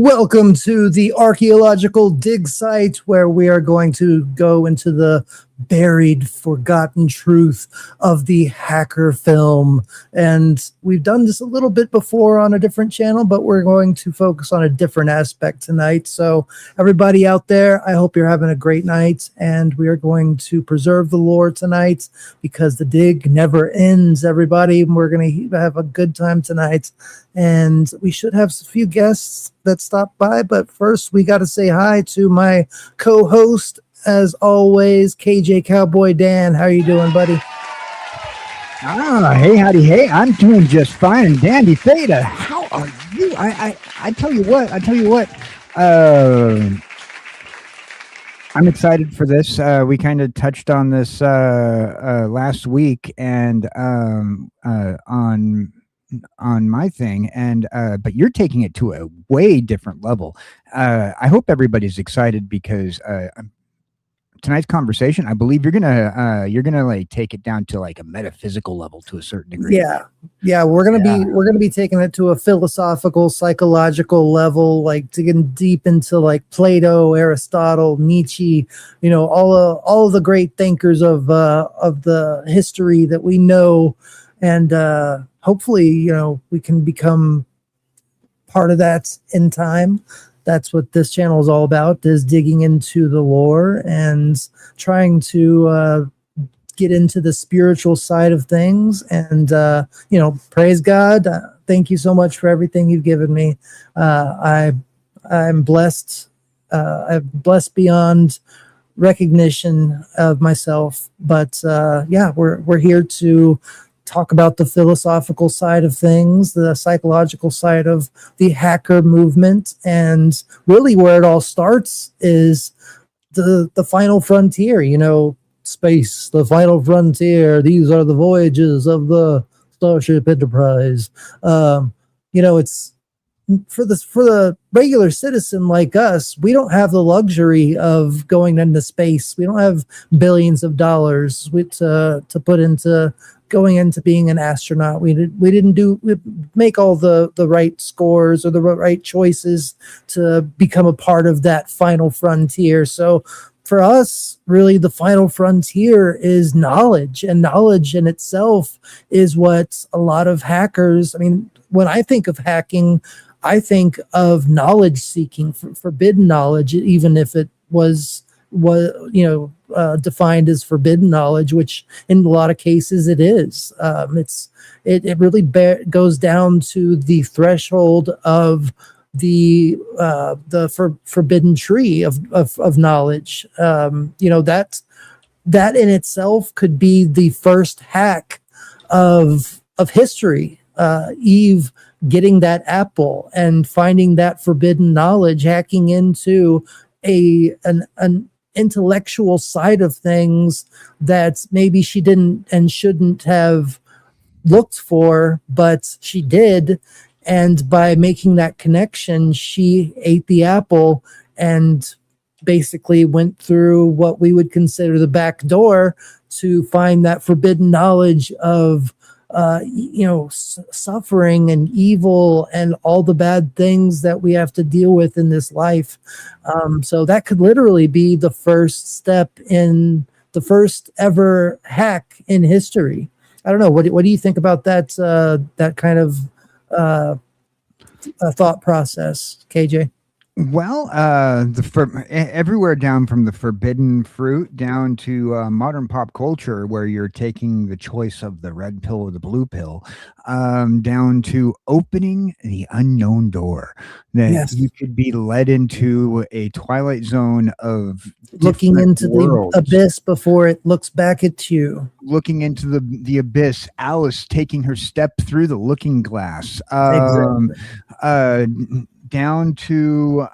Welcome to the archaeological dig site where we are going to go into the buried, forgotten truth of the hacker film. And we've done this a little bit before on a different channel, but we're going to focus on a different aspect tonight. So everybody out there, I hope you're having a great night, and we are going to preserve the lore tonight because the dig never ends, everybody. We're going to have a good time tonight, and we should have a few guests that stop by, but first we got to say hi to my co-host, as always, KJ Cowboy Dan. How are you doing, buddy? Hey, howdy, hey, I'm doing just fine. And Dandy Theta, how are you? I tell you what, I'm excited for this. We kind of touched on this last week and on my thing, and but you're taking it to a way different level. I hope everybody's excited because tonight's conversation, I believe you're gonna like take it down to like a metaphysical level to a certain degree. Yeah, we're gonna be taking it to a philosophical, psychological level, like digging deep into like Plato, Aristotle, Nietzsche, all of the great thinkers of the history that we know, and hopefully we can become part of that in time. That's what this channel is all about, is digging into the lore and trying to get into the spiritual side of things. And, praise God. Thank you so much for everything you've given me. I'm blessed. I'm blessed beyond recognition of myself. But we're here to talk about the philosophical side of things, the psychological side of the hacker movement, and really where it all starts is the final frontier. Space, the final frontier. These are the voyages of the Starship Enterprise. It's for the regular citizen like us. We don't have the luxury of going into space. We don't have billions of dollars to put into going into being an astronaut. We didn't make all the right scores or the right choices to become a part of that final frontier. So for us, really, the final frontier is knowledge, and knowledge in itself is what a lot of hackers, when I think of hacking, I think of knowledge seeking, forbidden knowledge, even if it was defined as forbidden knowledge, which in a lot of cases it is. It really goes down to the threshold of the forbidden tree of knowledge. That in itself could be the first hack of history. Eve getting that apple and finding that forbidden knowledge, hacking into an intellectual side of things that maybe she didn't and shouldn't have looked for, but she did. And by making that connection, she ate the apple and basically went through what we would consider the back door to find that forbidden knowledge of suffering and evil and all the bad things that we have to deal with in this life. So that could literally be the first step in the first ever hack in history. I don't know. What do you think about that kind of thought process, KJ? Well, everywhere down from the forbidden fruit down to modern pop culture, where you're taking the choice of the red pill or the blue pill, down to opening the unknown door, that you could be led into a twilight zone of looking into worlds. The abyss before it looks back at you. Looking into the abyss, Alice taking her step through the looking glass. Exactly. Down to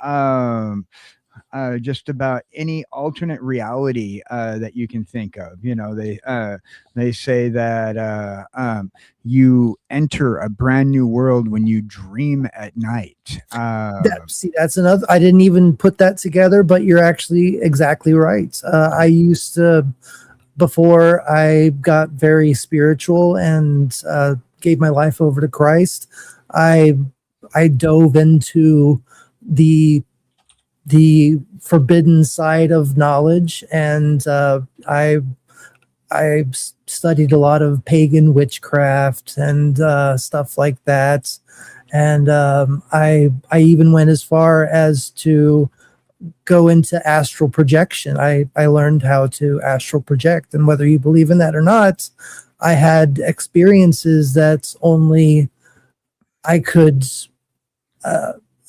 just about any alternate reality that you can think of. They say that you enter a brand new world when you dream at night. That's another. I didn't even put that together, but you're actually exactly right. I used to, before I got very spiritual and gave my life over to Christ, I dove into the forbidden side of knowledge, and I studied a lot of pagan witchcraft and stuff like that, and I even went as far as to go into astral projection. I learned how to astral project, and whether you believe in that or not, I had experiences that only I could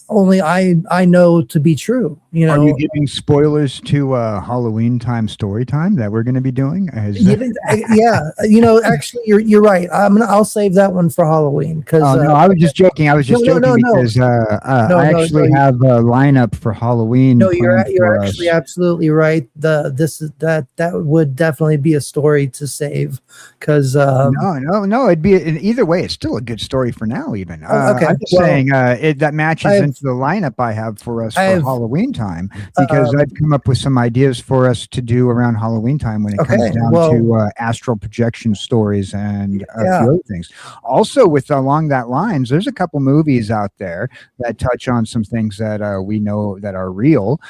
only I know to be true. You know, are you giving spoilers to Halloween time story time that we're going to be doing? Yeah, you know, actually, you're right. I'll save that one for Halloween because. Oh no, I was just joking. I was just joking because I actually have a lineup for Halloween. No, you're actually absolutely right. That would definitely be a story to save because. No, it'd be either way. It's still a good story for now. Even okay, I'm just saying that matches into the lineup I have for us for Halloween time, because I've come up with some ideas for us to do around Halloween time when it comes down to astral projection stories and a few other things. Also, with along that lines, there's a couple movies out there that touch on some things that we know that are real.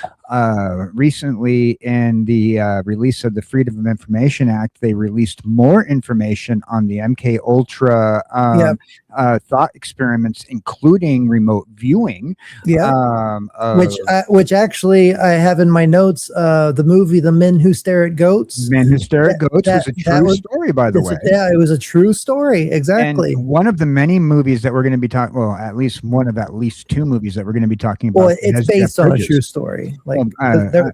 Recently, in the release of the Freedom of Information Act, they released more information on the MK Ultra thought experiments, including remote viewing. Which actually I have in my notes. The movie "The Men Who Stare at Goats." Men Who Stare at Goats was a true story, by the way. Yeah, it was a true story. Exactly. And one of the many movies that we're going to be talking, well, at least one of at least two movies that we're going to be talking about. Well, it's based on a true story. Like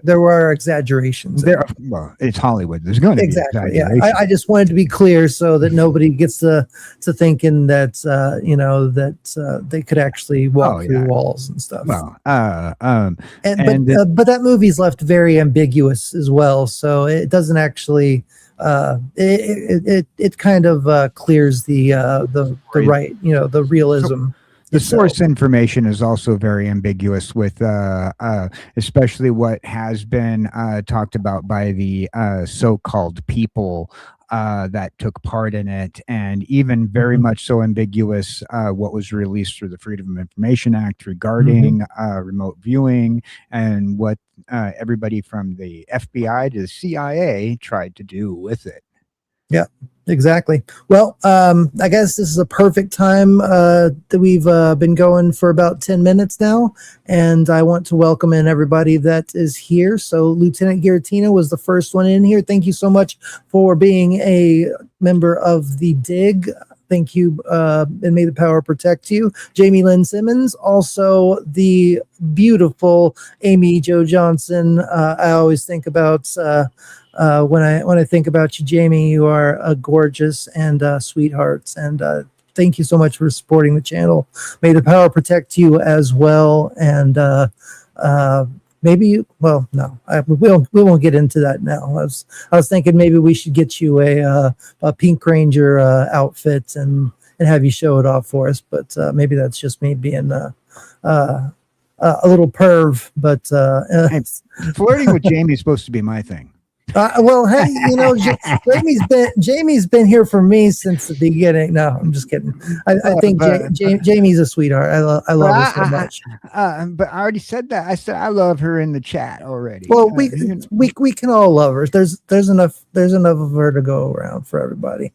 there were exaggerations. Well, it's Hollywood. There's going to be exaggeration. Yeah, I just wanted to be clear so that nobody gets to thinking that that they could actually walk through walls and stuff. Well, but that movie's left very ambiguous as well, so it doesn't actually. It kind of clears the right, the realism. The source information is also very ambiguous with especially what has been talked about by the so-called people that took part in it, and even very much so ambiguous what was released through the Freedom of Information Act regarding remote viewing and what everybody from the FBI to the CIA tried to do with it. Yeah, exactly. Well, I guess this is a perfect time that we've been going for about 10 minutes now, and I want to welcome in everybody that is here. So Lieutenant Giratina was the first one in here. Thank you so much for being a member of the DIG. Thank you, and may the power protect you. Jamie Lynn Simmons, also the beautiful Amy Jo Johnson. I always think about when I think about you, Jamie. You are gorgeous and sweethearts, and thank you so much for supporting the channel. May the power protect you as well. And maybe, well, no, we won't get into that now. I was thinking maybe we should get you a Pink Ranger outfit and have you show it off for us. But maybe that's just me being a little perv. But flirting with Jamie is supposed to be my thing. Well, hey, Jamie's been here for me since the beginning. No, I'm just kidding. I think Jamie's a sweetheart. I love her so much. But I already said that. I said I love her in the chat already. Well, we can all love her. There's enough of her to go around for everybody.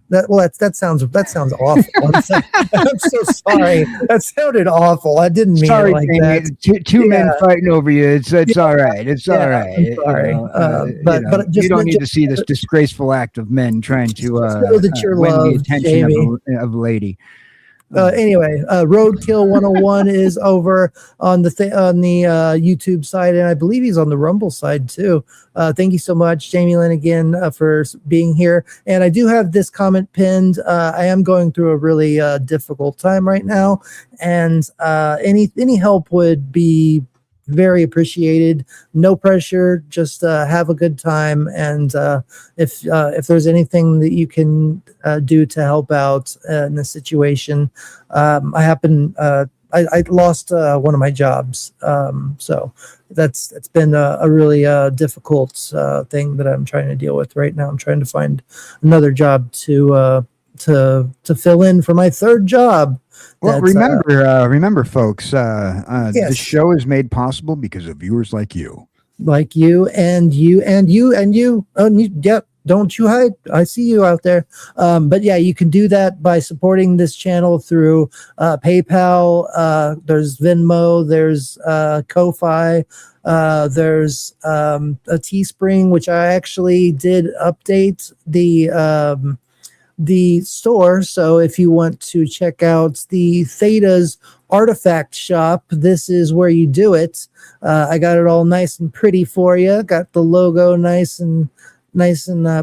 That sounds awful. I'm so sorry. That sounded awful. I didn't mean it like that. Two men fighting over you. It's all right. It's all right. I'm sorry. But you don't need to see this disgraceful act of men trying to win the attention of a lady. Anyway, Roadkill 101 is over on the YouTube side, and I believe he's on the Rumble side too. Thank you so much, Jamie Lynn, again for being here. And I do have this comment pinned. I am going through a really difficult time right now, and any help would be very appreciated. No pressure, just have a good time. And if there's anything that you can do to help out in this situation, I lost one of my jobs, so it's been a really difficult thing that I'm trying to deal with right now. I'm trying to find another job to to fill in for my third job. Well, remember, folks, yes. this show is made possible because of viewers like you. Like you and you and you and you. Oh, yep. Don't you hide. I see you out there. But yeah, you can do that by supporting this channel through PayPal. There's Venmo. There's Ko-Fi. There's a Teespring, which I actually did update the store. So if you want to check out the Theta's artifact shop, this is where you do it. I got it all nice and pretty for you. Got the logo nice and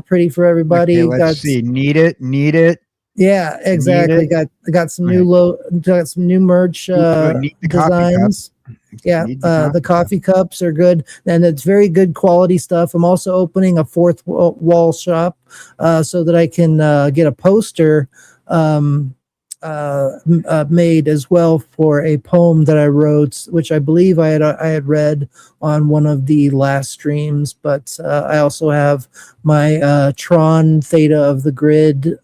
pretty for everybody. Okay, let's see. Need it. Yeah, exactly. Got some new merch designs. Yeah, the coffee cups are good, and it's very good quality stuff. I'm also opening a fourth wall shop so that I can get a poster made as well for a poem that I wrote, which I believe I had read on one of the last streams. But I also have my TRON Theta of the Grid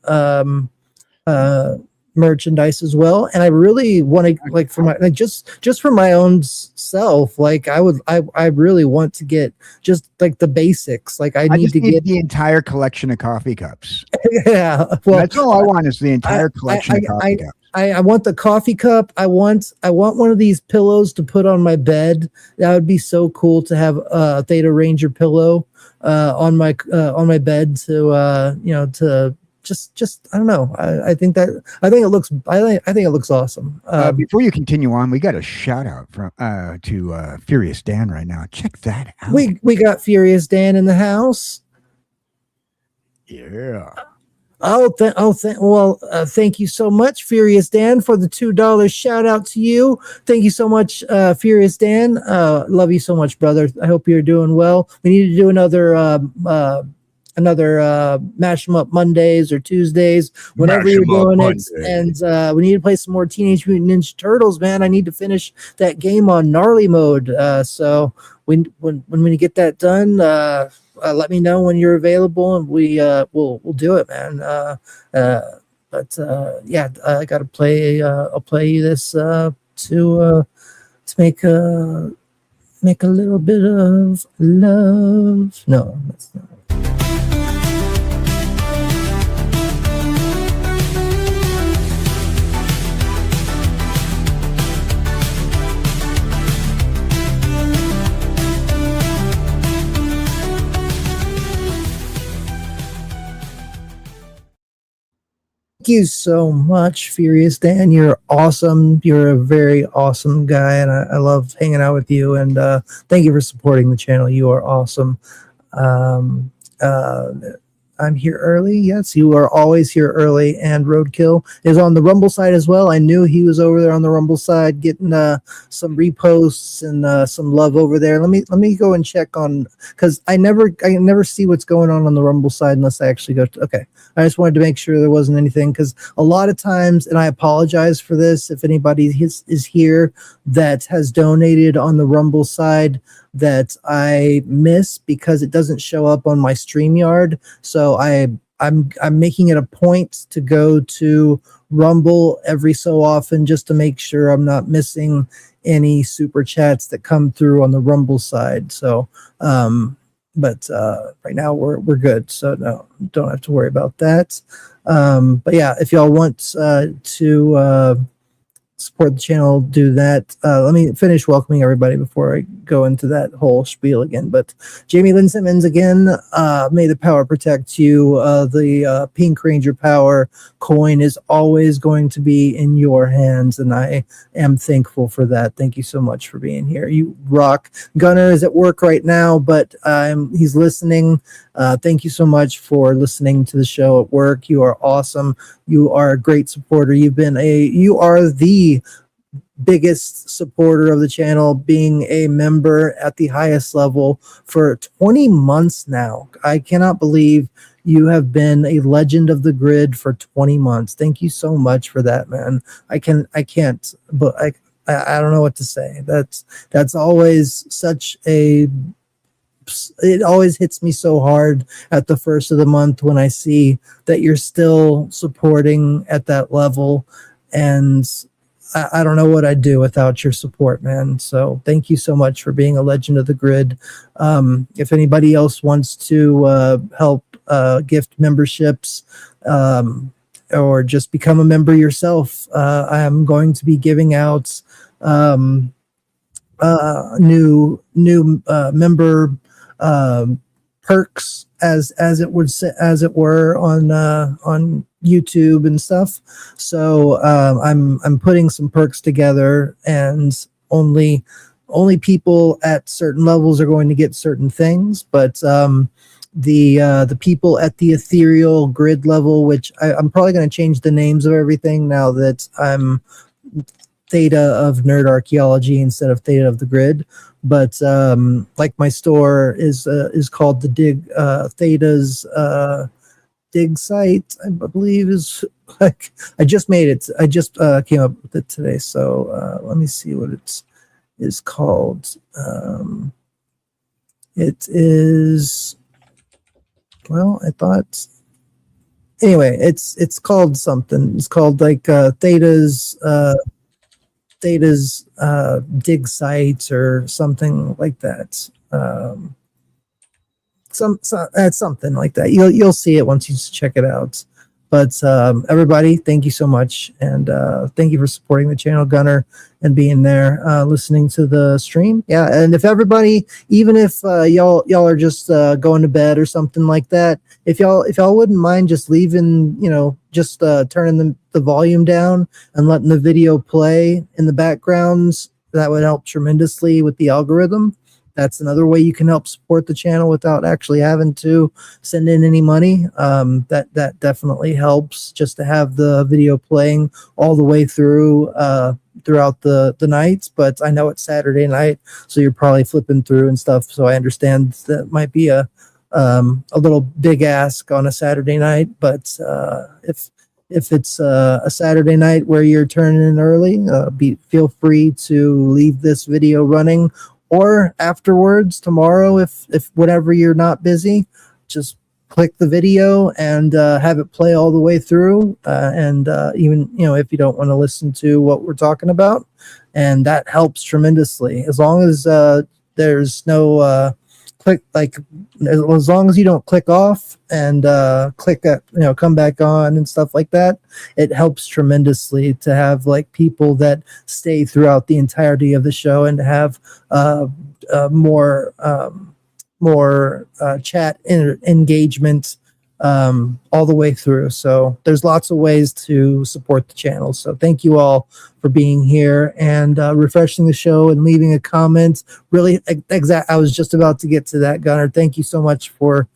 merchandise as well, and I really want to, like, for my just for my own self, like I really want to get just like the basics. Like I need to get the entire collection of coffee cups. Yeah, well, that's all I want is the entire collection of coffee cups. I want the coffee cup. I want one of these pillows to put on my bed. That would be so cool to have a Theta Ranger pillow on my bed to to just I don't know. I think it looks awesome. Before you continue on, we got a shout out from to Furious Dan right now. Check that out. We got Furious Dan in the house. Yeah. Thank you so much, Furious Dan, for the $2 shout out to you. Thank you so much, Furious Dan. Love you so much, brother. I hope you're doing well. We need to do another Mash 'em Up Mondays or Tuesdays, whenever you're doing it. And we need to play some more Teenage Mutant Ninja Turtles, man. I need to finish that game on gnarly mode. So when we get that done, let me know when you're available, and we'll do it, man. Yeah, I gotta play. I'll play you this to make a little bit of love. No, that's not. Thank you so much, Furious Dan. You're awesome. You're a very awesome guy, and I love hanging out with you. And thank you for supporting the channel. You are awesome. I'm here early. Yes, you are always here early. And Roadkill is on the Rumble side as well. I knew he was over there on the Rumble side getting some reposts and some love over there. Let me go and check on, because I never see what's going on the Rumble side unless I actually go to. Okay, I just wanted to make sure there wasn't anything, because a lot of times, and I apologize for this if anybody is here that has donated on the Rumble side, that I miss because it doesn't show up on my StreamYard. So I'm making it a point to go to Rumble every so often just to make sure I'm not missing any super chats that come through on the Rumble side. So but right now we're good. So no, don't have to worry about that. But yeah, if y'all want to support the channel, do that. Let me finish welcoming everybody before I go into that whole spiel again. But Jamie Lynn Simmons again, may the power protect you. The Pink Ranger power coin is always going to be in your hands, and I am thankful for that. Thank you so much for being here. You rock. Gunner is at work right now, but he's listening. Thank you so much for listening to the show at work. You are awesome. You are a great supporter. You are the biggest supporter of the channel, being a member at the highest level for 20 months now. I cannot believe you have been a legend of the grid for 20 months. Thank you so much for that, man. I can't, but I don't know what to say. That's always such a it always hits me so hard at the first of the month when I see that you're still supporting at that level. And I don't know what I'd do without your support, man. So thank you so much for being a legend of the grid. If anybody else wants to help gift memberships, or just become a member yourself, I am going to be giving out new member perks as it were on YouTube and stuff. So I'm putting some perks together, and only people at certain levels are going to get certain things, but the people at the ethereal grid level, which I'm probably going to change the names of everything now that I'm Theta of Nerd Archaeology instead of Theta of the Grid. But like my store is called the Theta's dig site, I believe, is like, I just made it. I just came up with it today. So let me see what it is called. It is, well, I thought, anyway, it's called something. It's called like Theta's dig site or something like that. That's something like that. You'll see it once you check it out. But everybody, thank you so much, and thank you for supporting the channel, Gunner, and being there, listening to the stream. Yeah, and if everybody, even if y'all are just going to bed or something like that, if y'all wouldn't mind just leaving, just turning the volume down and letting the video play in the backgrounds, that would help tremendously with the algorithm. That's another way you can help support the channel without actually having to send in any money. That definitely helps, just to have the video playing all the way through throughout the night. But I know it's Saturday night, so you're probably flipping through and stuff. So I understand that might be a little big ask on a Saturday night. But if it's a Saturday night where you're turning in early, feel free to leave this video running. Or afterwards, tomorrow, if whenever you're not busy, just click the video and have it play all the way through. And even if you don't want to listen to what we're talking about, and that helps tremendously. As long as there's no click, like as long as you don't click off and click at come back on and stuff like that, it helps tremendously to have like people that stay throughout the entirety of the show, and to have more chat engagement all the way through. So there's lots of ways to support the channel. So thank you all for being here and refreshing the show and leaving a comment. Really, I was just about to get to that, Gunnar. Thank you so much for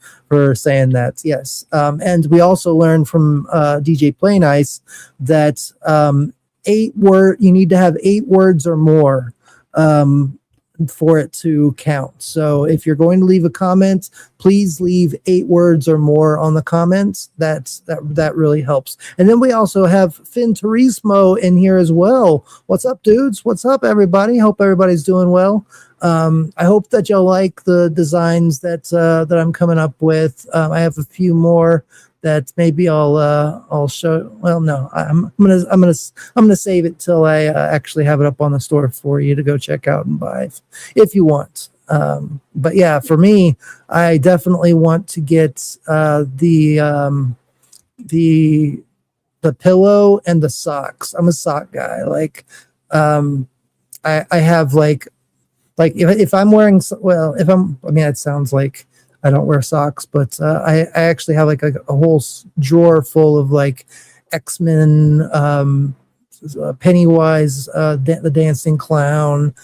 saying that. Yes. And we also learned from DJ Play Nice that you need to have 8 words or more for it to count. So if you're going to leave a comment, please leave 8 words or more on the comments. That really helps. And then we also have Finn Turismo in here as well. What's up, dudes? What's up, everybody? Hope everybody's doing well. I hope that y'all like the designs that I'm coming up with. I have a few more that maybe I'll show. Well, no, I'm gonna save it till I actually have it up on the store for you to go check out and buy if you want. But yeah, for me, I definitely want to get the pillow and the socks. I'm a sock guy. Like I have like if I'm wearing, well, it sounds like I don't wear socks, but I actually have like a whole drawer full of like X-Men, Pennywise, the Dancing Clown,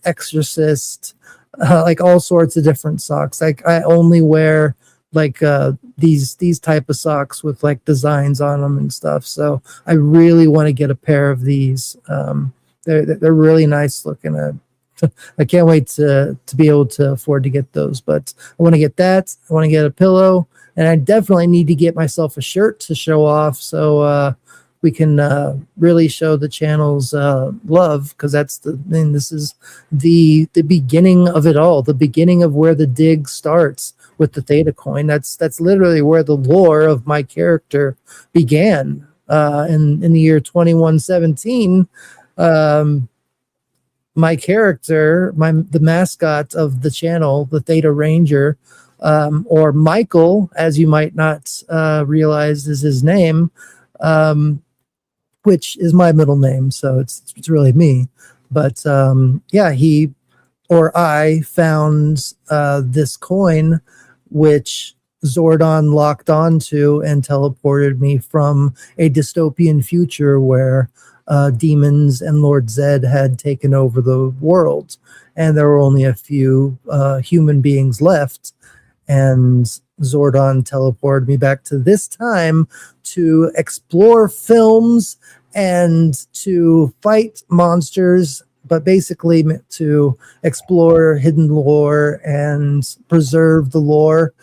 Exorcist, like all sorts of different socks. Like I only wear like these type of socks with like designs on them and stuff. So I really want to get a pair of these. They're really nice looking. I can't wait to be able to afford to get those, but I want to get that. I want to get a pillow, and I definitely need to get myself a shirt to show off. So we can really show the channel's love, because this is the beginning of it all, the beginning of where the dig starts with the Theta coin. That's literally where the lore of my character began in the year 2117. My character, the mascot of the channel, the Theta Ranger, or Michael, as you might not realize is his name, which is my middle name, so it's really me. But he or I found this coin, which Zordon locked onto and teleported me from a dystopian future where demons and Lord Zed had taken over the world, and there were only a few human beings left. And Zordon teleported me back to this time to explore films and to fight monsters, but basically to explore hidden lore and preserve the lore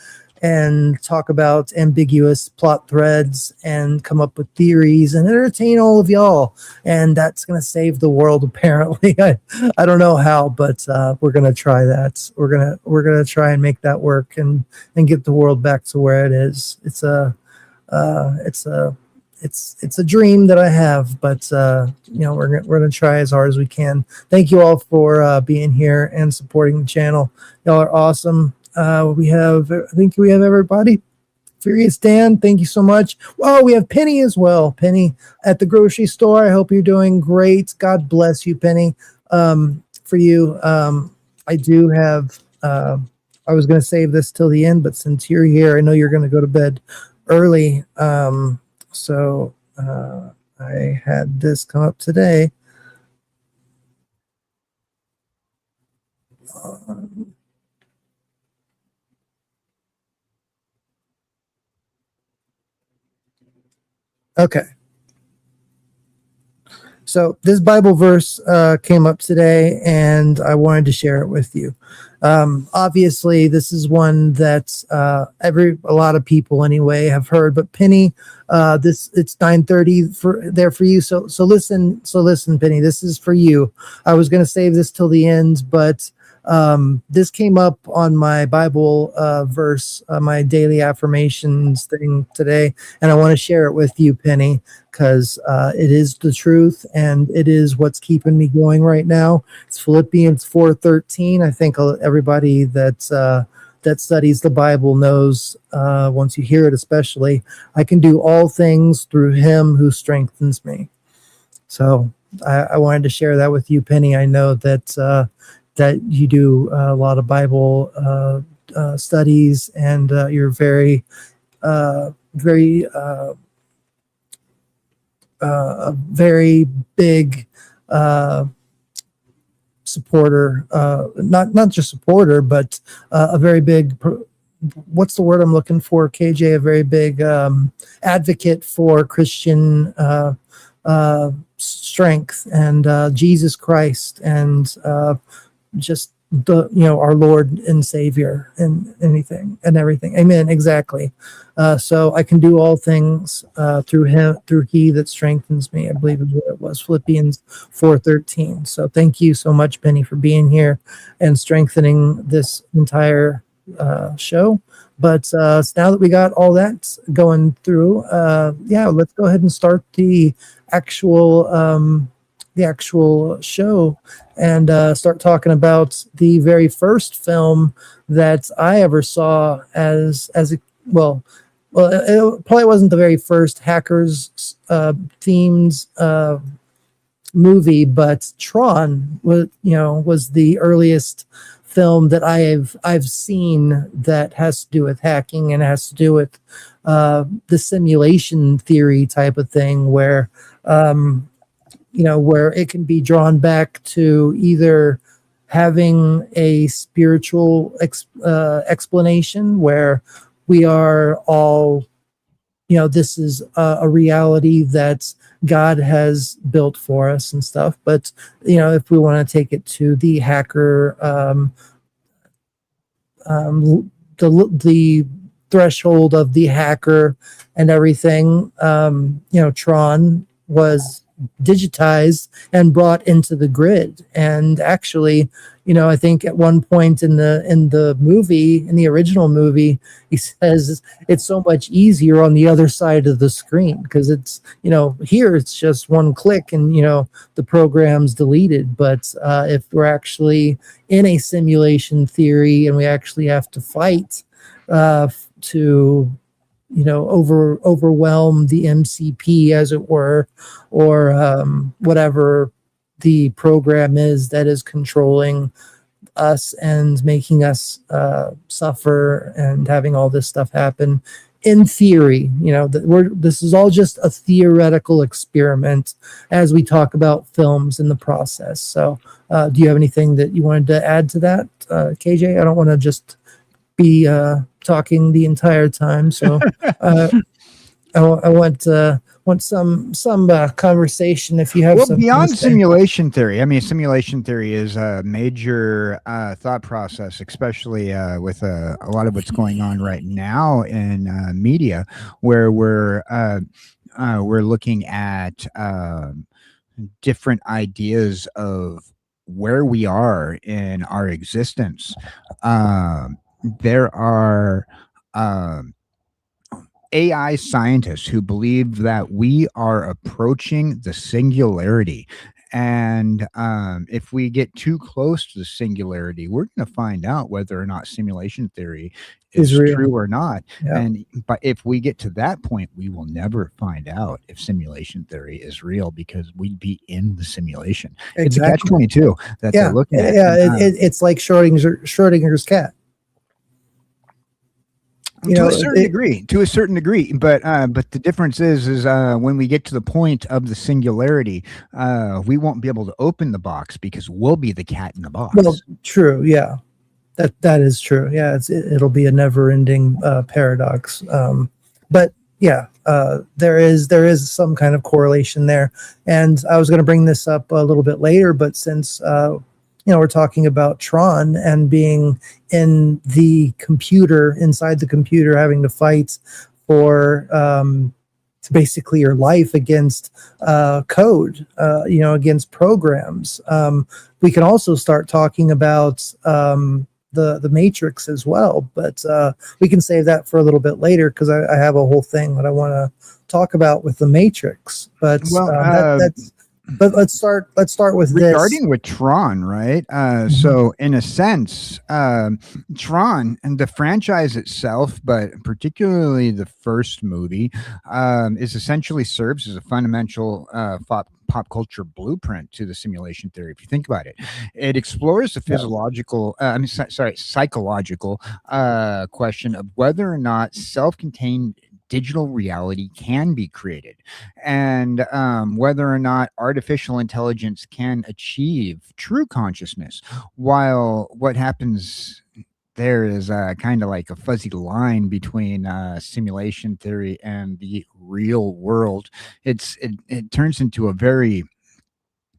and talk about ambiguous plot threads and come up with theories and entertain all of y'all. And that's going to save the world, apparently. I don't know how, but we're going to try that. We're going to try and make that work and get the world back to where it is. It's a dream that I have, but we're going to try as hard as we can. Thank you all for being here and supporting the channel. Y'all are awesome. I think we have everybody. Furious Dan, thank you so much. Oh, we have Penny as well. Penny at the grocery store. I hope you're doing great. God bless you, Penny. For you, I do have, I was going to save this till the end, but since you're here, I know you're going to go to bed early. So I had this come up today. Okay. So this Bible verse came up today, and I wanted to share it with you. Obviously, this is one that a lot of people anyway have heard. But Penny, it's 9:30 for you. So listen, Penny. This is for you. I was going to save this till the end, but this came up on my Bible verse, my daily affirmations thing today, and I want to share it with you, Penny, because it is the truth and it is what's keeping me going right now. It's Philippians 4:13. I think everybody that studies the Bible knows, once you hear it especially, I can do all things through him who strengthens me. So I wanted to share that with you, Penny. I know that you do a lot of Bible studies, and you're very very big supporter, not just supporter, but a very big, what's the word I'm looking for, KJ? A very big advocate for Christian strength and Jesus Christ and just our Lord and Savior and everything. Amen. Exactly. So I can do all things through he that strengthens me, I believe is what it was. Philippians 4:13. So thank you so much, Penny, for being here and strengthening this entire show. But now that we got all that going through, let's go ahead and start the actual show and start talking about the very first film that I ever saw as a well, it probably wasn't the very first hackers themed movie, but TRON was the earliest film that I've seen that has to do with hacking and has to do with the simulation theory type of thing, where where it can be drawn back to either having a spiritual explanation where we are all, this is a reality that God has built for us and stuff. But, if we want to take it to the hacker, the threshold of the hacker and everything, TRON was digitized and brought into the grid. And actually, I think at one point in the movie, in the original movie, he says it's so much easier on the other side of the screen, because it's, here it's just one click and the program's deleted. But if we're actually in a simulation theory and we actually have to fight to overwhelm the MCP, as it were, or whatever the program is that is controlling us and making us suffer and having all this stuff happen. In theory, this is all just a theoretical experiment as we talk about films in the process. So do you have anything that you wanted to add to that, KJ? I don't want to just be talking the entire time, so I want some conversation if you have. Well, beyond simulation theory, I mean, simulation theory is a major thought process, especially with a lot of what's going on right now in media, where we're looking at different ideas of where we are in our existence. There are AI scientists who believe that we are approaching the singularity. And if we get too close to the singularity, we're going to find out whether or not simulation theory is true or not. Yeah. But if we get to that point, we will never find out if simulation theory is real, because we'd be in the simulation. Exactly. It's a catch-22 that they're looking at. Yeah, it's like Schrodinger's cat. To a certain degree, but the difference is when we get to the point of the singularity, we won't be able to open the box because we'll be the cat in the box. Well, true, yeah, that is true. Yeah, it'll be a never-ending paradox. But yeah, there is some kind of correlation there, and I was going to bring this up a little bit later, but since we're talking about TRON and being in the computer, inside the computer, having to fight for basically your life against code, against programs. We can also start talking about the Matrix as well, but we can save that for a little bit later, because I have a whole thing that I want to talk about with the Matrix. But But let's start with regarding with TRON, right? So in a sense, TRON and the franchise itself, but particularly the first movie, is essentially serves as a fundamental pop culture blueprint to the simulation theory. If you think about it, it explores the psychological question of whether or not self-contained digital reality can be created, and whether or not artificial intelligence can achieve true consciousness. While what happens there is kind of like a fuzzy line between simulation theory and the real world. It turns into a very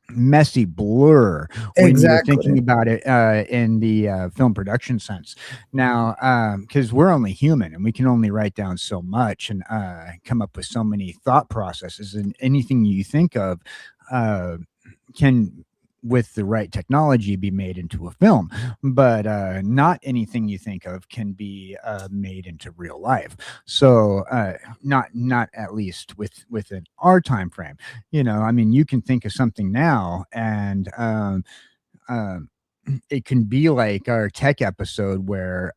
messy blur when you're thinking about it in the film production sense. Now, because we're only human and we can only write down so much and come up with so many thought processes, and anything you think of can, with the right technology, be made into a film, but not anything you think of can be made into real life. So not at least within our time frame. I mean, you can think of something now, and it can be like our tech episode where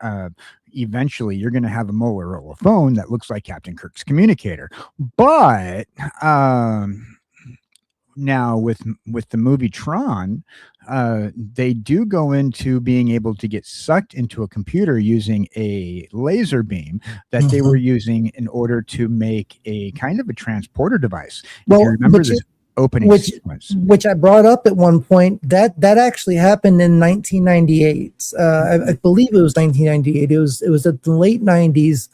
eventually you're going to have a Motorola phone that looks like Captain Kirk's communicator. But now with the movie TRON, they do go into being able to get sucked into a computer using a laser beam that they were using in order to make a kind of a transporter device. Well, if you remember this opening sequence, which I brought up at one point, that actually happened in 1998. I believe it was 1998. It was at the late 90s.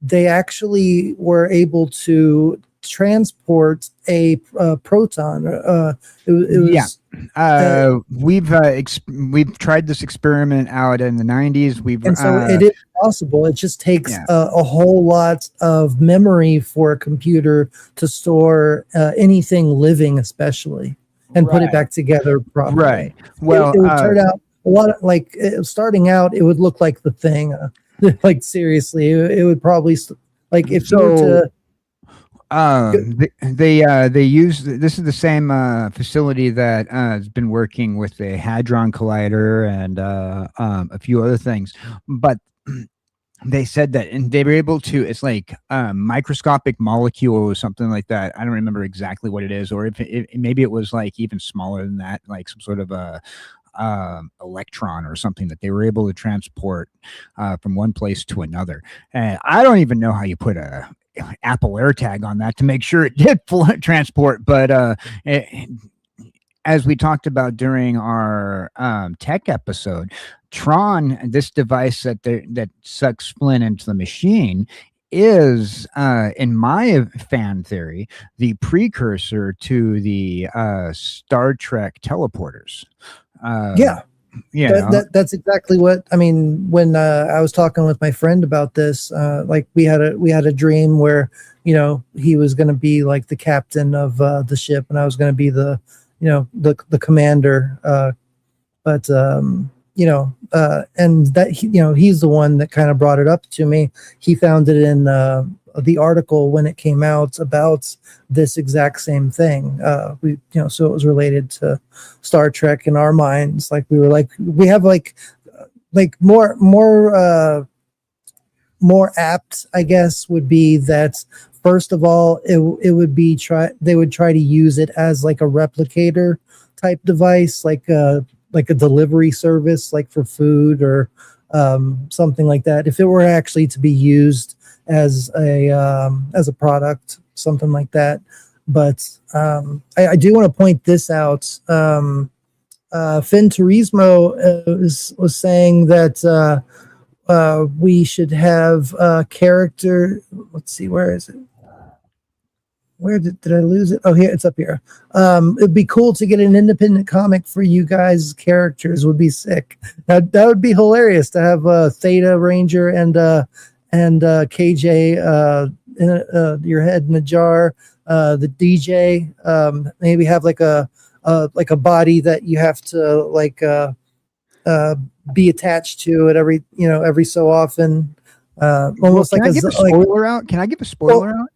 They actually were able to transport a proton. It was We've tried this experiment out in the 90s. And so it is possible. It just takes a whole lot of memory for a computer to store anything living, especially, and put it back together properly. Right. Well, it would turn out a lot of, like, starting out, it would look like The Thing. Like, seriously, it would probably, like, if you were to. They use, this is the same facility that has been working with the Hadron Collider and a few other things, but they said that, and they were able to, it's like microscopic molecule or something like that. I don't remember exactly what it is, or if maybe it was like even smaller than that, like some sort of a electron or something that they were able to transport from one place to another. And I don't even know how you put a Apple AirTag on that to make sure it did transport, but as we talked about during our tech episode, TRON, this device that sucks Flynn into the machine, is in my fan theory the precursor to the Star Trek teleporters. That's exactly what I mean. When I was talking with my friend about this, like we had a dream where, you know, he was going to be like the captain of the ship, and I was going to be the, you know, the commander. And that he's the one that kind of brought it up to me. He found it in the article when it came out about this exact same thing. So it was related to Star Trek in our minds. Like, we were like, we have like more apt, I guess, would be that, first of all, it would be they would try to use it as like a replicator type device, like a delivery service, like for food or something like that. If it were actually to be used as a product, something like that. But I do want to point this out. Finn Turismo was saying that we should have a character. Let's see, where is it? Where did I lose it? Oh, here, it's up here. It'd be cool to get an independent comic for you guys. Characters would be sick. That would be hilarious to have Theta Ranger and KJ your head in a jar. The DJ, maybe have like a body that you have to be attached to it every so often. Almost can I give a spoiler out? Can I give a spoiler out?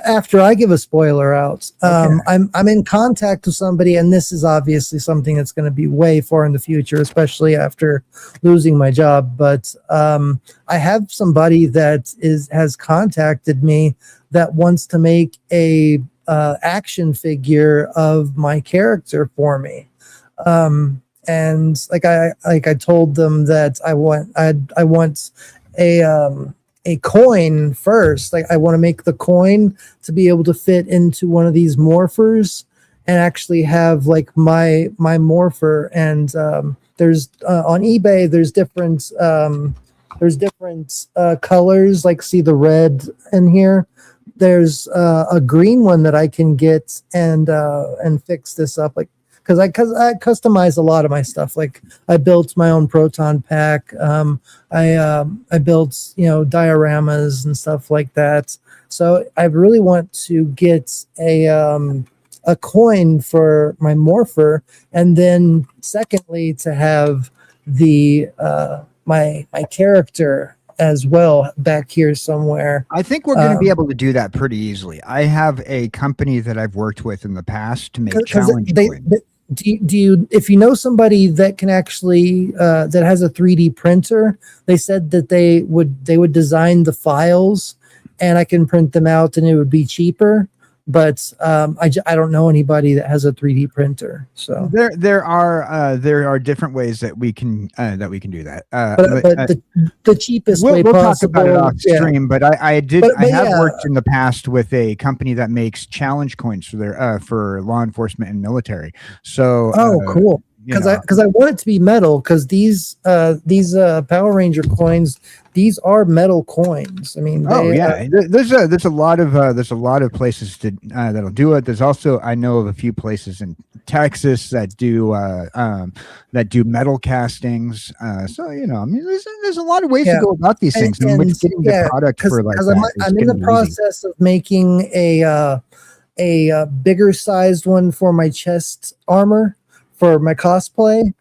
After I give a spoiler out, okay. I'm in contact with somebody, and this is obviously something that's going to be way far in the future, especially after losing my job. But I have somebody that has contacted me that wants to make a action figure of my character for me. And I told them that I want a coin first. Like, I want to make the coin to be able to fit into one of these morphers and actually have like my morpher. And there's on eBay there's different colors. Like, see the red in here. There's a green one that I can get and fix this up, like, because I customize a lot of my stuff. Like, I built my own proton pack. I built dioramas and stuff like that. So I really want to get a coin for my morpher, and then secondly to have the my character as well back here somewhere. I think we're going to be able to do that pretty easily. I have a company that I've worked with in the past to make challenge coins. Do you, if you know somebody that can actually that has a 3D printer, they said that they would design the files and I can print them out and it would be cheaper. But I don't know anybody that has a 3D printer. So there are different ways that we can do that. But the cheapest way we'll possible. Talk about it off stream. But I have worked in the past with a company that makes challenge coins for their for law enforcement and military. So cool. Because I want it to be metal, because these Power Ranger coins, these are metal coins. I mean, there's a lot of places to that'll do it. There's also, I know of a few places in Texas that do metal castings. So I mean, there's a lot of ways to go about these things, and which getting the product for like that. I'm in the process of making a bigger sized one for my chest armor for my cosplay.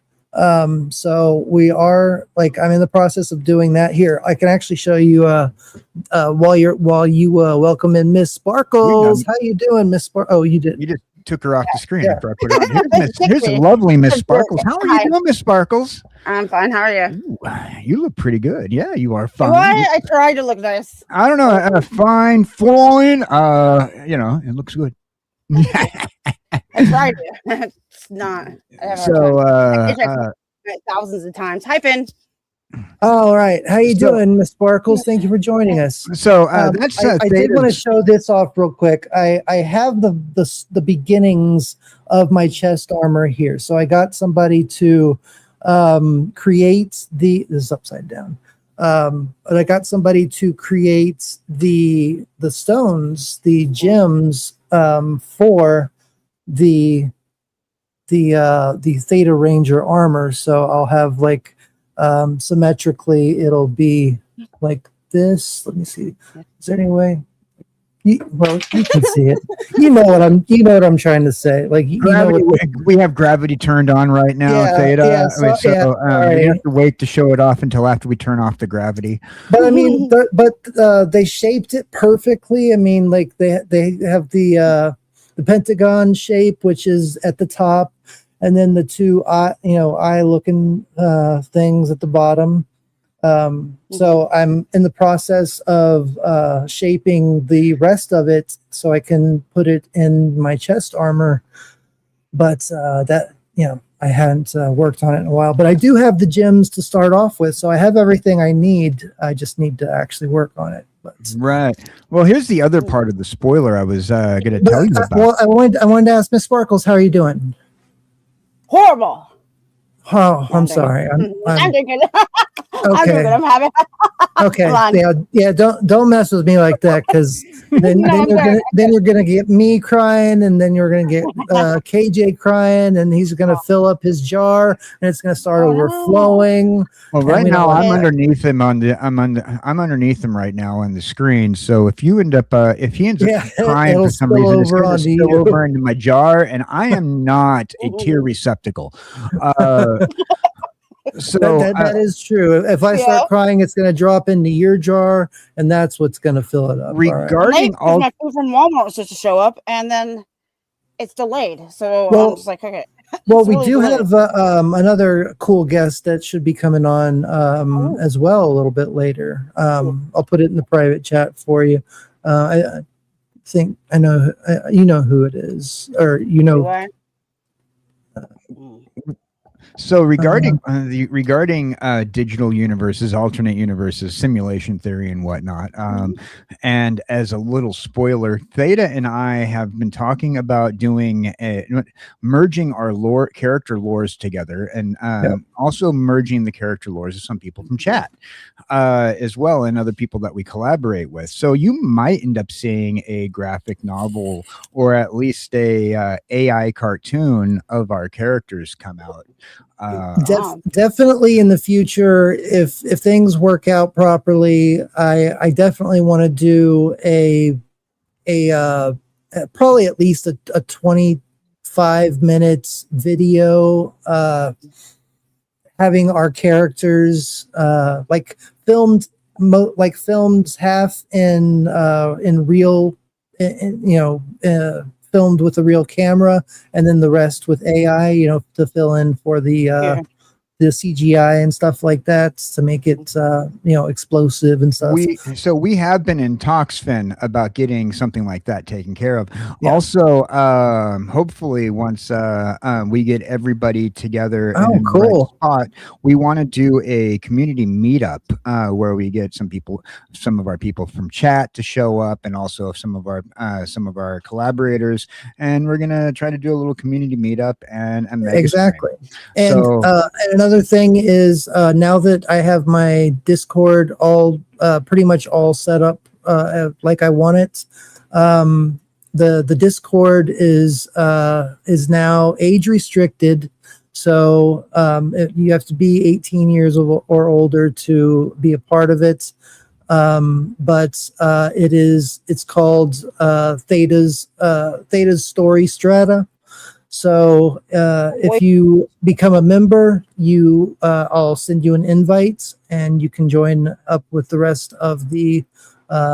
So we are I'm in the process of doing that here. I can actually show you while you welcome in Miss Sparkles. How you doing, Miss Sparkles? Oh, you did. You just took her off the screen after I put her on. Here's a lovely Miss Sparkles. How are you doing, Miss Sparkles? I'm fine. How are you? Ooh, you look pretty good. Yeah, you are fine. I try to look nice. I don't know. Fine. It looks good. I tried to. It's not. Thousands of times. Hi, Finn. All right. How you doing, Miss Sparkles? Thank you for joining us. So I did want to show this off real quick. I have the beginnings of my chest armor here. So I got somebody to create this is upside down. But I got somebody to create the stones, the gems for the Theta Ranger armor. So I'll have symmetrically, it'll be like this. Let me see. Is there any way? You can see it. You know what I'm trying to say. We have gravity turned on right now. Theta. We have to wait to show it off until after we turn off the gravity. But I mean, they shaped it perfectly. I mean, they have the pentagon shape, which is at the top, and then the two eye looking things at the bottom. So I'm in the process of shaping the rest of it so I can put it in my chest armor. But I hadn't worked on it in a while. But I do have the gems to start off with, so I have everything I need. I just need to actually work on it. Right. Well, here's the other part of the spoiler I was going to tell you about. Well, I wanted to ask Miss Sparkles, how are you doing? Horrible. Oh, I'm sorry. I'm thinking. Okay. I'm happy. Okay. Yeah. Don't mess with me like that, because then you're gonna get me crying, and then you're gonna get KJ crying, and he's gonna fill up his jar, and it's gonna start overflowing. Well, right now I'm underneath him I'm underneath him right now on the screen. So if you end up if he ends up crying for some reason, it's gonna spill over into my jar, and I am not a tear receptacle. So that is true. If I start crying, it's going to drop into your jar, and that's what's going to fill it up. Regarding all my food from Walmart was supposed to show up, and then it's delayed. So I'm just like, okay. Well, we do have another cool guest that should be coming on as well a little bit later. I'll put it in the private chat for you. I think I know you know who it is, or you know. So regarding digital universes, alternate universes, simulation theory, and whatnot, and as a little spoiler, Theta and I have been talking about doing merging our character lores together, and also merging the character lores of some people from chat as well, and other people that we collaborate with. So you might end up seeing a graphic novel, or at least a AI cartoon of our characters come out. Definitely in the future, if things work out properly, I definitely want to do a probably at least a 25 minutes video having our characters filmed half in real, filmed with a real camera, and then the rest with AI, to fill in for the CGI and stuff like that, to make it explosive and stuff. We have been in talks, Finn, about getting something like that taken care of. Also, hopefully once we get everybody together in the right spot, we want to do a community meetup where we get some of our people from chat to show up, and also some of our collaborators, and we're gonna try to do a little community meetup and exactly. And another thing is now that I have my Discord all pretty much all set up like I want it, the Discord is now age restricted. So you have to be 18 years or older to be a part of it. But it's called Theta's Story Strata. So if you become a member, I'll send you an invite, and you can join up with the rest of the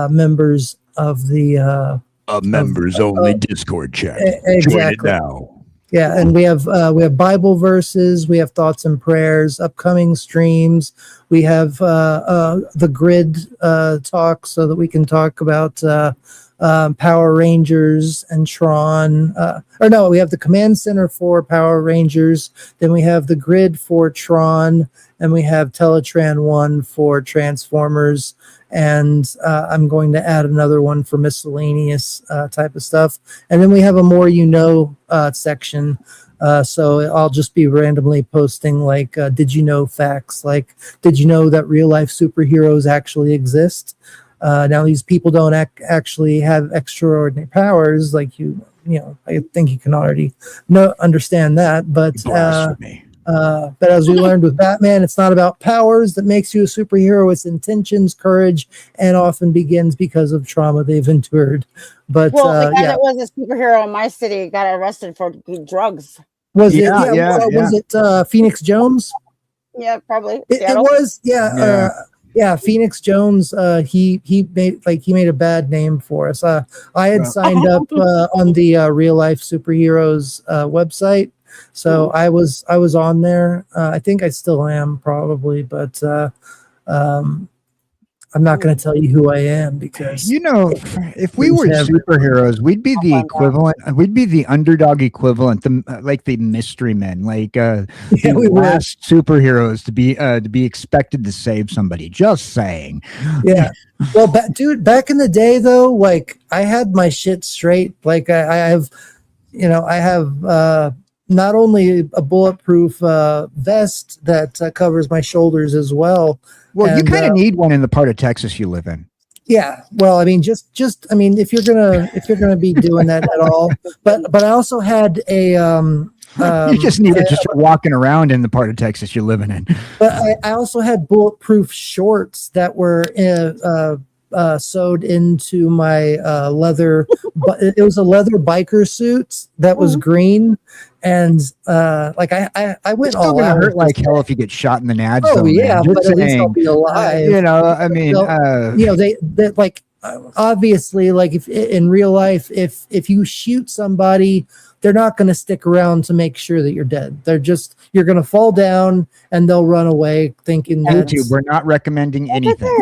members of the members only Discord chat. Exactly. Join it now. Yeah, and we have Bible verses, we have thoughts and prayers, upcoming streams. We have the grid talk, so that we can talk about Power Rangers and TRON. We have the command center for Power Rangers. Then we have the grid for TRON, and we have Teletran 1 for Transformers. And I'm going to add another one for miscellaneous type of stuff. And then we have a more section. So I'll just be randomly posting like, did you know facts? Like, did you know that real life superheroes actually exist? Now these people don't actually have extraordinary powers. Like I think you can already understand that. But but as we learned with Batman, it's not about powers that makes you a superhero. It's intentions, courage, and often begins because of trauma they've endured. But the guy that was a superhero in my city got arrested for drugs. Was it Phoenix Jones? Yeah, probably. It was. Yeah, Phoenix Jones. He made a bad name for us. I had signed up on the Real Life Superheroes website. So I was on there. I think I still am probably, but I'm not going to tell you who I am because if we were superheroes, we'd be the equivalent. We'd be the underdog equivalent, like the mystery men, like the last superheroes to be expected to save somebody. Just saying. Yeah. Well, back in the day though, like I had my shit straight. Like I have not only a bulletproof vest that covers my shoulders as well. Well, you kind of need one in the part of Texas you live in. Yeah. Well, I mean, just if you're gonna be doing that at all, but I also had a you just need it just walking around in the part of Texas you're living in. But I also had bulletproof shorts that were sewed into my leather. But it was a leather biker suit that was green, and I went it's still all gonna out. hurt like hell if you get shot in the nads. Oh yeah, man. but at least I'll be alive. They like obviously, like if in real life, if you shoot somebody, they're not going to stick around to make sure that you're dead. You're going to fall down and they'll run away thinking that YouTube. We're not recommending anything.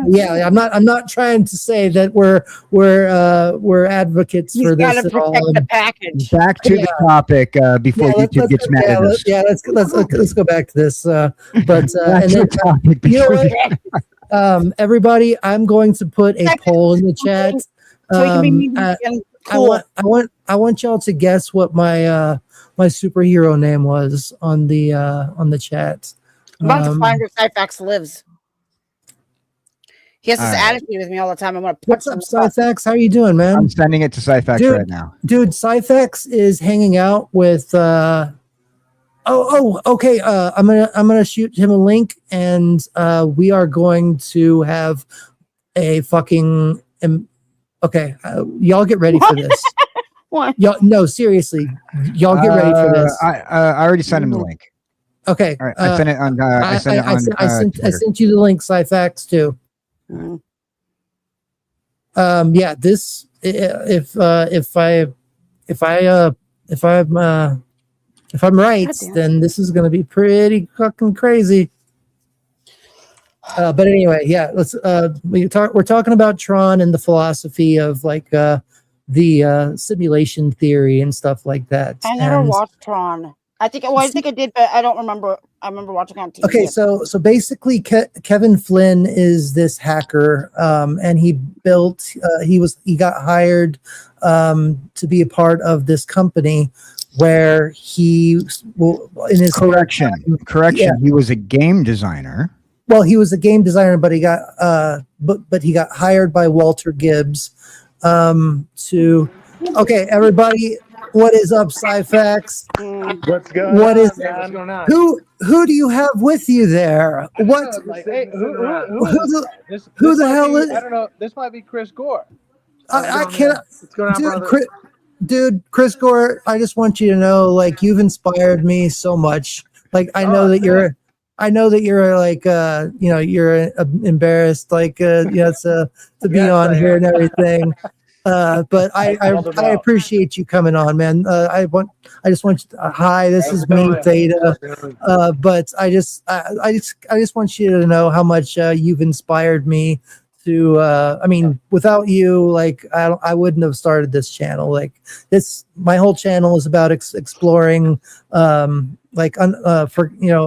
Yeah, I'm not trying to say that we're advocates for this at all. The package. Back to the topic before YouTube gets mad at us. Yeah, let's go back to this. But and then topic everybody, I'm going to put a poll in the chat. Cool. I want y'all to guess what my my superhero name was on the chat. I'm about to find where Cyfax lives. He has this attitude with me all the time. I'm gonna What's up, Cyfax? How are you doing, man? I'm sending it to Cyfax right now. Dude, Cyfax is hanging out with okay. I'm gonna shoot him a link, and we are going to have a fucking okay, y'all get ready for this. What? Y'all, no, seriously, y'all get ready for this. I already sent him the link. Okay, all right, I sent it on. I sent you the link, Cyfax too. Yeah, this if I'm right, then this is gonna be pretty fucking crazy. But anyway, yeah, let's we're talking about TRON and the philosophy of like the simulation theory and stuff like that. I never watched TRON. I think I did, but I don't remember. I remember watching on TV. Okay, so basically, Kevin Flynn is this hacker, and he got hired to be a part of this company where he in his Correction. Yeah. He was a game designer. Well, he was a game designer, but he got but he got hired by Walter Gibbs to. Okay, everybody, what is up, Cyfax? What's going What on, is man? What's going on? Who do you have with you there? What? Hey, who the hell is? I don't know. This might be Chris Gore. I can't. What's going on, brother? Chris Gore, I just want you to know, like, you've inspired me so much. Like, I know that you're like, you're embarrassed, like, to be on here and everything. But I appreciate you coming on, man. I just want you to, hi, this is me, Theta. But I just want you to know how much you've inspired me to, I mean, without you, like, I wouldn't have started this channel. Like, my whole channel is about exploring,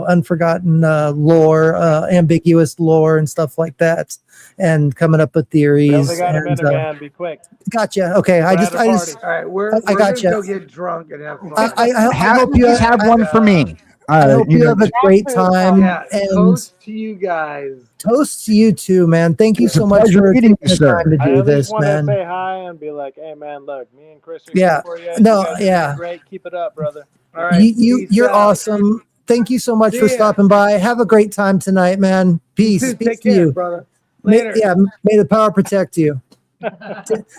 unforgotten lore, ambiguous lore and stuff like that, and coming up with theories. Got a minute, man. Be quick. Gotcha. Okay. All right, we're gonna go get drunk and have fun. I hope you have one for me. I hope you have a great time. Yeah, and toast to you guys. toast to you too, man. Thank you It's a so much pleasure for meeting taking you, the sir. time to I do at least this, want to man. say hi and be like, hey, man, look, me and Chris are Yeah. here for you. No, You guys are yeah. great. Keep it up, brother. All right. You're awesome. Thank you so much for stopping by. Have a great time tonight, man. Peace. Peace Take to care, you. brother. May, Later. may the power protect you.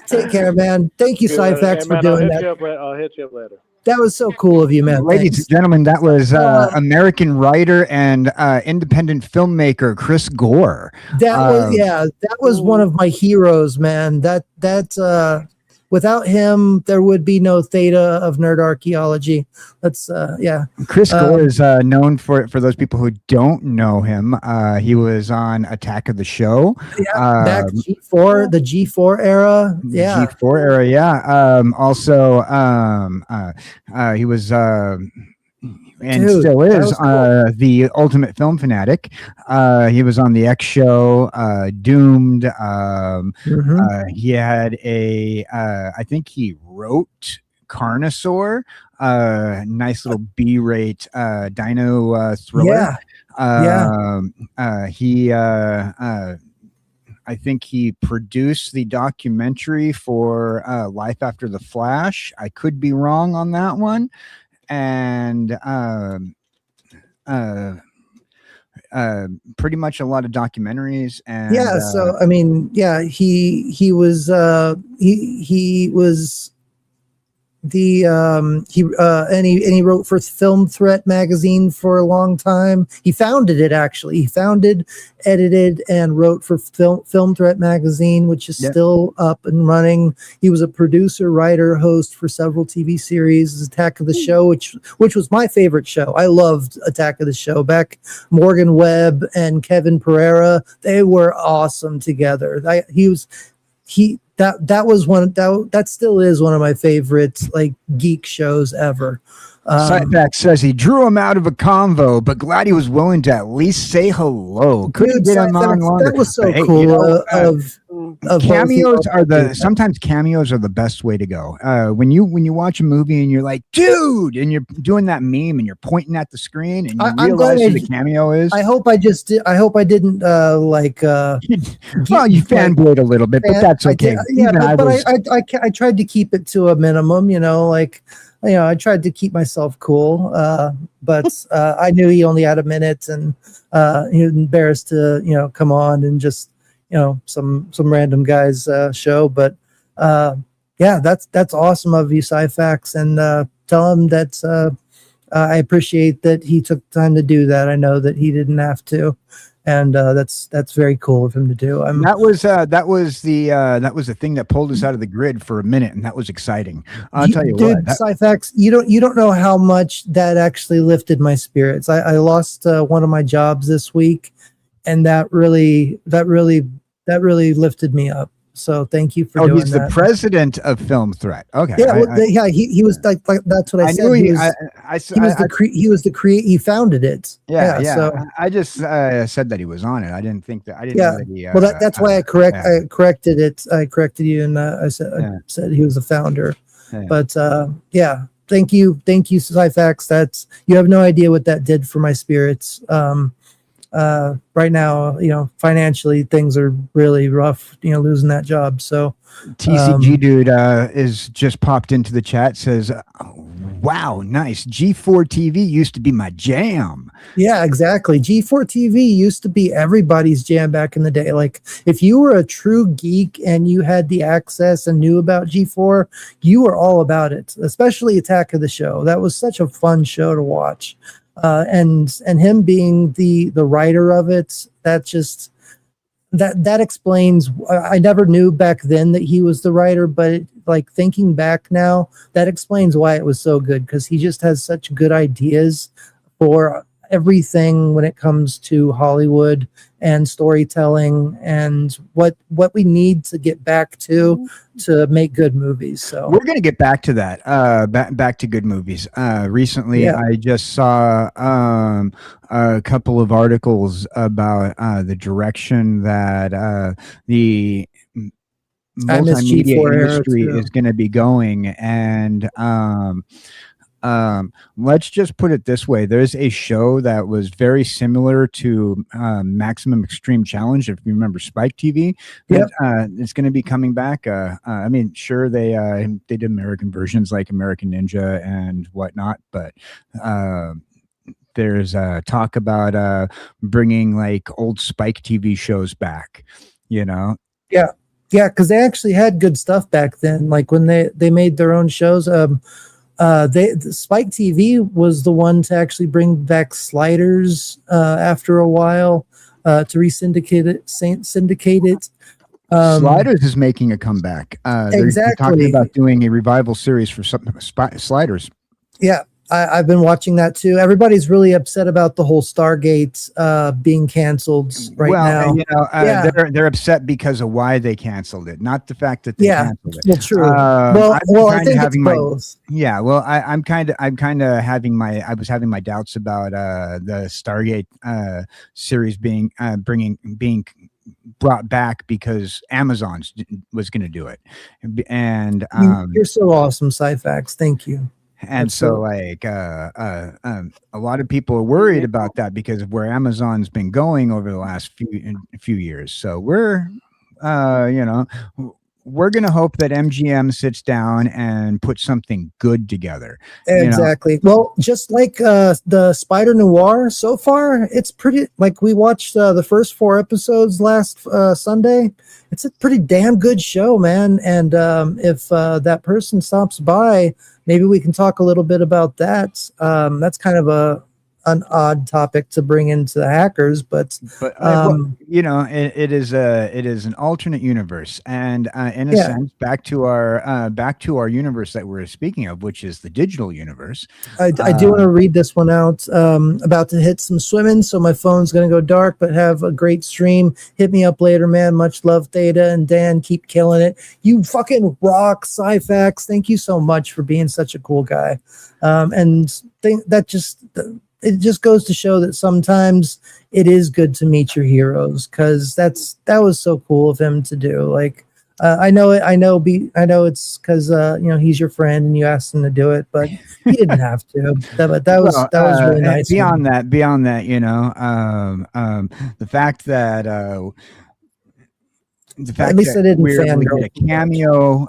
Take care, man. Thank you, Cyfax, for doing that. I'll hit you up later. That was so cool of you, man. Ladies Thanks. and gentlemen, that was American writer and independent filmmaker Chris Gore. That was one of my heroes, man. Without him, there would be no Theta of Nerd Archaeology. That's Chris Gore is known for those people who don't know him. He was on Attack of the Show. Back G4, the G4 era. Yeah. G4 era, yeah. Also, he was and Dude, still that is was cool. the ultimate film fanatic. He was on the X Show, Doomed. He had I think he wrote Carnosaur, nice little B-rate dino thriller. I think he produced the documentary for Life After the Flash. I could be wrong on that one. And pretty much a lot of documentaries. And so I mean, he was the and he wrote for Film Threat magazine for a long time. He founded it, actually. He founded, edited, and wrote for Film Threat magazine, which is still up and running. He was a producer, writer, host for several TV series. Attack of the Show, which was my favorite show. I loved Attack of the Show. Back Morgan Webb and Kevin Pereira, they were awesome together. That still is one of my favorite, like, geek shows ever. Sideback says he drew him out of a convo, but glad he was willing to at least say hello. Couldn't get him on longer. That was so But, hey, cool. Of cameos sometimes cameos are the best way to go. When you watch a movie and you're like, dude, and you're doing that meme and you're pointing at the screen and you realize who the cameo is. I hope I didn't well, you fanboyed a little bit, but that's okay. I tried to keep it to a minimum, I tried to keep myself cool, but I knew he only had a minute, and he was embarrassed to come on and just some random guy's show. But that's awesome of you, Cyfax, and tell him that I appreciate that he took time to do that. I know that he didn't have to. And that's very cool of him to do. That was the thing that pulled us out of the grid for a minute, and that was exciting. I'll tell you dude, what. Cyfax, you don't know how much that actually lifted my spirits. I lost one of my jobs this week, and that really lifted me up. So thank you for doing that. He's the president of Film Threat. Okay. Yeah, he was like that's what I said. He founded it. Yeah. So I just said that he was on it. I didn't think that. I didn't know that he. Well, that's why I corrected it. I corrected you, and I said he was a founder. Yeah. But thank you, Cyfax. That's, you have no idea what that did for my spirits. Right now, financially things are really rough, losing that job. So TCG dude is just popped into the chat, says, wow, nice. G4 TV used to be my jam. yeah, exactly. G4 TV used to be everybody's jam back in the day. Like, if you were a true geek and you had the access and knew about G4, you were all about it, especially Attack of the Show. That was such a fun show to watch. And him being the writer of it, that explains. I never knew back then that he was the writer, but like thinking back now, that explains why it was so good, because he just has such good ideas for everything when it comes to Hollywood and storytelling and what we need to get back to make good movies. So we're going to get back to that, back to good movies. Recently, I just saw a couple of articles about the direction that the multimedia industry is going to be going, and let's just put it this way. There's a show that was very similar to Maximum Extreme Challenge, if you remember Spike TV. It's going to be coming back. I mean, sure, they did American versions like American Ninja and whatnot, but there's talk about bringing like old Spike TV shows back, Yeah, because they actually had good stuff back then. Like when they made their own shows. Spike TV was the one to actually bring back Sliders after a while to re-syndicate it. Sliders is making a comeback. They're talking about doing a revival series for Sliders. Yeah, I've been watching that too. Everybody's really upset about the whole Stargate being canceled now. They're upset because of why they canceled it, not the fact that they canceled it. Well, true. I think it's both. Yeah, well, I was having my doubts about the Stargate series being brought back because Amazon was going to do it, and you're so awesome, Cyfax. Thank you. And so like a lot of people are worried about that because of where Amazon's been going over the last few years. So we're going to hope that MGM sits down and puts something good together. Exactly. Well, just like the Spider Noir so far, it's pretty, like we watched the first 4 episodes last Sunday. It's a pretty damn good show, man. And if that person stops by, maybe we can talk a little bit about that. That's kind of an odd topic to bring into the hackers, but it is an alternate universe, and in a sense, back to our universe that we're speaking of, which is the digital universe. I do want to read this one out. About to hit some swimming, so my phone's going to go dark, but have a great stream. Hit me up later, man. Much love, Theta and Dan. Keep killing it. You fucking rock, Cyfax. Thank you so much for being such a cool guy. It just goes to show that sometimes it is good to meet your heroes, because that was so cool of him to do. Like, I know it's because he's your friend and you asked him to do it, but he didn't have to. That was really nice. Beyond that, the fact that at least I didn't we're able to get a cameo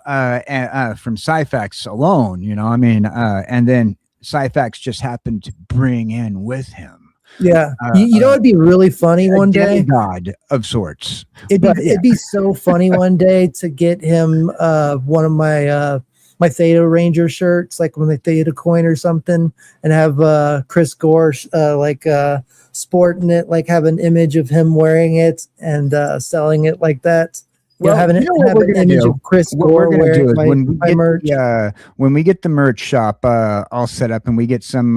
from Cyfax alone, and then Cyfax just happened to bring in with him. Yeah, it'd be really funny one day. God of sorts. It'd be so funny one day to get him one of my Theta Ranger shirts, like when they Theta coin or something, and have Chris Gore sporting it, like have an image of him wearing it and selling it like that. Well, have an image of Chris Gore wearing my merch. When we get the merch shop all set up and we get some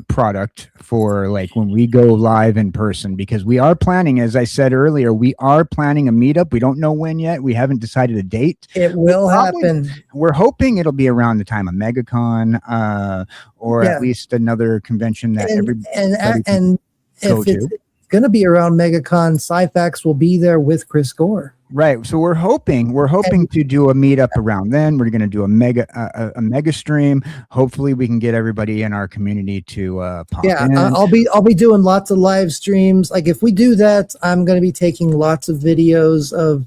product for like when we go live in person, because we are planning, as I said earlier, we are planning a meetup. We don't know when yet. We haven't decided a date. It will happen. We're hoping it'll be around the time of MegaCon or at least another convention that everybody and if it's going to be around MegaCon, Cyfax will be there with Chris Gore. Right. So we're hoping to do a meetup around then. We're going to do a mega stream. Hopefully we can get everybody in our community to pop in. I'll be doing lots of live streams. Like if we do that, I'm going to be taking lots of videos of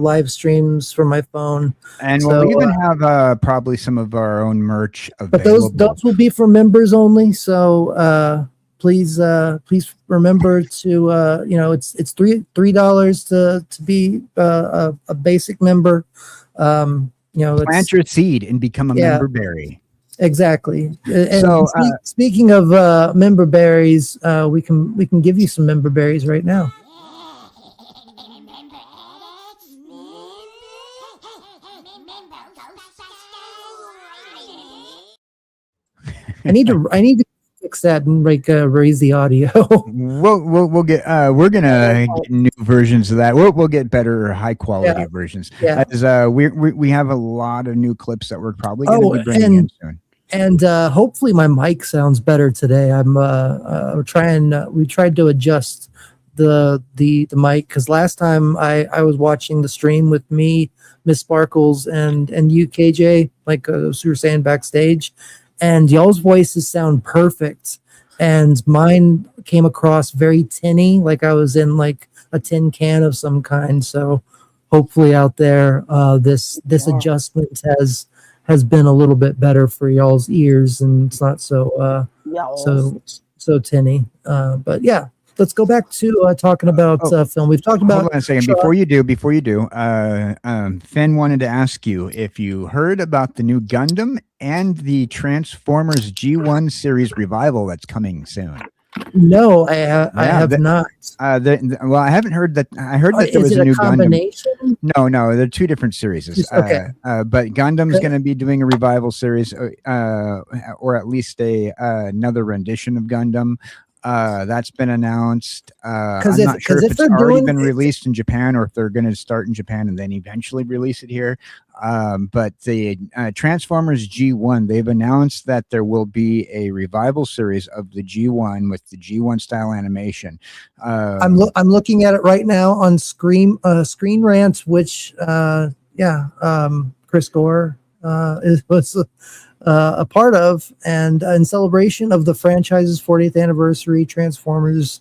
live streams from my phone, and we'll even have probably some of our own merch available. But those will be for members only. So please remember to it's $3 to be a basic member. Plant your seed and become a member berry. Exactly. And speaking of member berries, we can give you some member berries right now. I need to fix that and raise the audio. We'll get we're gonna get new versions of that. We'll get better high quality versions. Yeah. As we have a lot of new clips that we're probably gonna be bringing in soon. And hopefully my mic sounds better today. We tried to adjust the mic because last time I was watching the stream with me, Miss Sparkles, and you, KJ, like we were saying backstage, and y'all's voices sound perfect, and mine came across very tinny, like I was in like a tin can of some kind. So hopefully out there, this adjustment has been a little bit better for y'all's ears, and it's not so tinny. But yeah, let's go back to talking about film. We've talked about. Hold on a second. Before you do, Finn wanted to ask you if you heard about the new Gundam and the Transformers G1 series revival that's coming soon. No, I have not. Well, I haven't heard that. I heard that there was a new Gundam. No, they're two different series. Okay. But Gundam's going to be doing a revival series, or at least another rendition of Gundam. That's been announced. I'm not sure if it's already been released in Japan or if they're going to start in Japan and then eventually release it here. But the Transformers G1, they've announced that there will be a revival series of the G1 with the G1 style animation. I'm looking at it right now on Screen Rant, which Chris Gore was a part of, and in celebration of the franchise's 40th anniversary, Transformers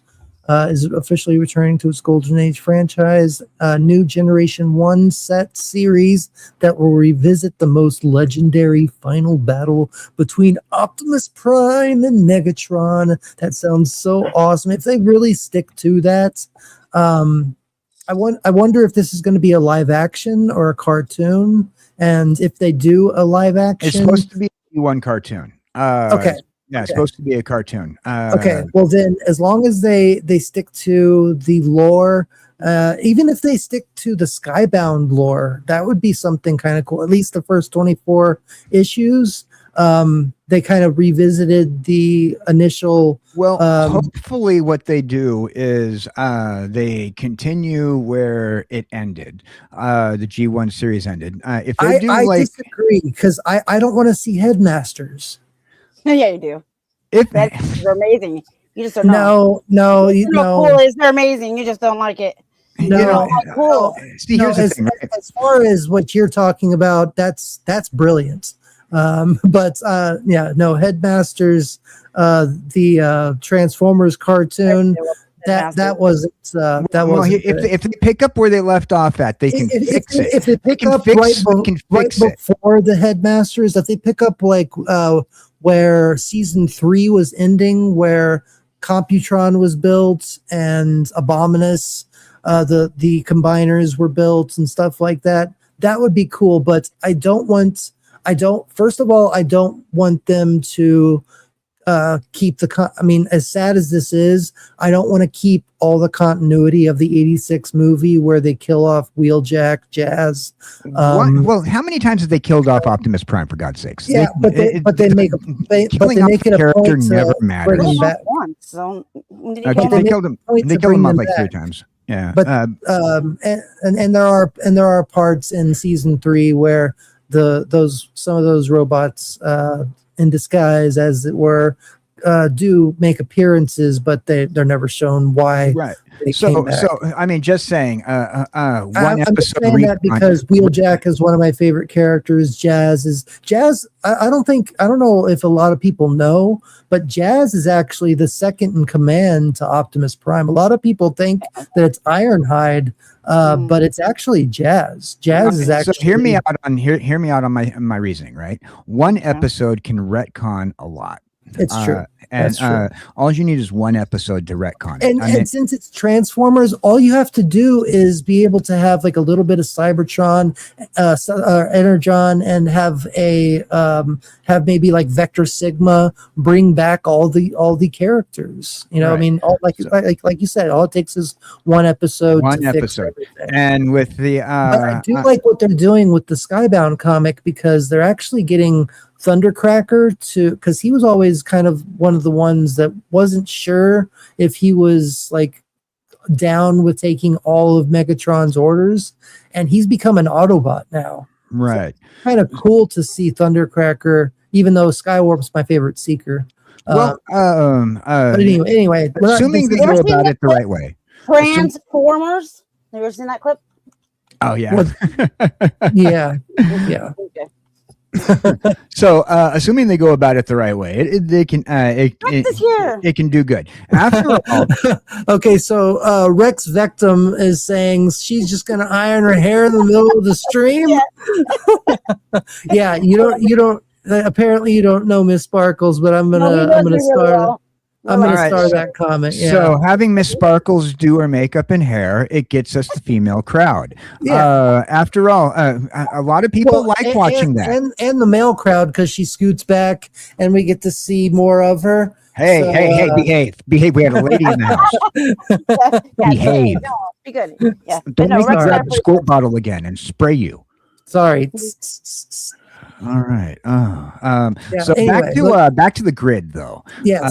is officially returning to its Golden Age franchise, a new Generation 1 set series that will revisit the most legendary final battle between Optimus Prime and Megatron. That sounds so awesome. If they really stick to that, I wonder if this is going to be a live action or a cartoon. And if they do a live action, it's supposed to be a G1 cartoon. Okay. Yeah, it's supposed to be a cartoon. Okay. Well, then, as long as they stick to the lore, even if they stick to the Skybound lore, that would be something kind of cool. At least the first 24 issues, they kind of revisited the initial. Well, hopefully what they do is they continue where it ended. The G1 series ended. If they I disagree, because I don't want to see Headmasters. Yeah, you do. That's amazing. You just don't know. No. Cool is they're amazing. You just don't like it. No, cool. See, here's the thing, right? As far as what you're talking about, that's brilliant. Headmasters, the Transformers cartoon, that wasn't. If they pick up where they left off at, they can fix it. If they pick up right before the Headmasters, if they pick up where season 3 was ending, where Computron was built and Abominus, the combiners were built and stuff like that, that would be cool. But first of all, I don't want them to keep as sad as this is, I don't want to keep all the continuity of the 86 movie where they kill off Wheeljack, Jazz. Well, how many times have they killed off Optimus Prime, for God's sakes? Yeah, but they make it a point never matters. They killed him off like 3 times. Yeah, but and there are parts in season 3 where some of those robots in disguise, as it were, do make appearances, but they're never shown why Right. they So, came back. so I mean, just saying, one I'm just episode. saying that because Wheeljack is one of my favorite characters. Jazz. I don't know if a lot of people know, but Jazz is actually the second in command to Optimus Prime. A lot of people think that it's Ironhide, but it's actually Jazz. Jazz is actually. So hear me out on my reasoning. Right, one episode can retcon a lot. It's true. And all you need is one episode to retcon it. And since it's Transformers, all you have to do is be able to have like a little bit of Cybertron, Energon, and have maybe like Vector Sigma bring back all the characters. You know, Right. I mean, like you said, all it takes is one episode. Fix everything. And with the But I do like what they're doing with the Skybound comic, because they're actually getting Thundercracker because he was always kind of one of the ones that wasn't sure if he was like down with taking all of Megatron's orders, and he's become an Autobot now. right. So kind of cool to see Thundercracker, even though Skywarp's my favorite Seeker. Well, But anyway, assuming they go about it the right way. Transformers. Have you ever seen that clip? Oh yeah. yeah. Okay. So, assuming they go about it the right way, it can do good. After all, Okay, so Rex Vectum is saying she's just gonna iron her hair in the middle of the stream. Yeah, you don't. Apparently, you don't know Miss Sparkles, but I'm gonna start. I'm going to start that comment. Yeah. So having Miss Sparkles do her makeup and hair, it gets us the female crowd. Yeah. After all, a lot of people like watching that. And the male crowd, because she scoots back and we get to see more of her. Hey, behave. We had a lady in the house. Behave. No, be good. Yeah. Don't No, make me Rex grab the Vector- squirt bottle again and spray you. Sorry. All right. Yeah, So anyway, back to the grid, though. Yes.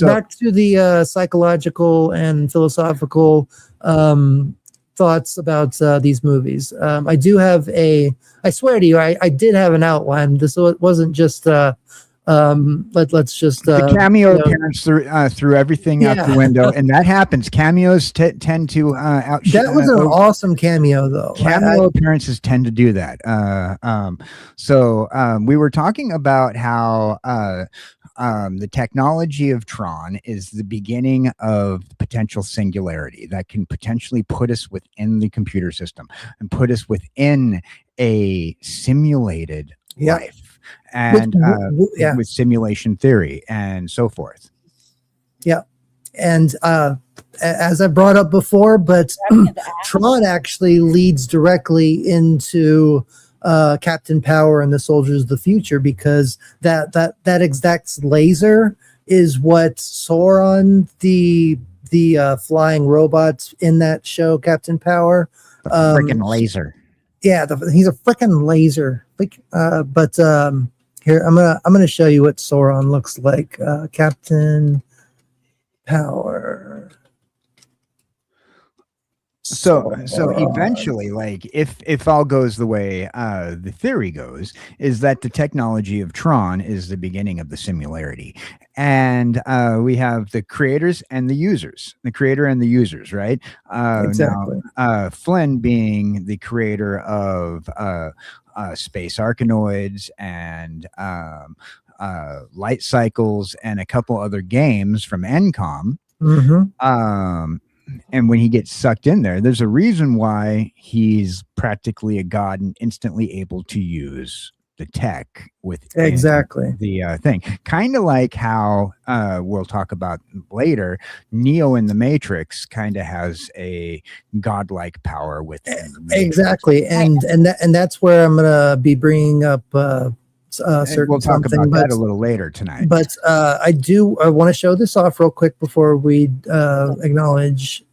Back to the psychological and philosophical thoughts about these movies. I do have I swear to you, I did have an outline. This wasn't just let's just the cameo appearance threw everything out the window, and that happens. Cameos tend to outshine. That was an awesome cameo, though. Cameo appearances tend to do that. So we were talking about how the technology of Tron is the beginning of potential singularity that can potentially put us within the computer system and put us within a simulated life. And with simulation theory and so forth. Yeah. And as I brought up before, but Tron actually leads directly into Captain Power and the Soldiers of the Future, because that exact laser is what Sauron, the flying robots in that show, Captain Power. The freaking laser. Yeah, he's a freaking laser. Here I'm gonna show you what Sauron looks like. Captain Power. So eventually, like if all goes the way the theory goes, is that the technology of Tron is the beginning of the similarity, and we have the creators and the users, right? Exactly. Now, Flynn being the creator of Space Arkanoids and Light Cycles and a couple other games from Encom. Mm-hmm. And when he gets sucked in there, there's a reason why he's practically a god and instantly able to use the tech with the thing. Kind of like how we'll talk about later, Neo in the Matrix kind of has a godlike power with exactly, and that's where I'm gonna be bringing up certain we'll talk something, about that a little later tonight. But I want to show this off real quick before we acknowledge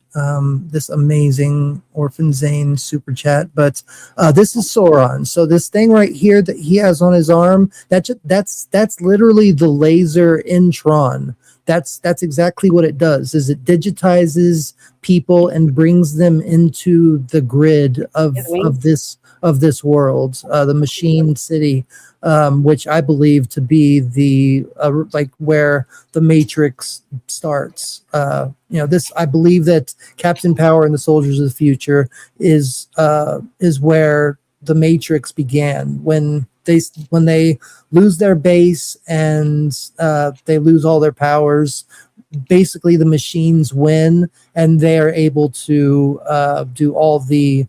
this amazing Orphan Zane super chat. But this is Sauron. So this thing right here that he has on his arm, that's literally the laser in Tron. that's exactly what it does. Is it digitizes people and brings them into the grid of this world, the machine city, which I believe to be the like where the Matrix starts. This, I believe that Captain Power and the Soldiers of the Future is where the Matrix began, when they lose their base and they lose all their powers. Basically, the machines win, and they are able to do all the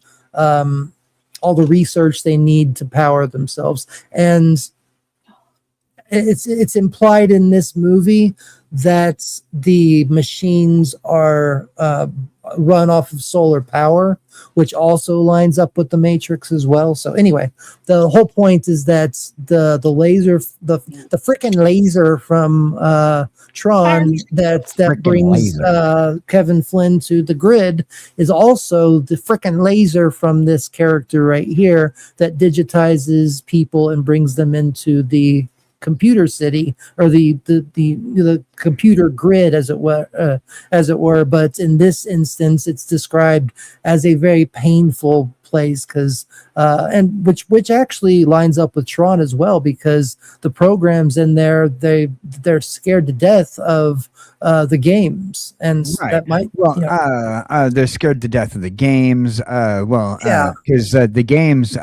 research they need to power themselves. And it's implied in this movie that the machines are run off of solar power, which also lines up with the Matrix as well. So anyway, the whole point is that the laser, the freaking laser from TRON that brings Kevin Flynn to the grid is also the freaking laser from this character right here that digitizes people and brings them into the computer city, or the computer grid, as it were. But in this instance, it's described as a very painful place, because and which actually lines up with Tron as well, because the programs in there, they're scared to death of the games, and that might they're scared to death of the games. Because the games,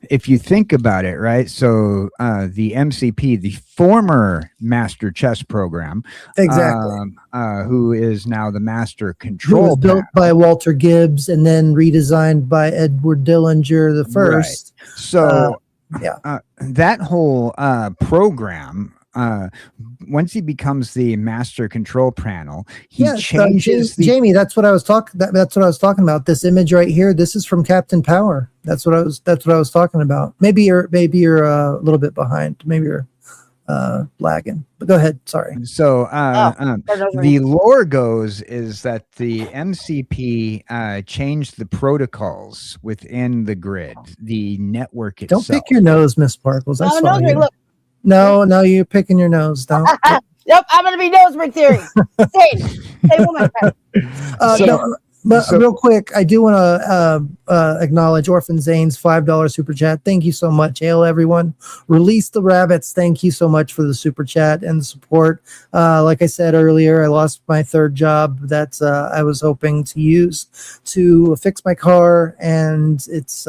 if you think about it, right? So the MCP, the former Master Chess Program, exactly, who is now the Master Control, was built by Walter Gibbs and then redesigned by Edward Dillinger the first. Right. So that whole program, once he becomes the Master Control Panel, he changes. Jamie, that's what I was talking. That's what I was talking about. This image right here. This is from Captain Power. That's what I was talking about. Maybe you're a little bit behind. Maybe you're lagging. But go ahead. Sorry. So the lore goes is that the MCP changed the protocols within the grid, the network itself. Don't pick your nose, Miss Sparkles. I saw you. Look. No, you're picking your nose. Don't. Yep, I'm gonna be nose ring theory. Same woman. Real quick, I do want to acknowledge Orphan Zane's $5 super chat. Thank you so much. Hail everyone. Release the rabbits. Thank you so much for the super chat and the support. Like I said earlier, I lost my third job that I was hoping to use to fix my car, and it's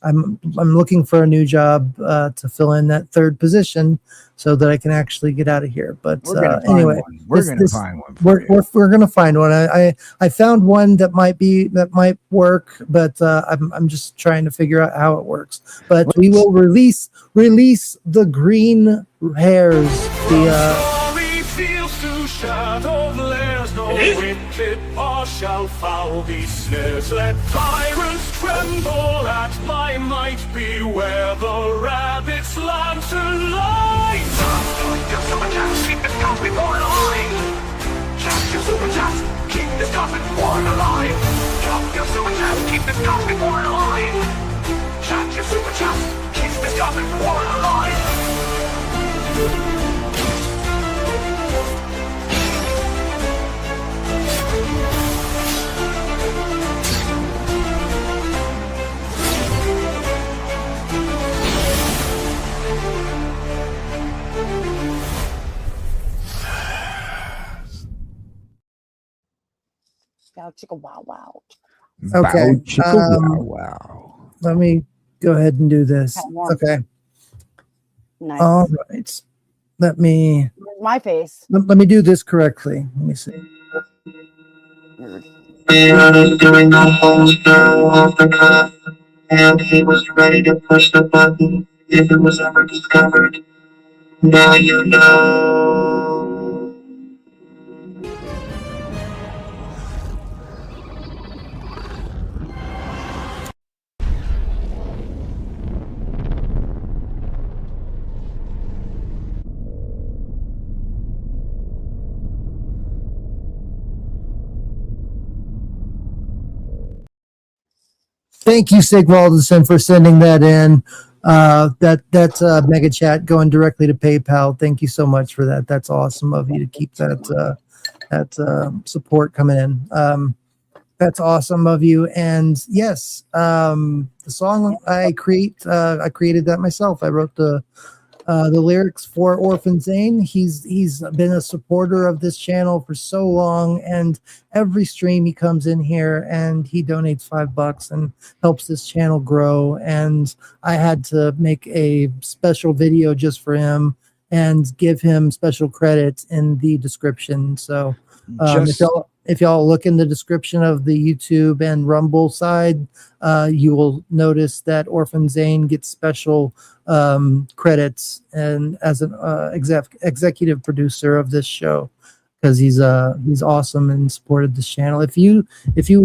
I'm looking for a new job to fill in that third position so that I can actually get out of here. But anyway, we're going to find one. We're going to find one. I found one that might work, but I'm just trying to figure out how it works. But we will release the green hairs. Shall foul these snares, let tyrants tremble at my might. Beware the rabbit's lantern light. Just super chat, keep this coffee born alive. Just your super chat, keep this coffee born alive. Just your super chat, keep this coffee born alive. Just your super chat, keep this coffee born alive. Chicka wow wow. Okay. Wow. Let me go ahead and do this. Okay. Nice. All right. Let me. My face. Let me do this correctly. Let me see. And he was ready to push the button if it was ever discovered. Now you know. Thank you, Sigvaldason, for sending that in. That mega chat going directly to PayPal. Thank you so much for that. That's awesome of you to keep that support coming in. That's awesome of you. And yes, the song I created that myself. I wrote the lyrics for Orphan Zane. He's been a supporter of this channel for so long, and every stream he comes in here and he donates $5 and helps this channel grow. And I had to make a special video just for him and give him special credit in the description. So if y'all look in the description of the YouTube and Rumble side, you will notice that Orphan Zane gets special credits and as an executive producer of this show, because he's awesome and supported this channel. If you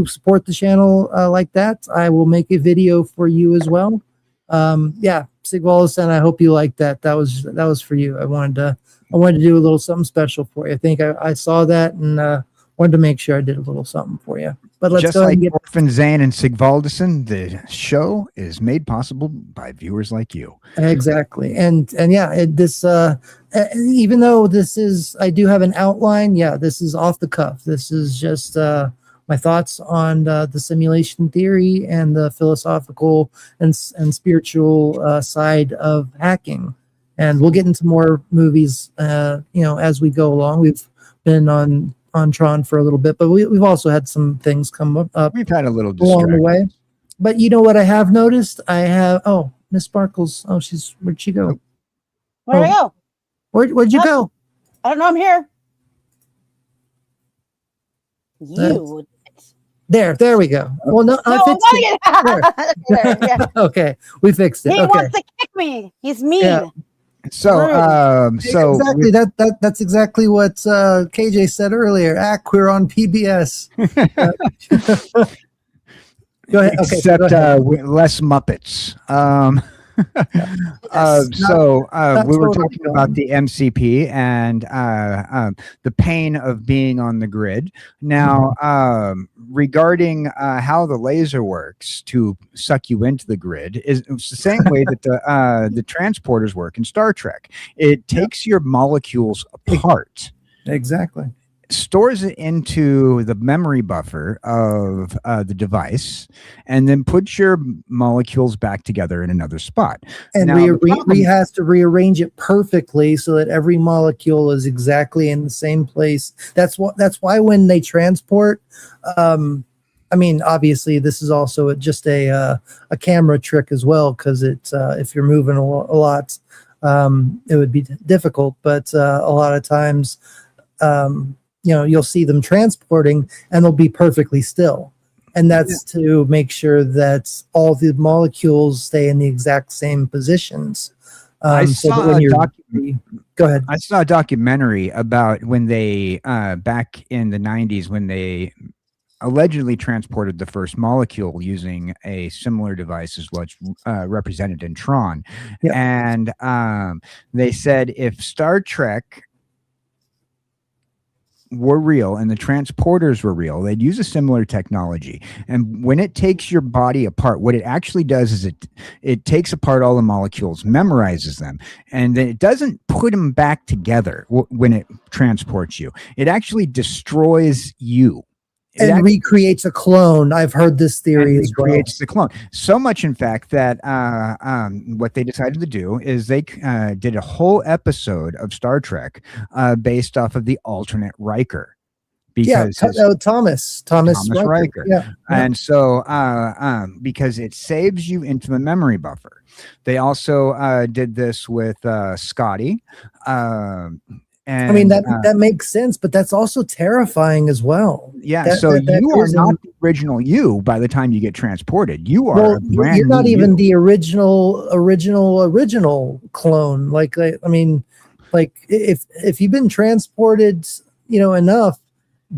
support the channel like that, I will make a video for you as well. Yeah, Sigvaldason, I hope you liked that. That was for you. I wanted to do a little something special for you. I think I saw that and wanted to make sure I did a little something for you. But let's just go ahead like and get Orphan Zane and Sigvaldason, the show is made possible by viewers like you. exactly. And yeah, this even though this is, I do have an outline. Yeah, this is off the cuff. This is just my thoughts on the simulation theory and the philosophical and spiritual side of hacking. And we'll get into more movies, as we go along. We've been on TRON for a little bit, but we've also had some things come up. We've had a little along the way. But you know what I have noticed? Miss Sparkles. Oh, where'd she go? Where'd I go? Where'd you go? I don't know. I'm here. You. There we go. Well, no, I fixed it. There, yeah. Okay, we fixed it. He Okay. wants to kick me. He's mean. Yeah. So exactly that's exactly what KJ said earlier. We're on PBS. Go ahead. Okay, except go ahead. with less Muppets. We were talking about the MCP and the pain of being on the grid. Now, regarding how the laser works to suck you into the grid, it's the same way that the transporters work in Star Trek. It takes your molecules apart. Exactly. Stores it into the memory buffer of the device, and then puts your molecules back together in another spot. And now, has to rearrange it perfectly so that every molecule is exactly in the same place. That's why when they transport, obviously this is also just a camera trick as well, because it's if you're moving a lot, it would be difficult. But a lot of times, you'll see them transporting and they'll be perfectly still. And that's to make sure that all the molecules stay in the exact same positions. Go ahead. I saw a documentary about when they, back in the 90s, when they allegedly transported the first molecule using a similar device as what's represented in TRON. Yep. And they said if Star Trek were real and the transporters were real, they'd use a similar technology. And when it takes your body apart, what it actually does is it takes apart all the molecules, memorizes them, and then it doesn't put them back together when it transports you. It actually destroys you. And recreates a clone. I've heard this theory as well. Creates the clone. So much, in fact, that what they decided to do is they did a whole episode of Star Trek based off of the alternate Riker. Because Thomas Riker. Yeah. And so because it saves you into the memory buffer. They also did this with Scotty. And, that makes sense, but that's also terrifying as well. Yeah, you are not the original you by the time you get transported. You are you're not even the original clone. If you've been transported, enough,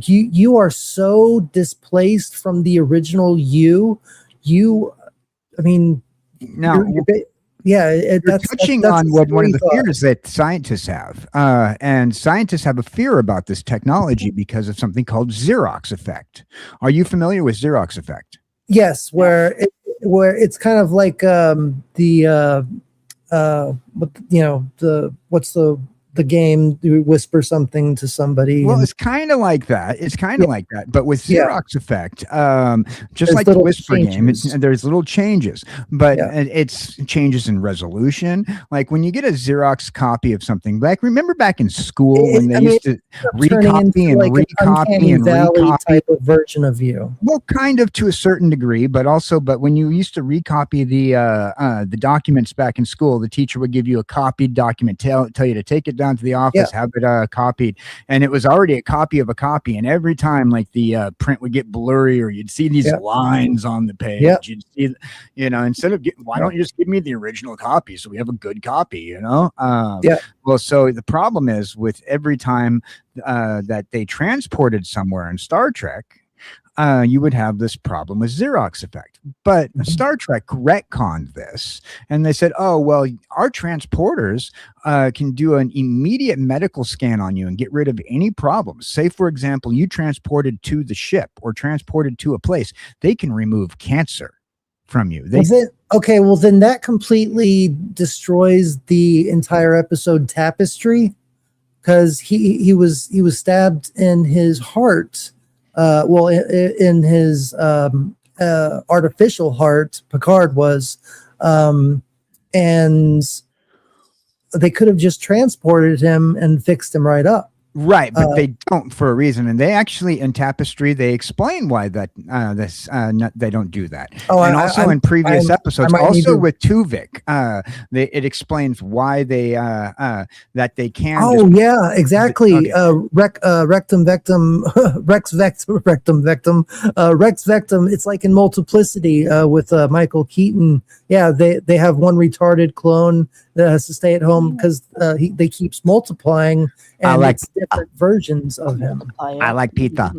you are so displaced from the original you. That's touching on one of the fears that scientists have, and scientists have a fear about this technology because of something called Xerox effect. Are you familiar with Xerox effect? Yes, where where it's kind of like what's the game, you whisper something to somebody. Well, and it's kind of like that. It's kind of like that, but with Yeah. Xerox effect, just There's like the little whisper game, changes. there's little changes, but Yeah. it's changes in resolution. Like when you get a Xerox copy of something, like remember back in school when they used to turning recopy into and like an recopy uncanny and valley recopy. type of version of you. Well, kind of to a certain degree, but when you used to recopy the documents back in school, the teacher would give you a copied document, tell you to take it down to the office, have it copied, and it was already a copy of a copy. And every time, like the print would get blurry, or you'd see these lines on the page. You'd see, instead of why don't you just give me the original copy so we have a good copy? Well, so the problem is with every time that they transported somewhere in Star Trek, you would have this problem with Xerox effect. But Star Trek retconned this, and they said, oh, well, our transporters can do an immediate medical scan on you and get rid of any problems. Say, for example, you transported to the ship or transported to a place, they can remove cancer from you. Okay, well, then that completely destroys the entire episode tapestry, because he was stabbed in his heart. In his artificial heart, Picard was, and they could have just transported him and fixed him right up. Right, but they don't for a reason, and they actually in Tapestry they explain why that they don't do that. And in previous episodes, also with Tuvik, it explains why they that they can. Oh yeah, exactly. Rectum Vectum, Rex Vectum. It's like in Multiplicity with Michael Keaton. Yeah, they have one retarded clone that has to stay at home because they keeps multiplying. And it's different versions of him. I like pizza.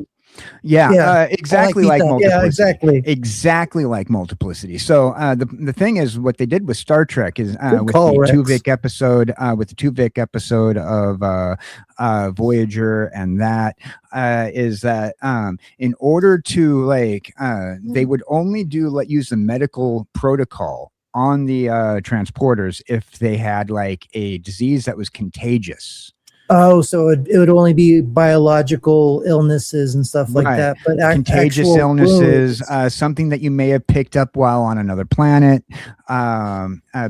Exactly like Multiplicity. Yeah, exactly like Multiplicity. So the thing is, what they did with Star Trek is with the Tuvik episode of Voyager, and that is that in order to they would only use the medical protocol on the transporters if they had like a disease that was contagious. Oh, so it would only be biological illnesses and stuff like that, but contagious illnesses, something that you may have picked up while on another planet,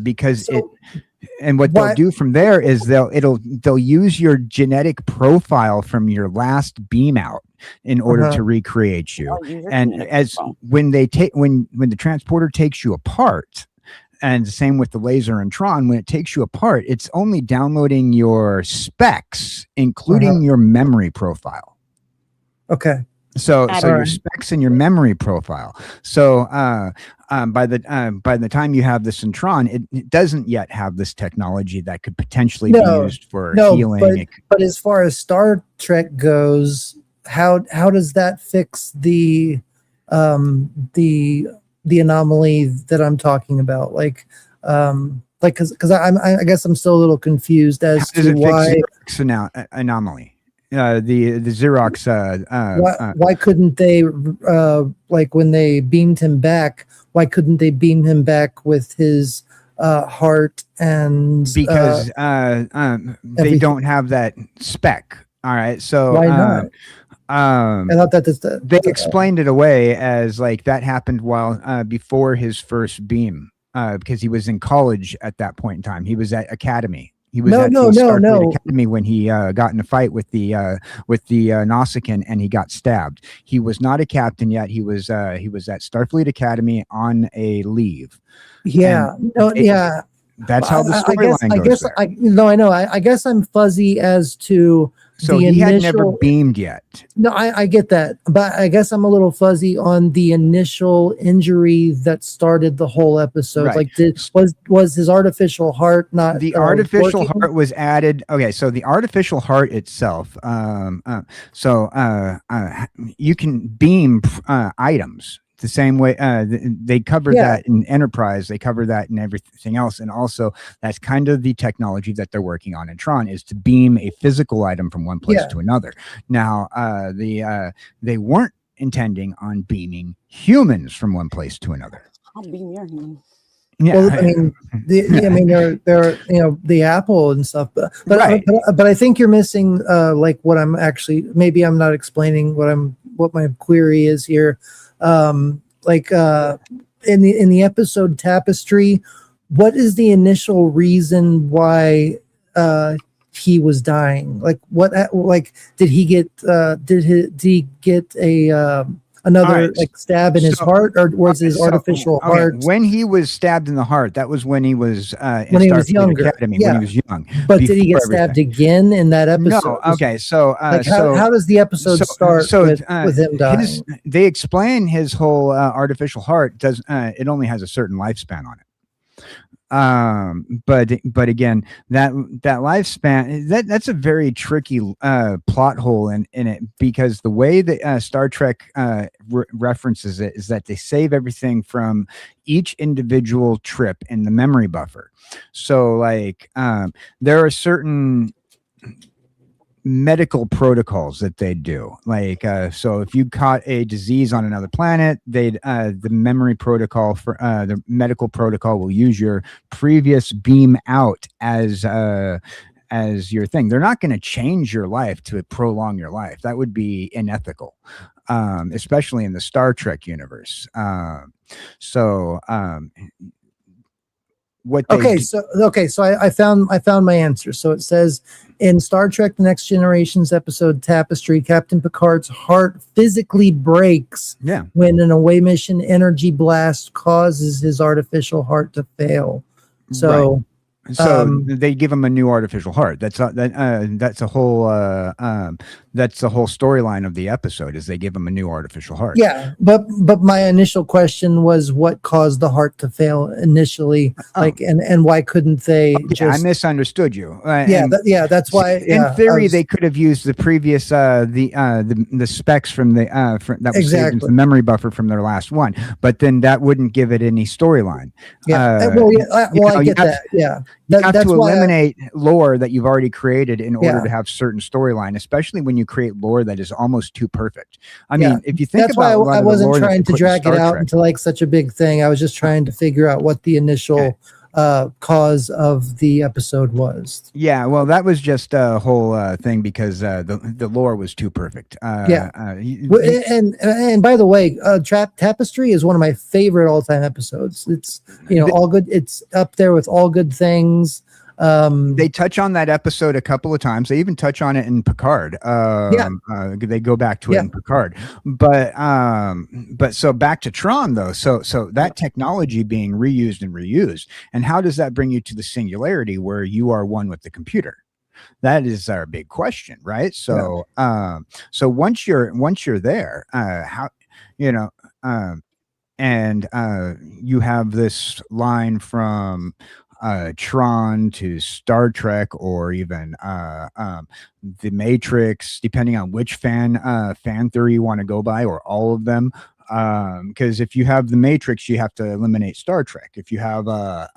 because what they'll do from there is they'll use your genetic profile from your last beam out in order to recreate you, and when the transporter takes you apart. And the same with the laser and Tron, when it takes you apart, it's only downloading your specs, including your memory profile. Okay. So your specs and your memory profile. So by the time you have this in Tron, it doesn't yet have this technology that could potentially be used for healing. But as far as Star Trek goes, how does that fix the anomaly that I'm talking about? Because I guess I'm still a little confused as to why Xerox anomaly. The Xerox. Why couldn't they when they beamed him back? Why couldn't they beam him back with his heart and because they don't have that spec. All right, so why not? I thought that they explained it away as like that happened while before his first beam, because he was in college at that point in time. He was at Academy. He was at Starfleet Academy when he got in a fight with the Nausicaan, and he got stabbed. He was not a captain yet. He was at Starfleet Academy on a leave. Yeah. That's how the storyline goes. I guess I'm fuzzy as to. So he had never beamed yet. No, I get that, but I guess I'm a little fuzzy on the initial injury that started the whole episode. Right. Like, was his artificial heart not? The artificial heart was added. Okay, so the artificial heart itself. You can beam items. The same way they covered that in Enterprise, they cover that in everything else, and also that's kind of the technology that they're working on in Tron, is to beam a physical item from one place to another. Now they weren't intending on beaming humans from one place to another. I'll beam your hand. Yeah, Well, I mean, I mean, they're the Apple and stuff, but Right. but I think you're missing like what I'm actually, maybe I'm not explaining what my query is here. Like in the episode Tapestry, what is the initial reason why he was dying? Like did he get a another All right, like stab in his heart, or was his artificial heart? When he was stabbed in the heart, that was when he was in When he was Starfleet younger, Academy, yeah. when he was young. But did he get before stabbed everything. again in that episode? No. Okay. So, Like how does the episode start with him dying? They explain his whole artificial heart does. It only has a certain lifespan on it. But again, that lifespan, that's a very tricky plot hole in it, because the way that Star Trek references it is that they save everything from each individual trip in the memory buffer. So like there are certain medical protocols that they do, like so if you caught a disease on another planet, they'd the memory protocol for the medical protocol will use your previous beam out as your thing. They're not going to change your life to prolong your life. That would be unethical, especially in the Star Trek universe. What they so I found my answer. So it says in Star Trek The Next Generation's episode Tapestry, Captain Picard's heart physically breaks when an away mission energy blast causes his artificial heart to fail. So right. So they give him a new artificial heart. That's a whole storyline of the episode, is they give him a new artificial heart. Yeah, but my initial question was what caused the heart to fail initially, and why couldn't they? I misunderstood you. That's why. In theory, they could have used the previous the specs from the that was saved into the memory buffer from their last one, but then that wouldn't give it any storyline. I get that. Yeah. You have to eliminate lore that you've already created in order to have certain storyline, especially when you create lore that is almost too perfect. I mean, if you think that's about why I wasn't trying to drag it out into like such a big thing. I was just trying to figure out what the initial cause of the episode was. Yeah, well, that was just a whole thing because the lore was too perfect. And by the way, Tapestry is one of my favorite all-time episodes. It's all good. It's up there with All Good Things. They touch on that episode a couple of times. They even touch on it in Picard. They go back to it in Picard. But so back to Tron though. So that technology being reused and reused, and how does that bring you to the singularity where you are one with the computer? That is our big question, right? So so once you're there, how and you have this line from Tron to Star Trek, or even The Matrix, depending on which fan theory you want to go by, or all of them. Because if you have The Matrix, you have to eliminate Star Trek. If you have well,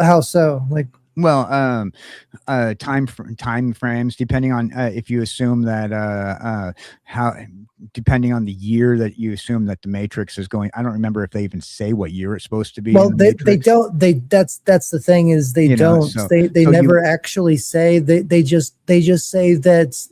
how so? Like, well, time frames, depending on if you assume that depending on the year that you assume that the Matrix is going. I don't remember if they even say what year it's supposed to be. Well, they don't. That's the thing, is they don't. They never actually say. They just say that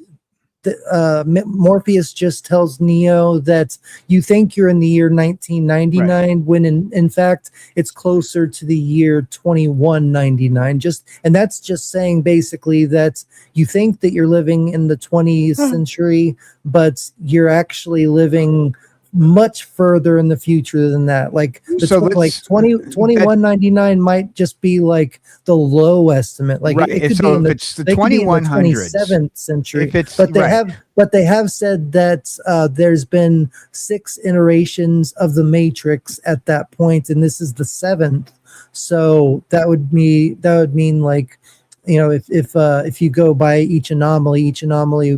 Morpheus just tells Neo that you think you're in the year 1999, when in fact it's closer to the year 2199. And that's just saying basically that you think that you're living in the 20th century, but you're actually living much further in the future than that. Like 2199 might just be like the low estimate. Like it could be in it's the 2100s, 27th century. But they have said that there's been 6 iterations of the Matrix at that point, and this is the 7th. So that would mean like, if you go by each anomaly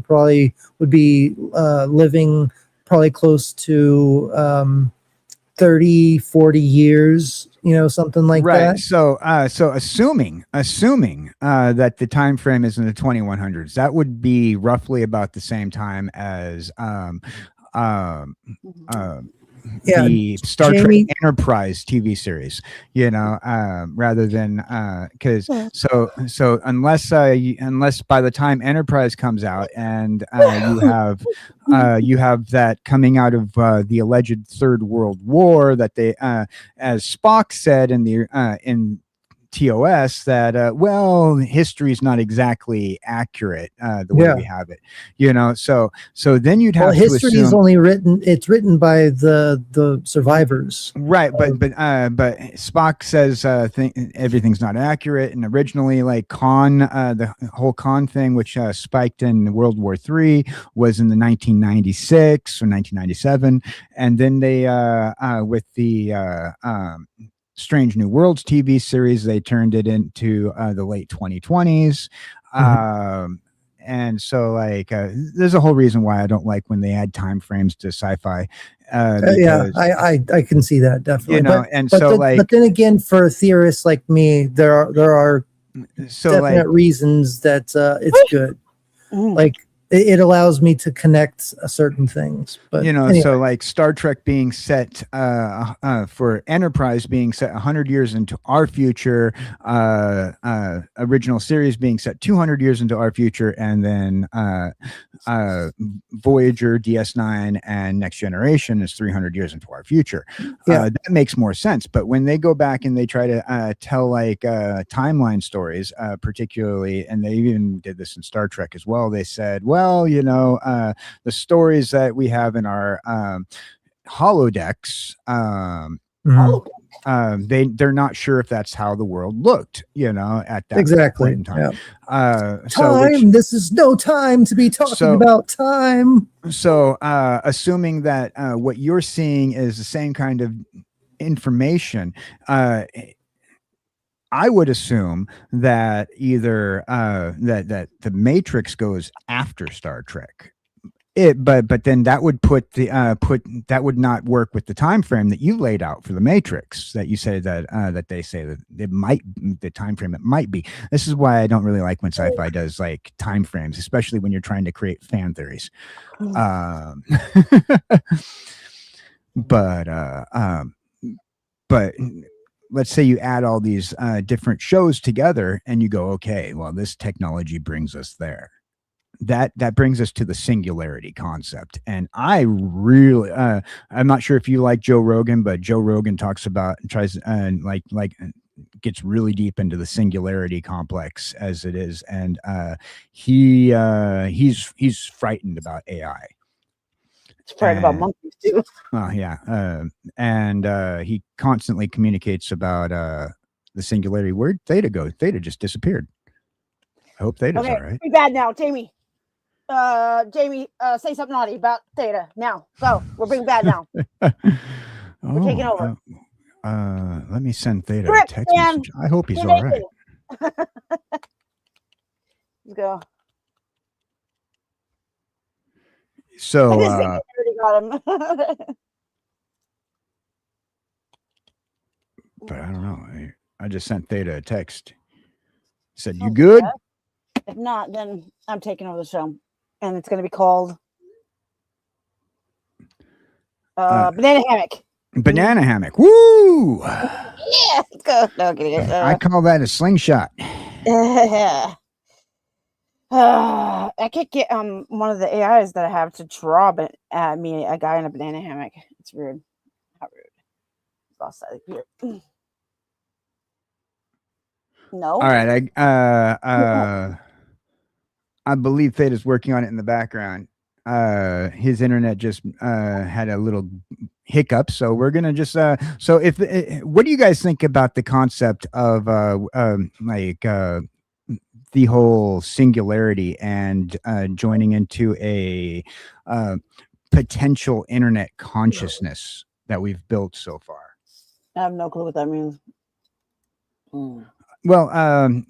probably would be living probably close to 30-40 years, something like that. So assuming that the time frame is in the 2100s, that would be roughly about the same time as the Star Jamie- Trek Enterprise TV series, you know, rather than because so unless unless by the time Enterprise comes out and you have that coming out of the alleged Third World War that they as Spock said in the in TOS that well, history is not exactly accurate the way we have it, you know. So then you'd have history to is assume, only written. It's written by the survivors, right? But Spock says everything's not accurate, and originally like Khan, the whole Khan thing, which spiked in World War III, was in the 1996 or 1997, and then they with the Strange New Worlds TV series, they turned it into the late 2020s. And so like there's a whole reason why I don't like when they add time frames to sci-fi. Yeah, I can see that definitely. You know, but then again, for theorists like me, there are so definite reasons that it's good. Like it allows me to connect certain things, but you know, anyway. so like Star Trek being set for Enterprise being set 100 years into our future, original series being set 200 years into our future, and then Voyager, DS9, and Next Generation is 300 years into our future. That makes more sense. But when they go back and they try to tell like timeline stories, particularly, and they even did this in Star Trek as well, they said, well, you know, the stories that we have in our holodecks, they're not sure if that's how the world looked, you know, at that point in time. This is no time to be talking about time. So assuming that what you're seeing is the same kind of information, I would assume that either that the Matrix goes after Star Trek. But then that would put the that would not work with the time frame that you laid out for the Matrix, that you say that that they say that it might, the time frame it might be. This is why I don't really like when sci-fi does like time frames, especially when you're trying to create fan theories. But let's say you add all these different shows together and you go, okay, well, this technology brings us there. That brings us to the singularity concept. And I really, I'm not sure if you like Joe Rogan, but Joe Rogan talks about, tries gets really deep into the singularity complex as it is. And he's frightened about AI. It's frightened about monkeys too. Oh yeah. And he constantly communicates about the singularity. Where'd Theta go? Theta just disappeared. I hope Theta's all right. Be bad now, Jamie. Jamie, say something naughty about Theta now. Go. We're being bad now. We're taking over. Let me send Theta a text message. I hope he's all right. Let's go. So I just think I already got him. But I don't know. I just sent Theta a text. Said, "You good?" If not, then I'm taking over the show, and it's going to be called Banana Hammock. Banana Hammock. Woo! Yeah, let's go. No, I call that a slingshot. I can't get one of the AIs that I have to draw me a guy in a banana hammock. It's rude. Not rude. Lost that here. No. All right. I believe Theta's working on it in the background. His internet just had a little hiccup, so we're gonna just so if what do you guys think about the concept of the whole singularity and joining into a potential internet consciousness that we've built so far? I have no clue what that means. Well,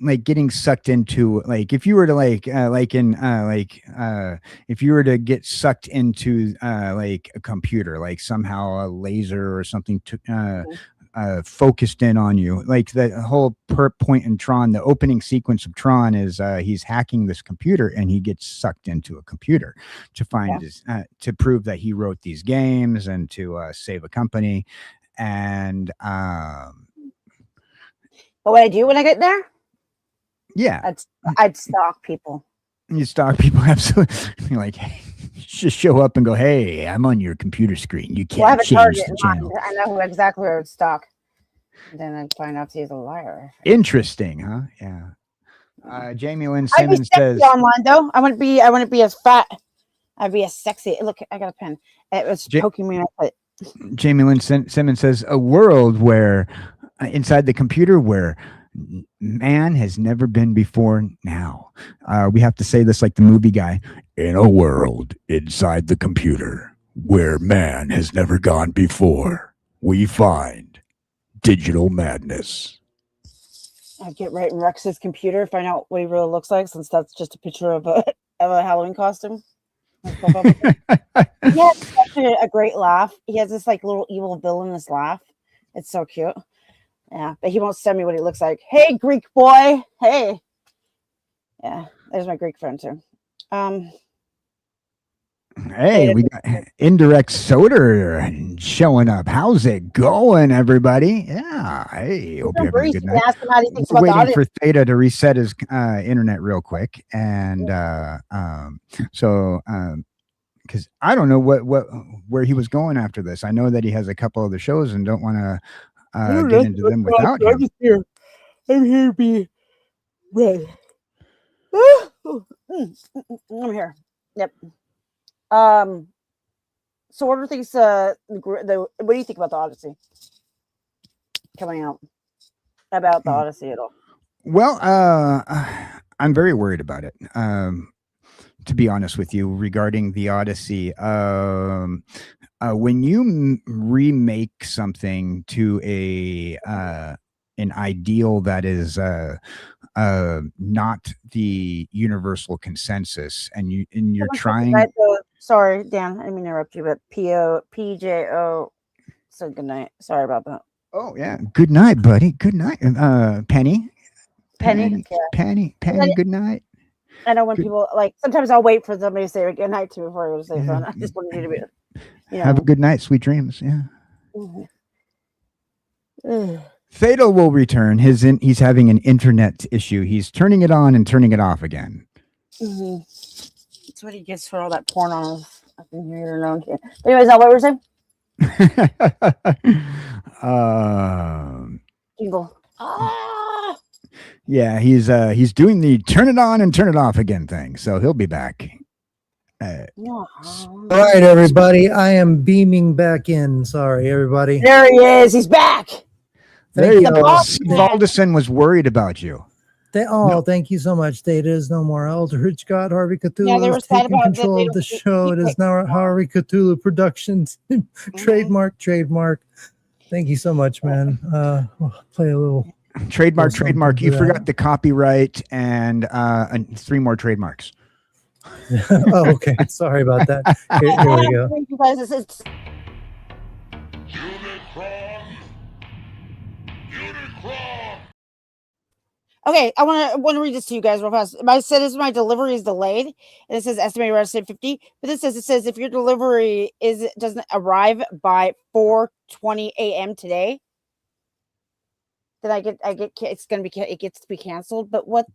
like getting sucked into, like, if you were to if you were to get sucked into like a computer, like somehow a laser or something focused in on you. Like the whole point in Tron, the opening sequence of Tron is he's hacking this computer and he gets sucked into a computer to find his to prove that he wrote these games and to save a company. And but what I do when I get there, I'd stalk people. You stalk people, absolutely. You're like, hey, just show up and go, hey, I'm on your computer screen. You can't I have a change target the in channel. mind. I know exactly where I would stalk. And then I'd find out he's a liar. Interesting, huh? Yeah. Jamie Lynn I'd be Simmons sexy says online though. I wouldn't be as fat. I'd be as sexy. Look, I got a pen. It was poking me in the foot. Jamie Lynn Simmons says a world where inside the computer where man has never been before now. We have to say this like the movie guy. In a world inside the computer where man has never gone before, we find digital madness. I'd get right in Rex's computer, find out what he really looks like, since that's just a picture of a Halloween costume. He has such a great laugh. He has this like little evil villainous laugh. It's so cute. Yeah, but he won't send me what he looks like. Hey, Greek boy. Hey. Yeah, there's my Greek friend too. Hey, we got Indirect Soda showing up. How's it going, everybody? Yeah. Hey, hope you're having a good night. We're waiting for Theta to reset his internet real quick, and because I don't know where he was going after this. I know that he has a couple other shows and don't want to get into them without him. I'm here to be red. I'm here. Yep. So what are things? What do you think about the Odyssey coming out? About the Odyssey at all? Well, I'm very worried about it. To be honest with you, regarding the Odyssey, when you remake something to an ideal that is not the universal consensus, and you're trying. Sorry, Dan, I didn't mean to interrupt you, but PJO said good night. Sorry about that. Oh yeah, good night, buddy. Good night, Penny. Penny. Good night. I know when people like sometimes I'll wait for somebody to say good night to me before I go to say something. I just wanted you to be. Have a good night, sweet dreams. Yeah. Mm-hmm. Theta will return. He's having an internet issue. He's turning it on and turning it off again. Mm-hmm. That's what he gets for all that porn on his fucking computer. No, anyways, now what were you saying? Jingle. Yeah, he's doing the turn it on and turn it off again thing. So he'll be back. All right, everybody. I am beaming back in. Sorry, everybody. There he is. He's back. There you go. Valdison was worried about you. Thank you so much. Theta is no more. Eldritch God Harvey Cthulhu is taking control of the show. It is now Harvey Cthulhu Productions. Trademark. Thank you so much, man. Play a little. Trademark. You forgot the copyright and 3 more trademarks. Oh, okay. Sorry about that. Here we go. You guys, okay, I want to read this to you guys real fast. My says my delivery is delayed, and it says estimated arrival at 50. But it says if your delivery doesn't arrive by 4:20 a.m. today, then it gets to be canceled. But what?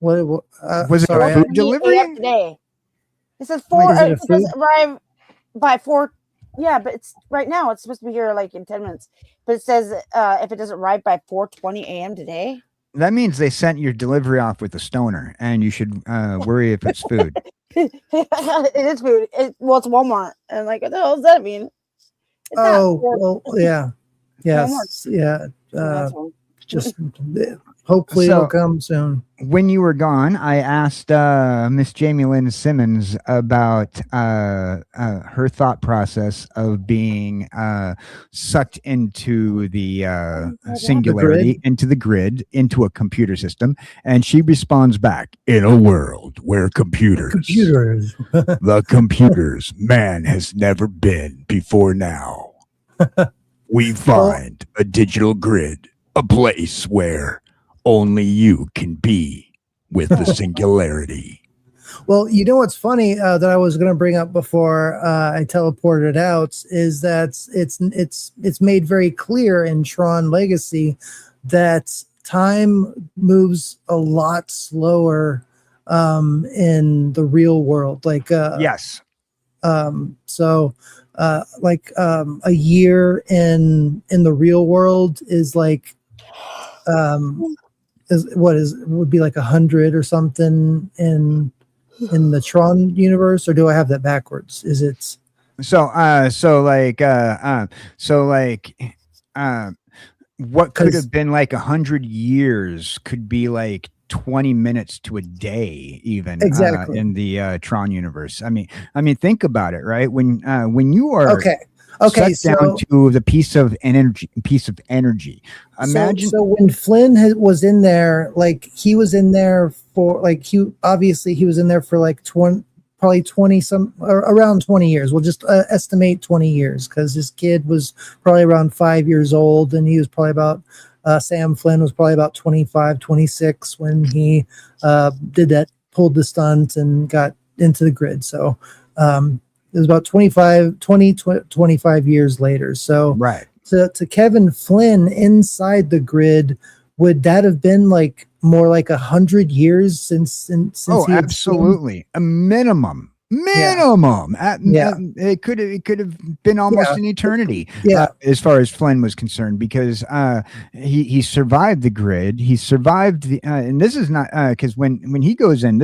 What was it? A food delivery today? It says it says arrive by 4. Yeah, but it's right now. It's supposed to be here like in 10 minutes. But it says if it doesn't arrive by 4:20 a.m. today. That means they sent your delivery off with a stoner, and you should worry if it's food. It is food. It's Walmart. And like, what the hell does that mean? Yeah. Yes. Yeah. Just hopefully it'll come soon. When you were gone, I asked Miss Jamie Lynn Simmons about her thought process of being sucked into the singularity, into the grid, into a computer system, and she responds back, in a world where the computers man has never been before now. We find a digital grid, a place where only you can be with the singularity. Well, you know what's funny that I was going to bring up before I teleported out is that it's made very clear in Tron Legacy that time moves a lot slower in the real world. Like Yes. So a year in the real world is like would be like 100 or something in the Tron universe, or do I have that backwards? Is it what could 'Cause- have been like 100 years could be like 20 minutes to a day, even Exactly. in the Tron universe. I mean, think about it, right? When you are okay? set down to the piece of energy. Imagine. So when Flynn was in there, like he was in there for like he was in there for like 20 some or around 20 years. We'll just estimate 20 years because his kid was probably around 5 years old, and he was probably about Sam Flynn was probably about 25, 26 when he pulled the stunt and got into the grid. So it was about 25 years later. So Right. To Kevin Flynn inside the grid, would that have been like more like 100 years since he had seen- Absolutely. A minimum. It could have been almost an eternity. As far as Flynn was concerned, because he survived the grid. He survived the and this is not because when he goes in,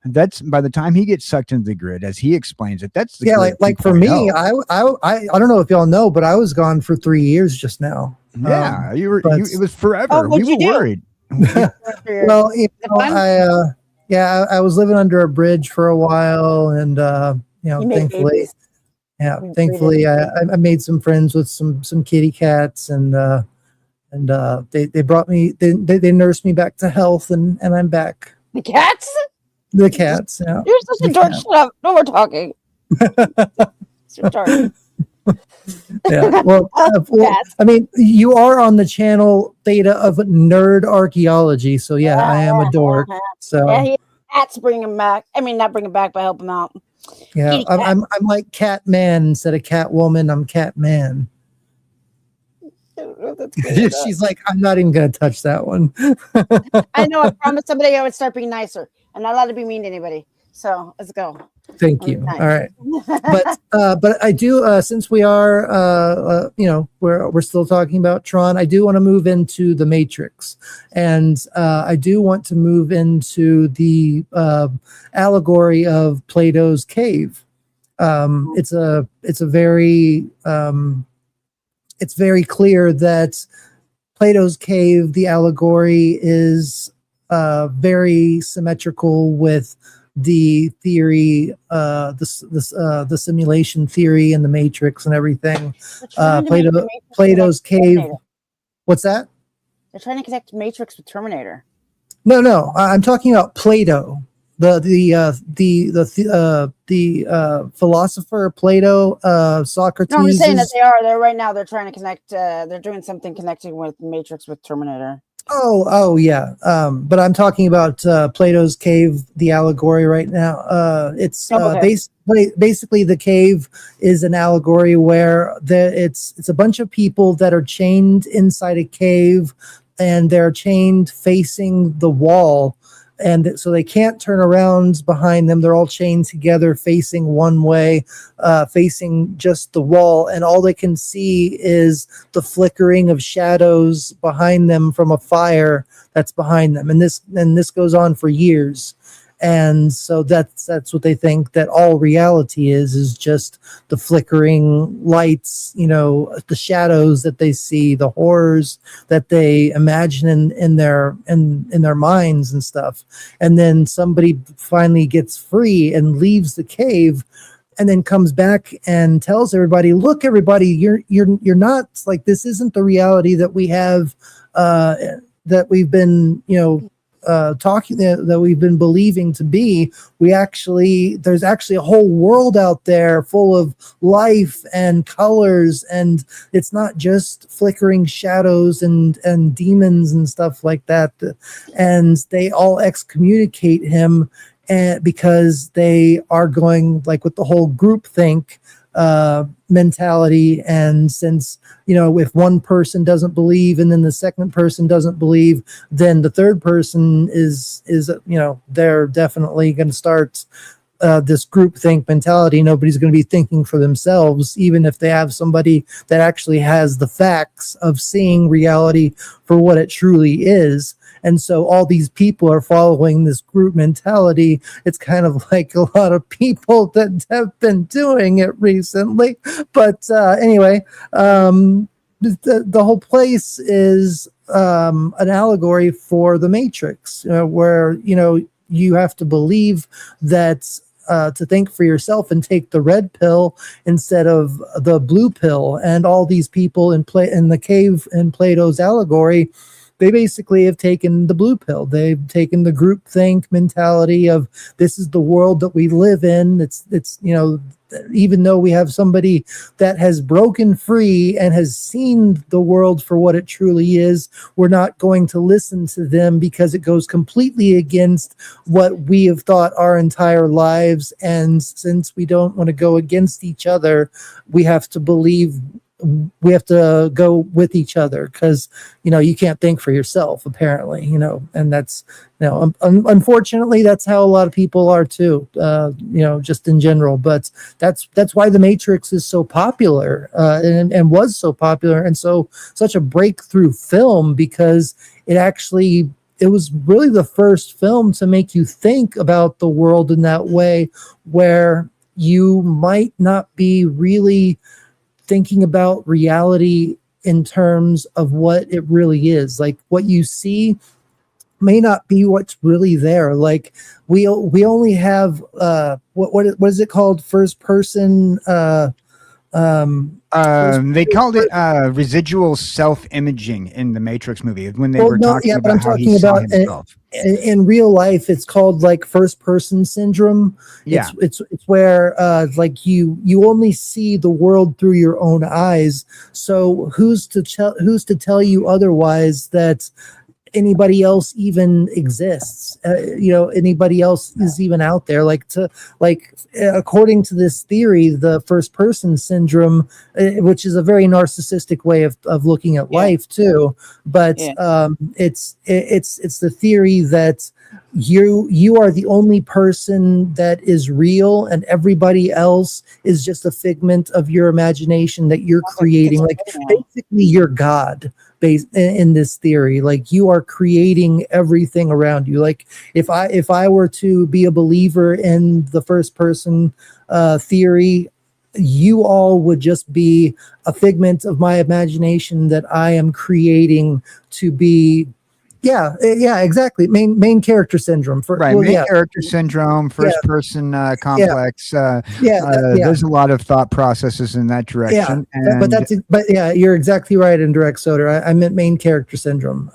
that's by the time he gets sucked into the grid, as he explains it, that's the grid like for me, 2.0. I don't know if y'all know, but I was gone for 3 years just now. You were it was forever. Oh, We what'd were you do? worried. Well, I was living under a bridge for a while, and You made thankfully, babies. You thankfully, created I made some friends with some kitty cats, and they brought me, they nursed me back to health, and I'm back. The cats? The cats, yeah. You're such a The dork. cat. Shut up. No more talking. It's retarded. Yeah. Well, Cats. I mean, you are on the channel Theta of Nerd Archaeology, so yeah, I am a dork. So Yeah, he cats bring him back. I mean, not bring him back, but help him out. yeah, kitty cat. I'm like Cat Man instead of Cat Woman. I'm Cat Man. She's like, I'm not even gonna touch that one. I know. I promised somebody I would start being nicer. I'm not allowed to be mean to anybody. So let's go. Thank you. Nice. All right, but I do since we are we're still talking about Tron. I do want to move into the Matrix, and I do want to move into the allegory of Plato's cave. It's very clear that Plato's cave, the allegory, is very symmetrical with the theory, the simulation theory and the Matrix and everything. They're trying to make the Matrix Plato's connect to cave. Terminator. What's that? They're trying to connect Matrix with Terminator. No. I'm talking about Plato, the philosopher Plato, Socrates. No, I'm just saying that they are. They're right now. They're trying to connect. They're doing something connecting with Matrix with Terminator. Oh yeah. But I'm talking about Plato's cave, the allegory right now. It's basically the cave is an allegory where it's a bunch of people that are chained inside a cave, and they're chained facing the wall. And so they can't turn around behind them. They're all chained together, facing one way, facing just the wall. And all they can see is the flickering of shadows behind them from a fire that's behind them. And this goes on for years. And so that's what they think that all reality is just the flickering lights, the shadows that they see, the horrors that they imagine in their minds and stuff. And then somebody finally gets free and leaves the cave, and then comes back and tells everybody, look, everybody, you're not, like, this isn't the reality that we have, that we've been, talking that we've been believing to be, there's actually a whole world out there full of life and colors, and it's not just flickering shadows and demons and stuff like that. And they all excommunicate him, and because they are going like with the whole groupthink mentality. And since, if one person doesn't believe and then the second person doesn't believe, then the third person is they're definitely going to start this groupthink mentality. Nobody's going to be thinking for themselves, even if they have somebody that actually has the facts of seeing reality for what it truly is. And so all these people are following this group mentality. It's kind of like a lot of people that have been doing it recently. But anyway, the whole place is an allegory for the Matrix, where, you have to believe that to think for yourself and take the red pill instead of the blue pill. And all these people in the cave in Plato's allegory, they basically have taken the blue pill. They've taken the groupthink mentality of this is the world that we live in. It's even though we have somebody that has broken free and has seen the world for what it truly is, we're not going to listen to them because it goes completely against what we have thought our entire lives. And since we don't want to go against each other, we have to go with each other, because you can't think for yourself, apparently, and that's unfortunately that's how a lot of people are too, just in general. But that's why the Matrix is so popular, and was so popular, and such a breakthrough film, because it was really the first film to make you think about the world in that way, where you might not be really thinking about reality in terms of what it really is. Like, what you see may not be what's really there. Like, we only have what is it called? First person. They called it residual self-imaging in the Matrix movie when they were talking about how he saw himself. In real life, it's called like first person syndrome. Yeah. It's where like you only see the world through your own eyes. So who's to tell you otherwise that anybody else even exists? Anybody else is even out there? According to this theory, the first person syndrome, which is a very narcissistic way of looking at life too, but it's the theory that you are the only person that is real, and everybody else is just a figment of your imagination that you're creating. Like, basically, you're God. In this theory, like, you are creating everything around you. Like, if I were to be a believer in the first person theory, you all would just be a figment of my imagination that I am creating to be. Yeah, exactly. Main character syndrome. Character syndrome, first person complex. There's a lot of thought processes in that direction. But you're exactly right, Indirect Soda. I meant main character syndrome.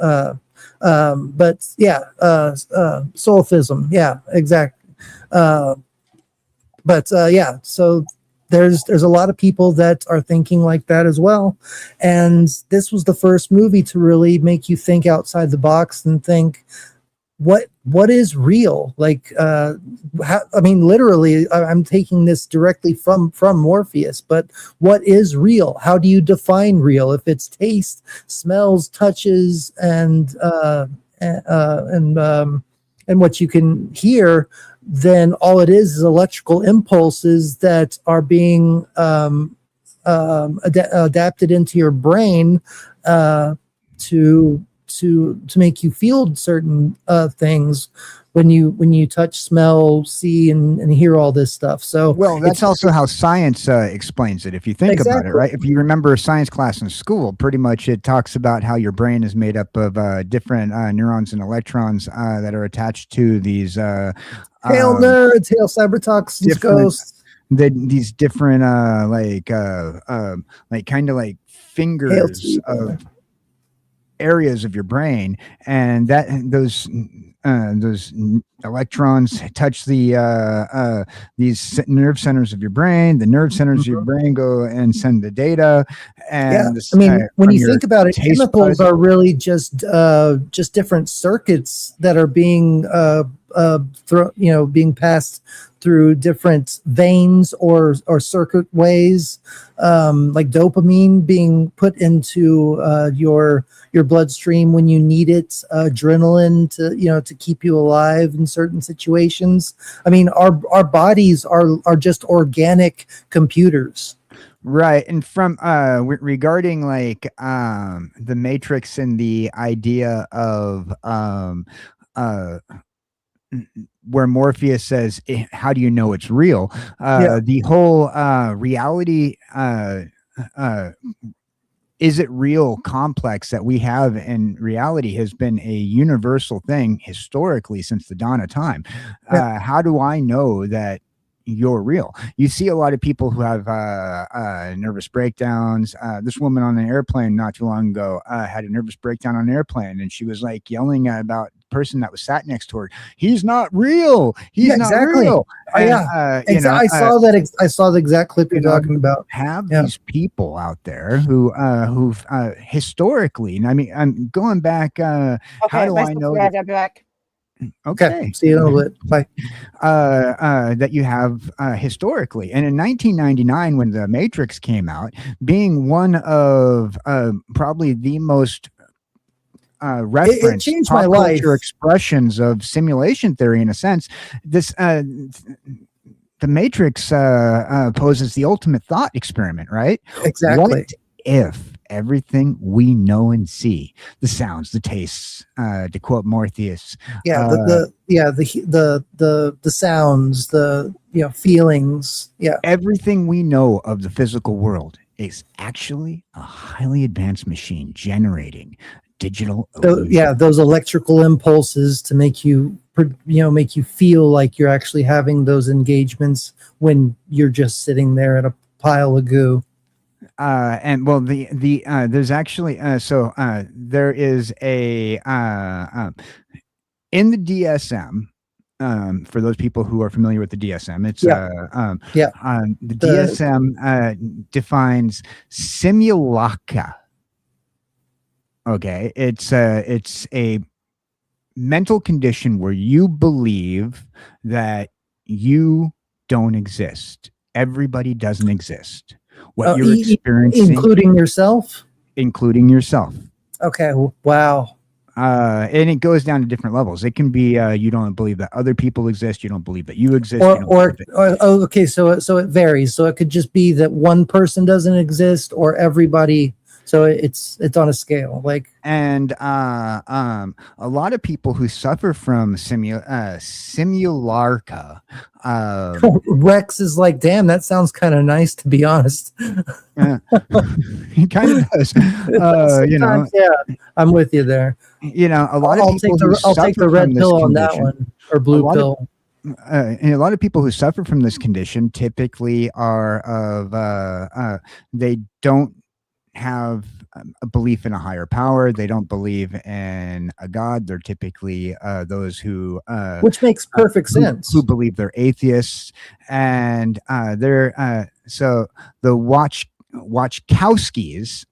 Soulfism. Yeah, exactly. So there's a lot of people that are thinking like that as well. And this was the first movie to really make you think outside the box and think, what is real? Like, literally, I'm taking this directly from Morpheus, but what is real? How do you define real? If it's taste, smells, touches, and what you can hear, then all it is electrical impulses that are being adapted into your brain to make you feel certain things when you touch, smell, see, and hear all this stuff. So, well, that's also how science explains it, if you think about it, right? If you remember science class in school, pretty much it talks about how your brain is made up of different neurons and electrons that are attached to these hail nerds, hail cybertoxins, ghosts. These different kind of like fingers of areas of your brain, and those electrons touch these nerve centers of your brain. The nerve centers of your brain go and send the data. And I mean, when you think about it, taste chemicals buds. are really just different circuits that are being being passed through different veins or circuit ways, like dopamine being put into your bloodstream when you need it, adrenaline to keep you alive in certain situations. I mean, our bodies are just organic computers. Right. And from regarding like the Matrix and the idea of where Morpheus says, how do you know it's real? The whole reality is it real complex that we have in reality has been a universal thing historically since the dawn of time. How do I know that you're real? You see a lot of people who have nervous breakdowns. This woman on an airplane not too long ago had a nervous breakdown on an airplane, and she was like yelling about the person that was sat next to her. He's not real. He's not real. And, I saw that. I saw the exact clip you're talking about. Have these people out there who've historically, and I mean, I'm going back. How do I know that? I'll be back. Okay. See you in a little bit. Bye. That you have historically. And in 1999, when The Matrix came out, being one of probably the most referenced it changed pop my life. culture expressions of simulation theory, in a sense, this The Matrix poses the ultimate thought experiment, right? Exactly. What if everything we know and see, the sounds, the tastes, to quote Morpheus, the sounds, the feelings, everything we know of the physical world is actually a highly advanced machine generating digital illusion. Those electrical impulses to make you feel like you're actually having those engagements when you're just sitting there at a pile of goo. And well, there's actually there is a in the DSM. For those people who are familiar with the DSM, it's the DSM defines simulacra. Okay, it's a mental condition where you believe that you don't exist. Everybody doesn't exist. What you're experiencing, including yourself. Okay. Wow. And it goes down to different levels. It can be you don't believe that other people exist. You don't believe that you exist. Okay. So it varies. So it could just be that one person doesn't exist, or everybody. So it's on a scale, like. And a lot of people who suffer from simulacra. Rex is like, damn, that sounds kind of nice, to be honest. He kind of does. I'm with you there. A lot of people I'll take the red pill on that one, or blue pill. And a lot of people who suffer from this condition typically are of they don't have a belief in a higher power. They don't believe in a god. They're typically those who which makes perfect sense, who believe they're atheists, and they're so the Wachowskis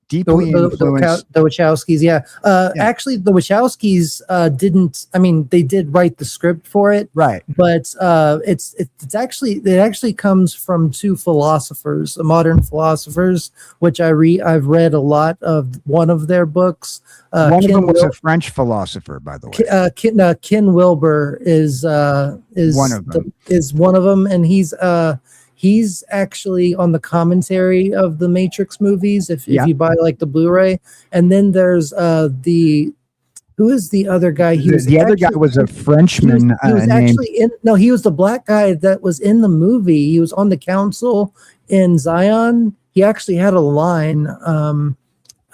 deeply influenced the Wachowskis. Actually, the Wachowskis didn't. I mean, they did write the script for it, right? But it actually comes from two philosophers, modern philosophers, which I've read a lot of one of their books. One of them was a French philosopher, by the way. Ken Wilber is one of them, and he's actually on the commentary of the Matrix movies. If you buy like the Blu-ray, and then there's who is the other guy? The other guy was a Frenchman. He was actually he was the black guy that was in the movie. He was on the council in Zion. He actually had a line.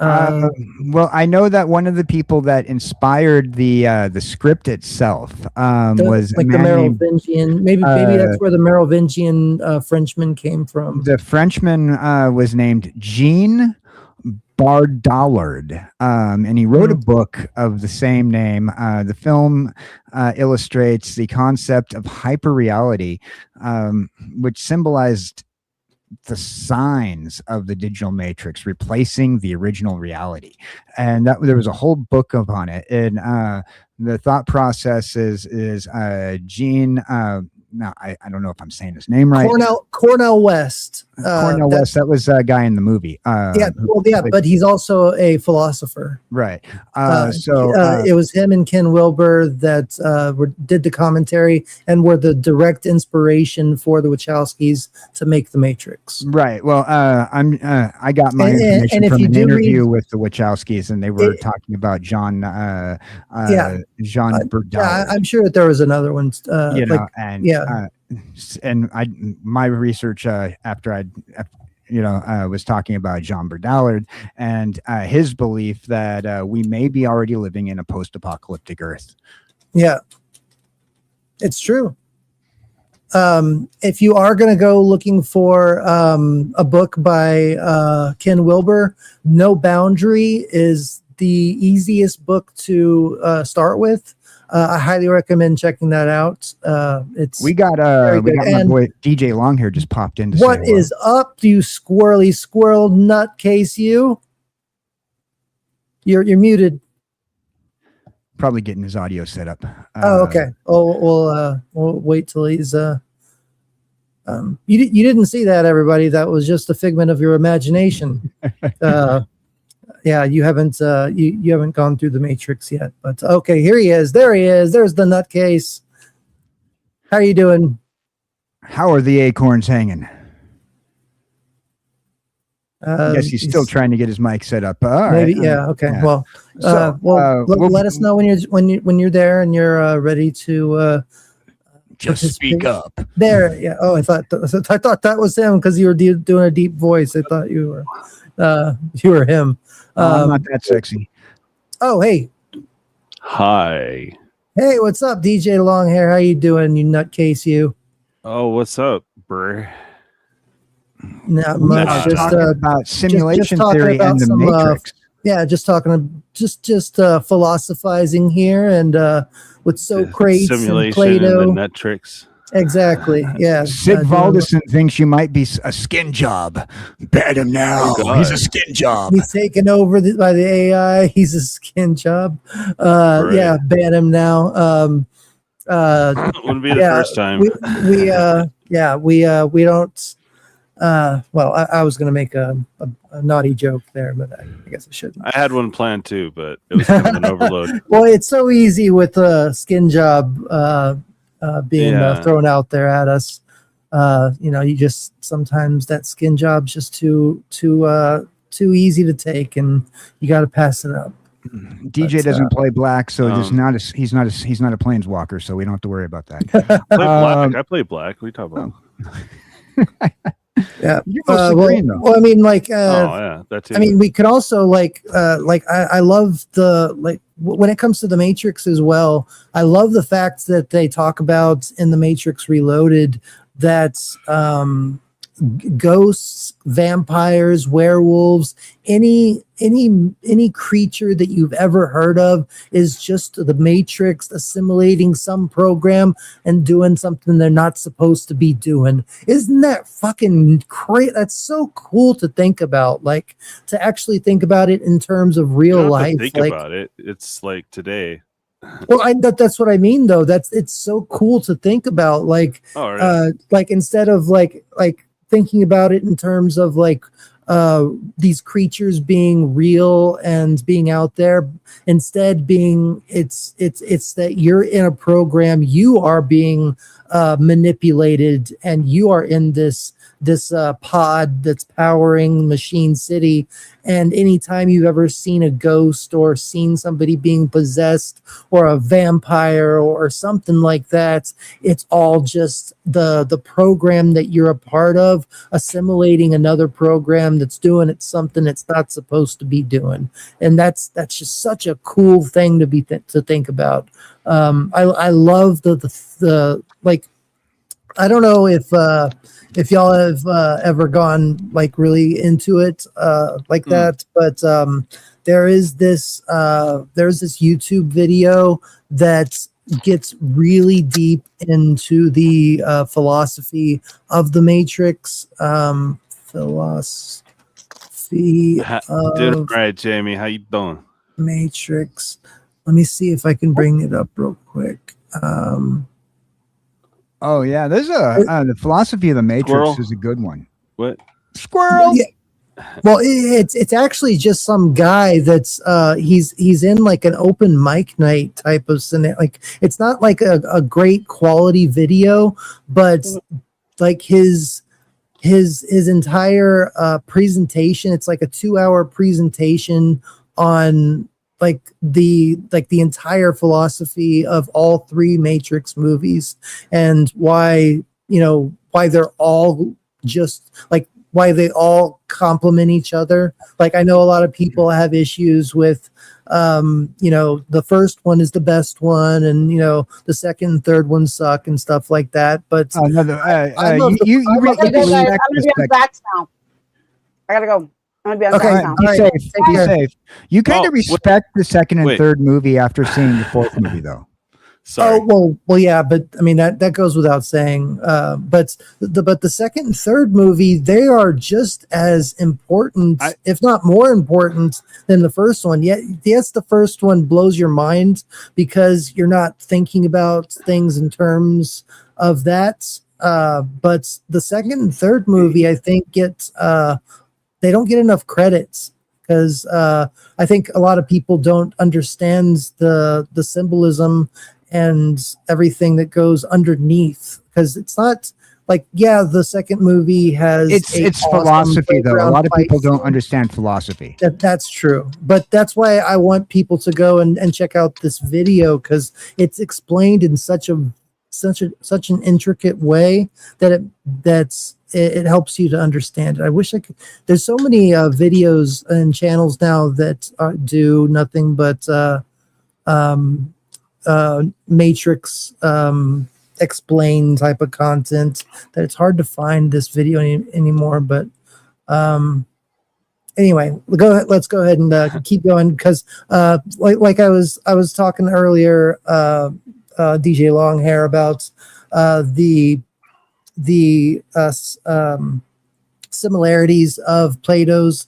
Well, I know that one of the people that inspired the script itself was like the Merovingian. Maybe that's where the Merovingian Frenchman came from. The Frenchman was named Jean Bardallard, and he wrote a book of the same name. The film illustrates the concept of hyperreality, which symbolized the signs of the digital matrix replacing the original reality, and that there was a whole book upon it. And the thought process is Gene. Now I don't know if I'm saying his name right. Cornell West. Cornell West. That was a guy in the movie. But he's also a philosopher. Right. It was him and Ken Wilber that did the commentary and were the direct inspiration for the Wachowskis to make The Matrix. Right. Well, I got my information from an interview with the Wachowskis, and they were talking about Jean Burdell. I'm sure that there was another one. And my research after I was talking about Jean Burdell and his belief that we may be already living in a post-apocalyptic Earth. Yeah, it's true. If you are going to go looking for a book by Ken Wilber, No Boundary is the easiest book to start with. I highly recommend checking that out. We got my boy DJ Longhair just popped in. What is up, you squirrely squirrel nutcase? You're muted. Probably getting his audio set up. Okay. We'll wait till he's. You didn't see that, everybody. That was just a figment of your imagination. Yeah, you haven't you haven't gone through the Matrix yet, but okay, here he is. There he is. There's the nutcase. How are you doing? How are the acorns hanging? Yes, he's still trying to get his mic set up. Maybe, yeah. Okay. Yeah. Well, let us know when you're there and you're ready to just speak up. There. Yeah. Oh, I thought that was him because you were doing a deep voice. I thought you were him. I'm not that sexy. Oh, hey. Hi. Hey, what's up, DJ Longhair? How you doing, you nutcase? You? Oh, what's up, bruh? Not much. Just talking about simulation theory and the Matrix. Just talking, just philosophizing here, and with Socrates simulation and Plato. And the Matrix. Exactly. Yeah. Sid Valdison thinks you might be a skin job. Ban him now. He's a skin job. He's taken over by the AI. He's a skin job. Right. Yeah, ban him now. Wouldn't be the first time. We don't. Well, I was going to make a naughty joke there, but I guess I shouldn't. I had one planned too, but it was kind of an overload. Well, it's so easy with a skin job being thrown out there at us. You just sometimes that skin job's just too easy to take, and you got to pass it up. DJ doesn't play black, so he's not a planeswalker, so we don't have to worry about that. Black. I play black. We talk about. Yeah. Well, I mean, like, that's it. I mean, we could also I love when it comes to the Matrix as well. I love the fact that they talk about in the Matrix Reloaded that ghosts, vampires, werewolves, any creature that you've ever heard of is just the Matrix assimilating some program and doing something they're not supposed to be doing. Isn't that fucking crazy? That's so cool to think about, like to actually think about it in terms of real life. Think about it. It's like today. Well, that's what I mean, though. It's so cool to think about, like, like instead of like thinking about it in terms of these creatures being real and being out there, instead being it's that you're in a program, you are being manipulated, and you are in this pod that's powering Machine City. And anytime you've ever seen a ghost or seen somebody being possessed or a vampire or something like that, it's all just the program that you're a part of assimilating another program that's doing something it's not supposed to be doing. And that's just such a cool thing to think about. I love the I don't know if y'all have ever gone like really into it like that, but there's this YouTube video that gets really deep into the philosophy of the Matrix. Philosophy Dude, of right, Jamie, how you doing? Matrix. Let me see if I can bring it up real quick. Oh yeah, there's the philosophy of the Matrix Squirrel? is a good one. What? Squirrel. Yeah. Well, it's actually just some guy that's he's in like an open mic night type of scenario. Like it's not like a great quality video, but like his entire presentation. It's like a 2-hour presentation on like the entire philosophy of all 3 Matrix movies and why they're all just like why they all complement each other. Like I know a lot of people have issues with the first one is the best one and the second and third one suck and stuff like that, but You I gotta go, guys. I'm gonna be on backs now. I gotta go. I'm gonna be on Okay. backs now. Be All safe. right. Take Be care. safe. You kind Oh, of respect the second and wait. third movie after seeing the fourth movie, though. Sorry. Oh well, yeah, but I mean that goes without saying. But the second and third movie, they are just as important, if not more important, than the first one. Yes, the first one blows your mind because you're not thinking about things in terms of that. But the second and third movie, I think, they don't get enough credits. Because I think a lot of people don't understand the symbolism and everything that goes underneath. Because it's not like the second movie has It's awesome philosophy, though. A playground lot of people fight don't scene. understand philosophy. That's true, but that's why I want people to go and check out this video because it's explained in such an intricate way that it helps you to understand it. I wish I could. There's so many videos and channels now that do nothing but Matrix explain type of content that it's hard to find this video anymore. But anyway, let's go ahead and keep going because like I was talking earlier, DJ Longhair about the similarities of Plato's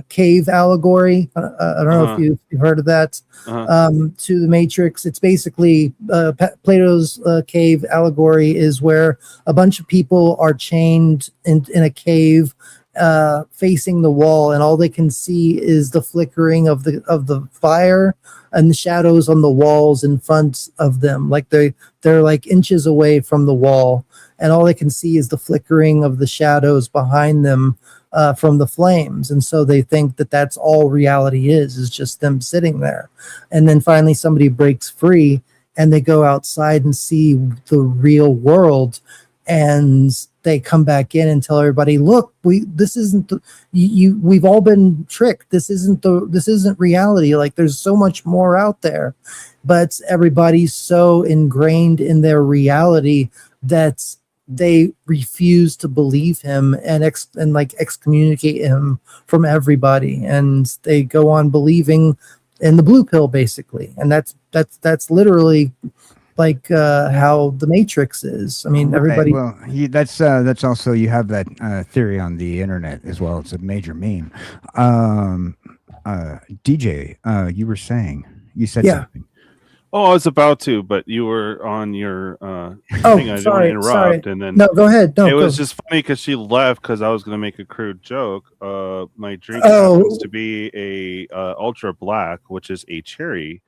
cave allegory. I don't know if you've heard of that. To the Matrix. It's basically Plato's cave allegory is where a bunch of people are chained in a cave facing the wall, and all they can see is the flickering of the fire and the shadows on the walls in front of them. Like they're like inches away from the wall, and all they can see is the flickering of the shadows behind them from the flames. And so they think that that's all reality is just them sitting there. And then finally somebody breaks free and they go outside and see the real world, and they come back in and tell everybody, look, this isn't we've all been tricked. This isn't reality. Like there's so much more out there, but everybody's so ingrained in their reality that they refuse to believe him and excommunicate him from everybody, and they go on believing in the blue pill basically. And that's literally like how the Matrix is. I mean, everybody. Well, that's also, you have that theory on the internet as well. It's a major meme. DJ, you were saying, you said something. Oh, I was about to, but you were on your thing. I didn't want to interrupt, and then no, go ahead. No, it was go. just funny because she left because I was going to make a crude joke. My drink happens to be a ultra black, which is a cherry,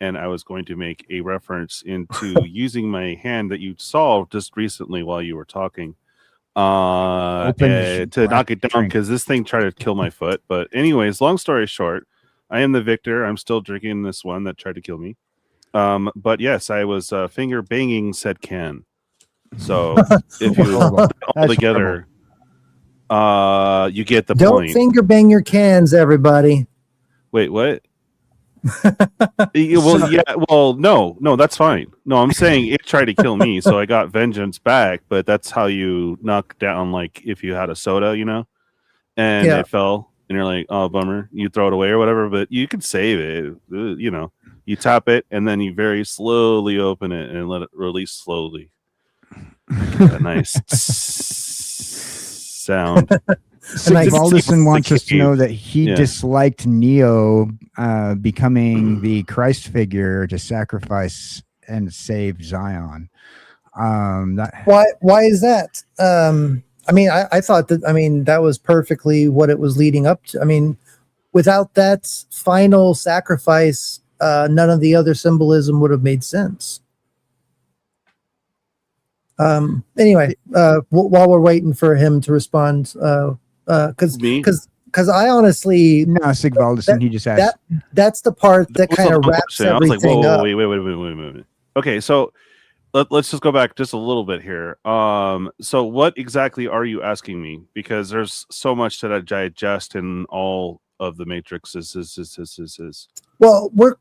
and I was going to make a reference into using my hand that you solved just recently while you were talking to knock it down because this thing tried to kill my foot. But anyways, long story short, I am the victor. I'm still drinking this one that tried to kill me. But yes, I was finger banging said can. So if you all together, you get the Don't point. finger bang your cans, everybody. Wait, what? No, that's fine. No, I'm saying it tried to kill me, so I got vengeance back. But that's how you knock down, like if you had a soda, and it fell, and you're like, oh, bummer. You throw it away or whatever, but you can save it. You tap it, and then you very slowly open it and let it release slowly. A nice sound. Valdison wants us to know that he disliked Neo becoming the Christ figure to sacrifice and save Zion. Why is that? I thought that, that was perfectly what it was leading up to. Without that final sacrifice, none of the other symbolism would have made sense. Anyway, while we're waiting for him to respond, because I honestly Sig Valdison, he just asked. That's the part that kind of wraps everything up. Wait. Okay, so let's just go back just a little bit here. So what exactly are you asking me? Because there's so much to digest in all of the matrices. Well, we're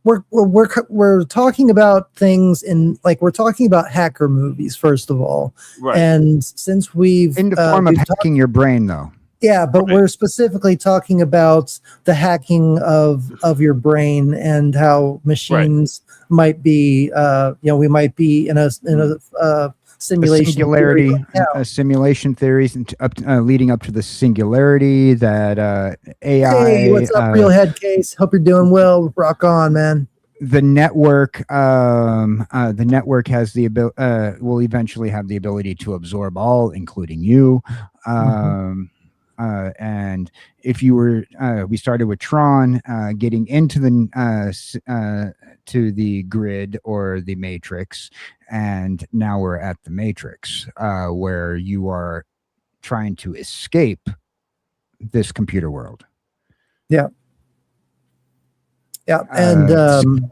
talking about things we're talking about hacker movies first of all, right? And since we've in the form of hacking your brain, though. Yeah, but we're specifically talking about the hacking of your brain and how machines might be, we might be in a simulation singularity, simulation theories, and leading up to the singularity that AI. Hey, what's up, real head case? Hope you're doing well. Rock on, man. The network has the ability. Will eventually have the ability to absorb all, including you. And if you were, we started with TRON, getting into to the grid or the matrix, and now we're at the matrix, where you are trying to escape this computer world. Yeah. Yeah, and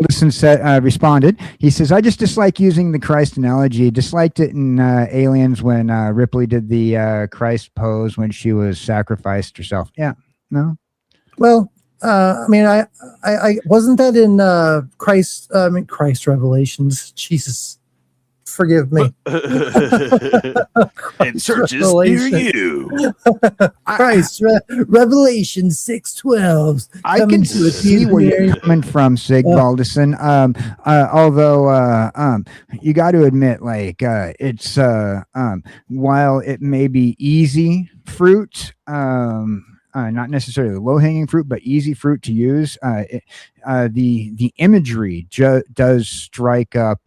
Listen said responded. He says, "I just dislike using the Christ analogy. Disliked it in Aliens when Ripley did the Christ pose when she was sacrificed herself." Yeah, no. Well, I wasn't that in Christ Revelations. Jesus, forgive me. And searches near you. Christ, Revelation 6:12. I can see where you're coming from, Sig Valdison. Although you got to admit, it's while it may be easy fruit, not necessarily low-hanging fruit, but easy fruit to use. The imagery does strike up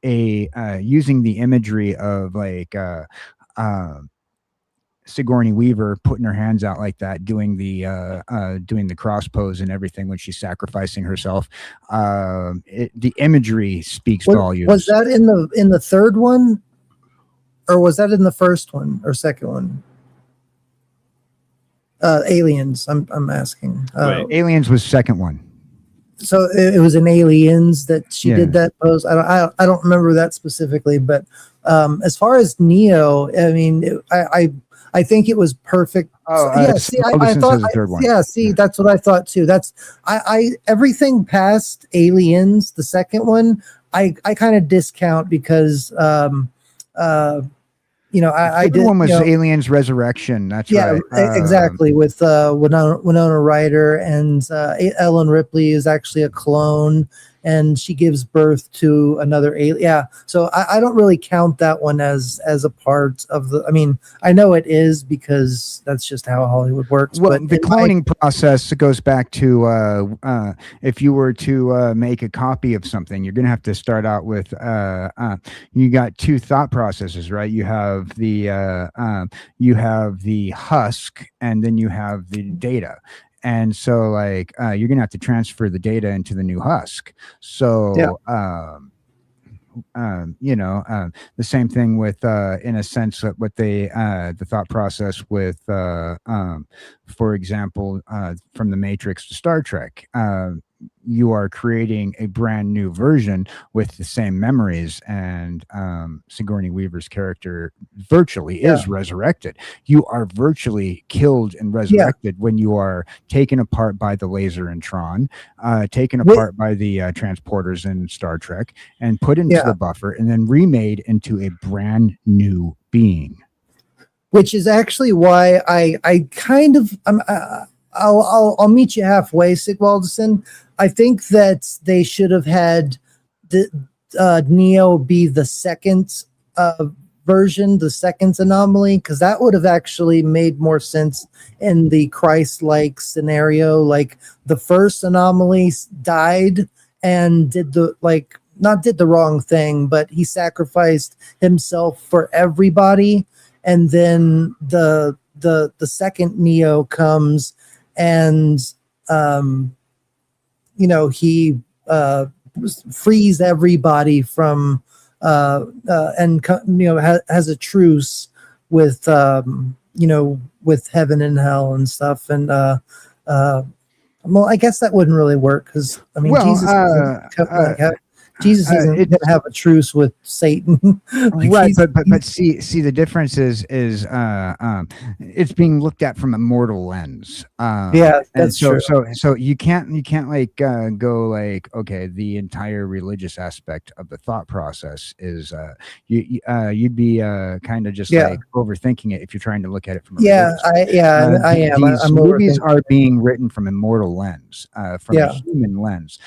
using the imagery of Sigourney Weaver putting her hands out like that, doing the cross pose and everything when she's sacrificing herself. The imagery speaks volumes. Was that in the third one? Or was that in the first one or second one? Aliens, I'm asking. Aliens was second one. So it was in Aliens that she did that pose. I don't remember that specifically, but as far as Neo, I think it was perfect. I thought. Yeah, see, that's what I thought too. That's everything past Aliens, the second one, I kind of discount because I did. One was Aliens Resurrection. That's right. Exactly. With Winona Ryder, and Ellen Ripley is actually a clone, and she gives birth to another alien. Yeah. So I don't really count that one as a part of the. I know it is because that's just how Hollywood works. Well, but the cloning process goes back to if you were to make a copy of something, you're going to have to start out with you got two thought processes, right? You have the husk, and then you have the data. And so you're going to have to transfer the data into the new husk. So, the same thing with, in a sense, what the thought process with, for example, from the Matrix to Star Trek, you are creating a brand new version with the same memories, and Sigourney Weaver's character virtually is resurrected. You are virtually killed and resurrected when you are taken apart by the laser in Tron, taken apart by the transporters in Star Trek, and put into the buffer, and then remade into a brand new being. Which is actually why I kind of I'll meet you halfway, Sigvaldason. I think that they should have had the Neo be the second version, the second anomaly, because that would have actually made more sense in the Christ-like scenario. Like the first anomaly died and did the not did the wrong thing, but he sacrificed himself for everybody. And then the second Neo comes and he frees everybody from and has a truce with with heaven and hell and stuff. And well, I guess that wouldn't really work, because I mean, Jesus isn't going to have a truce with Satan. Right, but see the difference is it's being looked at from a mortal lens. That's true. So you can't like go like, okay, the entire religious aspect of the thought process is you'd be kind of just like overthinking it if you're trying to look at it from a I am. These movies are being written from a mortal lens, from a human lens,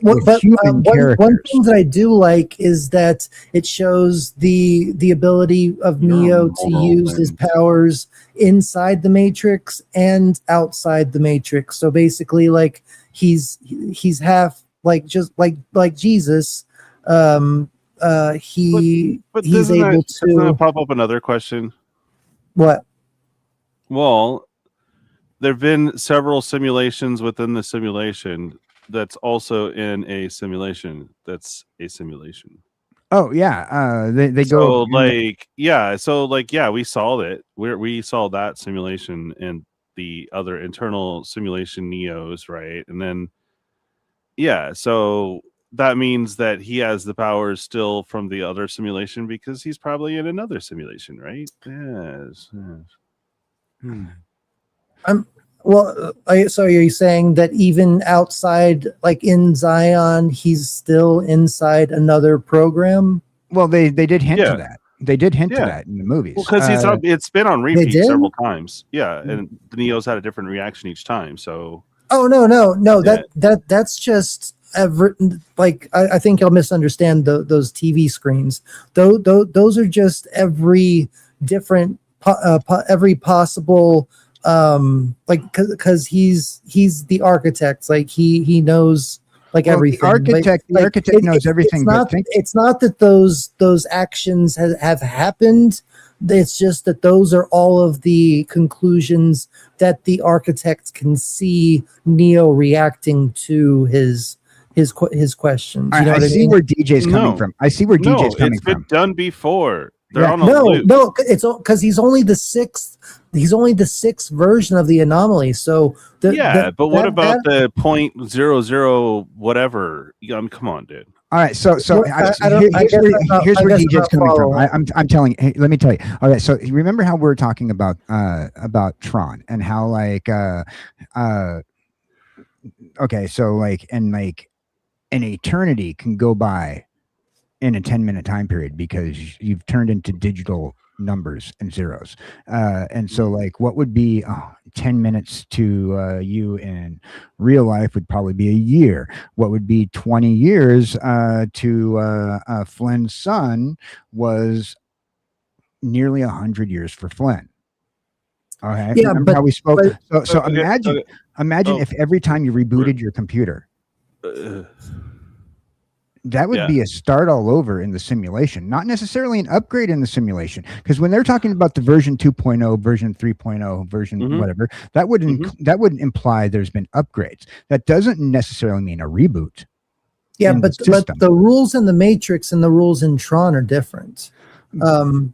with human characters. One thing that I do like is that it shows the ability of Neo to use his powers inside the Matrix and outside the Matrix. So basically, like he's half like just like Jesus. He's able to pop up another question. What? Well, there have been several simulations within the simulation that's also in a simulation that's a simulation. Oh yeah, they so go like we saw it. We saw that simulation and the other internal simulation Neos, right? And then so that means that he has the powers still from the other simulation, because he's probably in another simulation, right? Yes. Well, so are you saying that even outside, like in Zion, he's still inside another program? Well, they did hint to that. They did hint to that in the movies. Well, because it's been on repeat several times. Yeah, and the Neos had a different reaction each time. So. Oh no! That's just like I think you'll misunderstand those TV screens. Those are just every different every possible. Like because he's the architect, like he knows like everything. The architect knows everything. It's not that those actions have happened. It's just that those are all of the conclusions that the architect can see Neo reacting to his questions. You know what I see mean? where DJ's coming from. I see where DJ's coming from. It's been done before. No, it's because he's only the sixth. He's only the sixth version of the anomaly. So but what about the 0.00 whatever? Come on, dude. All right, so here's where DJ's coming from. I'm telling you. Hey, let me tell you. All right, so remember how we were talking about Tron and how like okay, so like an eternity can go by in a 10-minute time period because you've turned into digital numbers and zeros. And so like what would be 10 minutes to you in real life would probably be a year. What would be 20 years to Flynn's son was nearly 100 years for Flynn. Okay. Yeah, remember how we spoke? So imagine if every time you rebooted your computer, that would be a start all over in the simulation, not necessarily an upgrade in the simulation. Because when they're talking about the version 2.0, version 3.0, version whatever, that wouldn't imply there's been upgrades. That doesn't necessarily mean a reboot. Yeah, but the rules in the Matrix and the rules in Tron are different.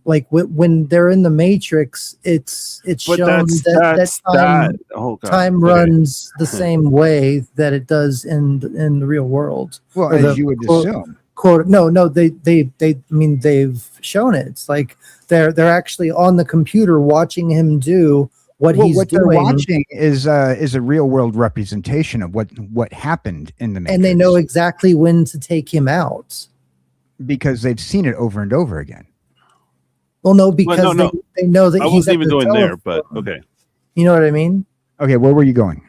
like when they're in the Matrix, it's But shown oh god, time okay. runs the same way that it does in the real world. Well, Or as the you would quote- assume. quote no they I mean they've shown it. It's like they're actually on the computer watching him do what Well, he's what they're doing, watching is a real world representation of what happened in the Matrix, and they know exactly when to take him out. because they've seen it over and over again. Well, no, because no. they know that I he's wasn't at even the going there, but telephone. okay. You know what I mean? Okay, where were you going?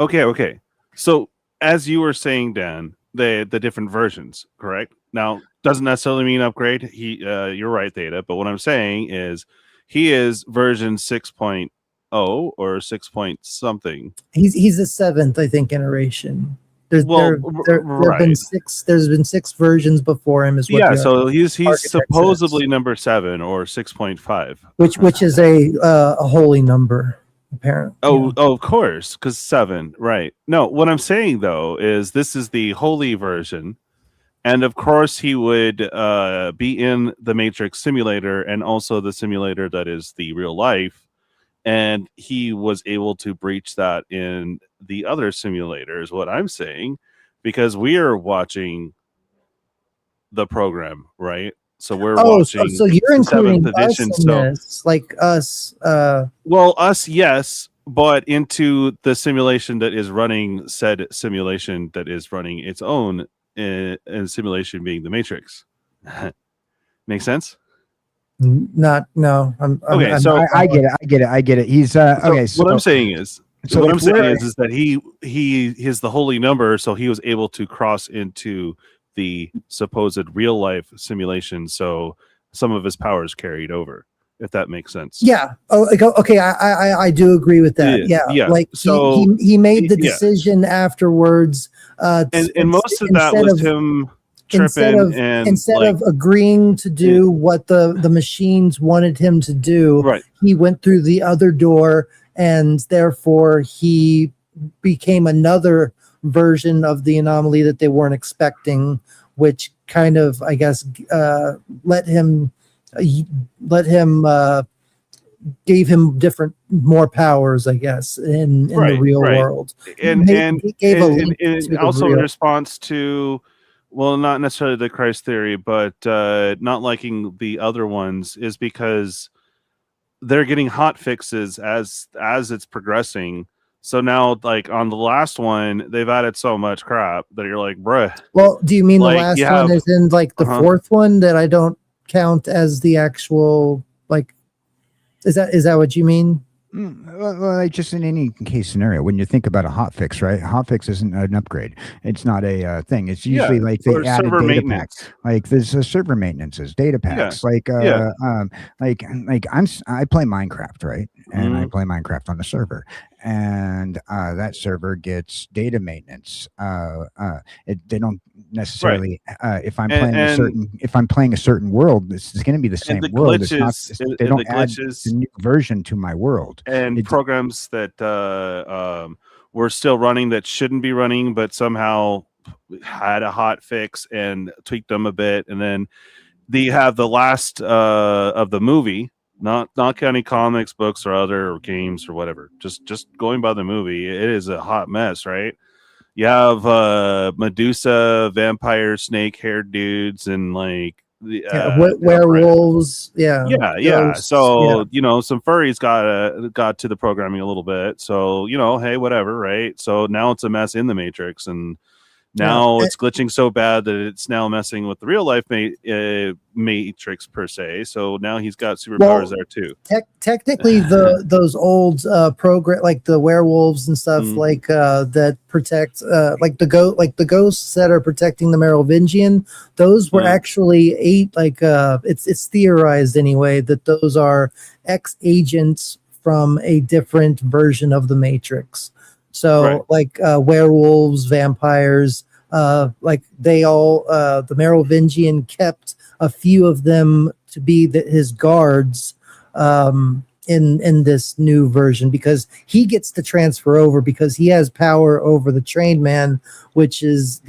Okay. So as you were saying, Dan, the different versions, correct? Now, doesn't necessarily mean upgrade. You're right, Theta. But what I'm saying is, he is version 6.0 or 6 point something. He's the seventh, I think, iteration. There's Well, there have been right. six. There's been 6 versions before him. Is what Yeah, the so he's architect supposedly says. number 7 or 6.5. which is a holy number, apparently. Oh, of course, because 7, right? No, what I'm saying though is this is the holy version, and of course he would be in the Matrix simulator and also the simulator that is the real life, and he was able to breach that in the other simulator, is what I'm saying, because we are watching the program, right? So we're watching. So you're the including 7th us edition. in So this, like us. well, us, yes, but into the simulation that is running said simulation that is running its own simulation, being the Matrix. Make sense? Not no. Okay, so I get it. He's okay. So what I'm saying is, so what I'm if saying we're- is that he is the holy number, so he was able to cross into the supposed real life simulation, so some of his powers carried over, if that makes sense. Yeah. Oh, okay. I do agree with that. Yeah. Like So he made the yeah. decision afterwards. And most of that was him instead tripping and of agreeing to do what the machines wanted him to do, right. he went through the other door, and therefore he became another version of the anomaly that they weren't expecting, which kind of, I guess, gave him more powers, I guess, in the real world. And He gave a link to and the also in real. response to, well, not necessarily the Christ theory, but not liking the other ones, is because they're getting hot fixes as it's progressing. So now, like on the last one, they've added so much crap that you're like, bruh. Well, do you mean like, the last you one have- is in like the fourth one that I don't count as the actual, like, is that what you mean? Well, like just in any case scenario, when you think about a hotfix, right? Hotfix isn't an upgrade. It's not a thing. It's usually like they or added server data maintenance. packs. Like there's server maintenances, data packs. Like Yeah. I play Minecraft, right? And I Mhm. play Minecraft on the server, and that server gets data maintenance. They don't necessarily. If I'm playing a certain world, this is going to be the same the world. It's not. glitches- They and don't the add glitches- the new version to my world. And programs that were still running that shouldn't be running, but somehow had a hot fix and tweaked them a bit. And then they have the last of the movie, not counting comics, books, or other games or whatever. Just going by the movie, it is a hot mess, right? You have Medusa, vampire, snake-haired dudes, and like werewolves. Yeah. Ghosts, So some furries got to the programming a little bit. So hey, whatever, right? So now it's a mess in the Matrix, and now it's glitching so bad that it's now messing with the real life Matrix per se. So now he's got superpowers there too. Technically, those old program, like the werewolves and stuff, like that protect, like the ghosts that are protecting the Merovingian. Those were actually it's theorized anyway that those are ex-agents from a different version of the Matrix. So werewolves, vampires, like they all, the Merovingian kept a few of them to be his guards in this new version, because he gets to transfer over because he has power over the trained man, which is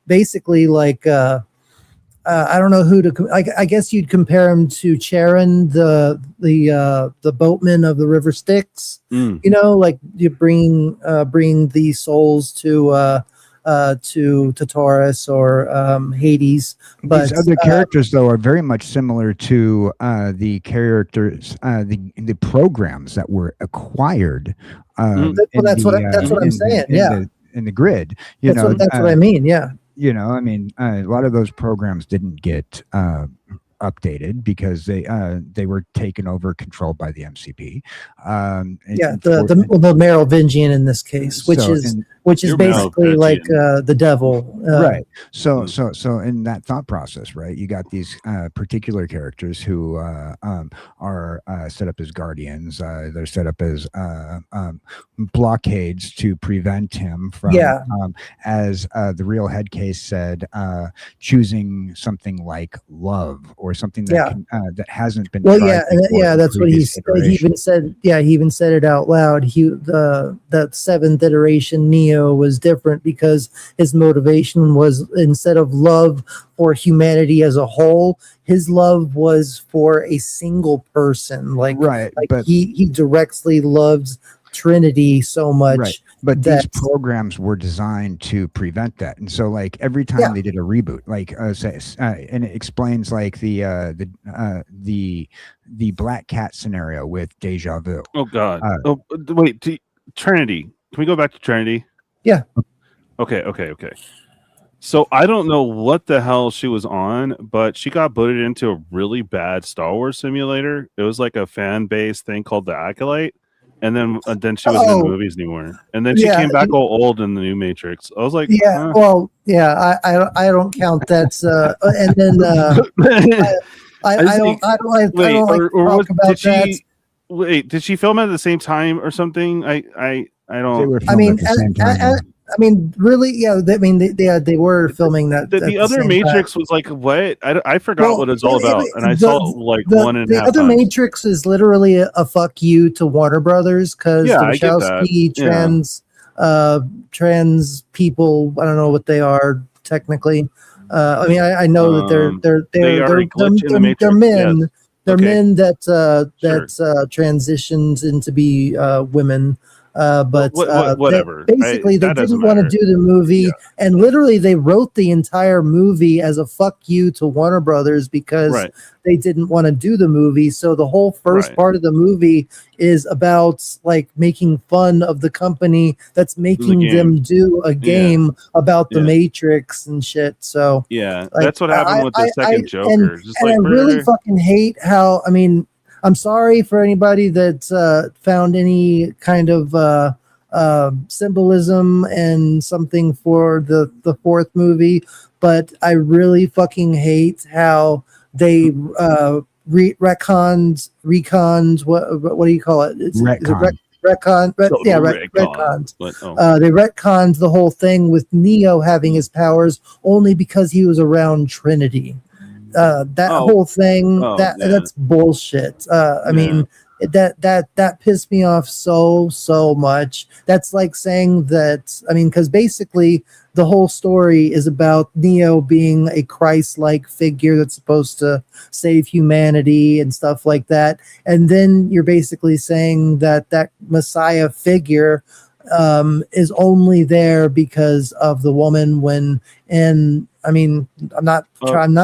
basically like I don't know who to. I guess you'd compare him to Charon, the boatman of the River Styx. Mm. You know, like you bring the souls to Taurus or Hades. But these other characters, though, are very much similar to the characters, the programs that were acquired. That's what I'm saying. In the grid, that's what I mean. Yeah. You know, I mean, a lot of those programs didn't get updated because they were taken over, controlled by the MCP. The Merovingian in this case, which is basically like the devil, right? So in that thought process, right, you got these particular characters who are set up as guardians. They're set up as blockades to prevent him from, as the real head case said, choosing something like love or something that that hasn't been. Well, that's what he said. He even said, he even said it out loud. That seventh iteration Neo was different because his motivation was, instead of love for humanity as a whole, his love was for a single person. But he directly loves Trinity so much. Right. But these programs were designed to prevent that, and so like every time they did a reboot, like and it explains like the Black Cat scenario with Deja Vu. Oh God! Wait, Trinity. Can we go back to Trinity? Yeah. Okay. So I don't know what the hell she was on, but she got booted into a really bad Star Wars simulator. It was like a fan-based thing called the Acolyte. And then she wasn't in the movies anymore. And then she came back all old in the new Matrix. I was like, I don't count that. And then I don't talk about that. Wait, did she film at the same time or something? I don't. They were filming at the same time. I mean, really, they were filming that. The other Matrix was like, what? I forgot what it's all about, and I saw like one and a half. The other Matrix is literally a fuck you to Warner Brothers because the Wachowski trans people. I don't know what they are technically. I mean, I know that they're men. Yes. They're men that transitions into be women. But whatever. They didn't want to do the movie, and literally they wrote the entire movie as a fuck you to Warner Brothers because they didn't want to do the movie. So the whole first part of the movie is about like making fun of the company that's making them do a game about the Matrix and shit. So that's what happened with the second Joker. I really fucking hate how. I mean, I'm sorry for anybody that found any kind of symbolism and something for the fourth movie, but I really fucking hate how they retconned. What do you call it? Retconned. Retconned. They retconned the whole thing with Neo having his powers only because he was around Trinity. Whole thing that's bullshit. I mean that pissed me off so much. That's like saying that, I mean, because basically the whole story is about Neo being a Christ-like figure that's supposed to save humanity and stuff like that, and then you're basically saying that Messiah figure is only there because of the woman. I mean, I'm not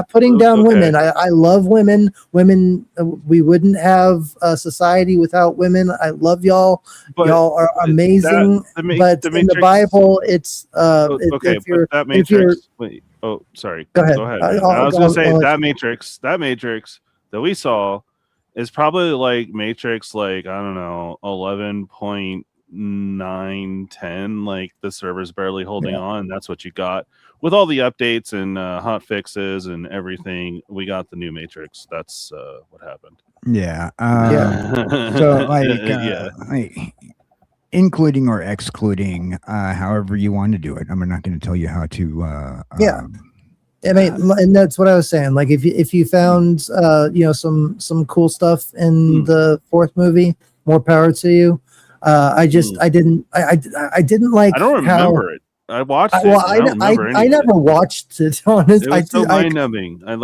putting down women. I love women. Women, we wouldn't have a society without women. I love y'all. Y'all are amazing. But in the Bible, it's wait. Oh, sorry. Go ahead. I was going to say that Matrix that we saw is probably like Matrix, like, I don't know, 11.910. Like the server's barely holding on. That's what you got. With all the updates and hot fixes and everything, we got the new Matrix. That's what happened. Yeah. So, like, including or excluding, however you want to do it. I'm not going to tell you how to. I mean, and that's what I was saying. Like, if you found, some cool stuff in the fourth movie, more power to you. I didn't like. I don't remember it. I watched it. Well, I don't remember I anything. never watched it. Honest, It was so mind numbing. I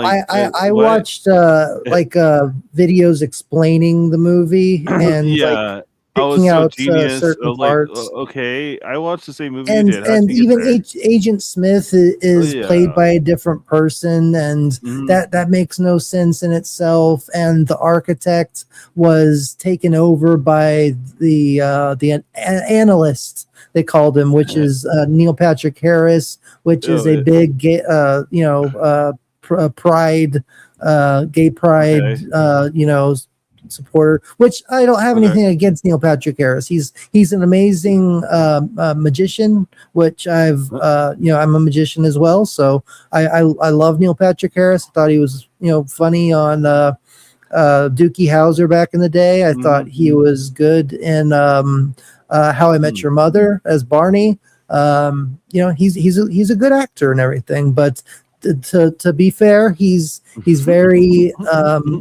watched videos explaining the movie and yeah. I was picking so out genius. certain Like, parts. okay, I watched the same movie And you did. How'd you get even there? Agent Smith is yeah. played by a different person, and Mhm. that makes no sense in itself. And the architect was taken over by the analyst, they called him, which is Neil Patrick Harris, which is a big gay, pride, gay pride, supporter, which I don't have anything against Neil Patrick Harris. He's an amazing magician, which I'm a magician as well. So I love Neil Patrick Harris. I thought he was, funny on Dookie Howser back in the day. I thought he was good in How I Met Your Mother as Barney. He's a good actor and everything, but to be fair, he's very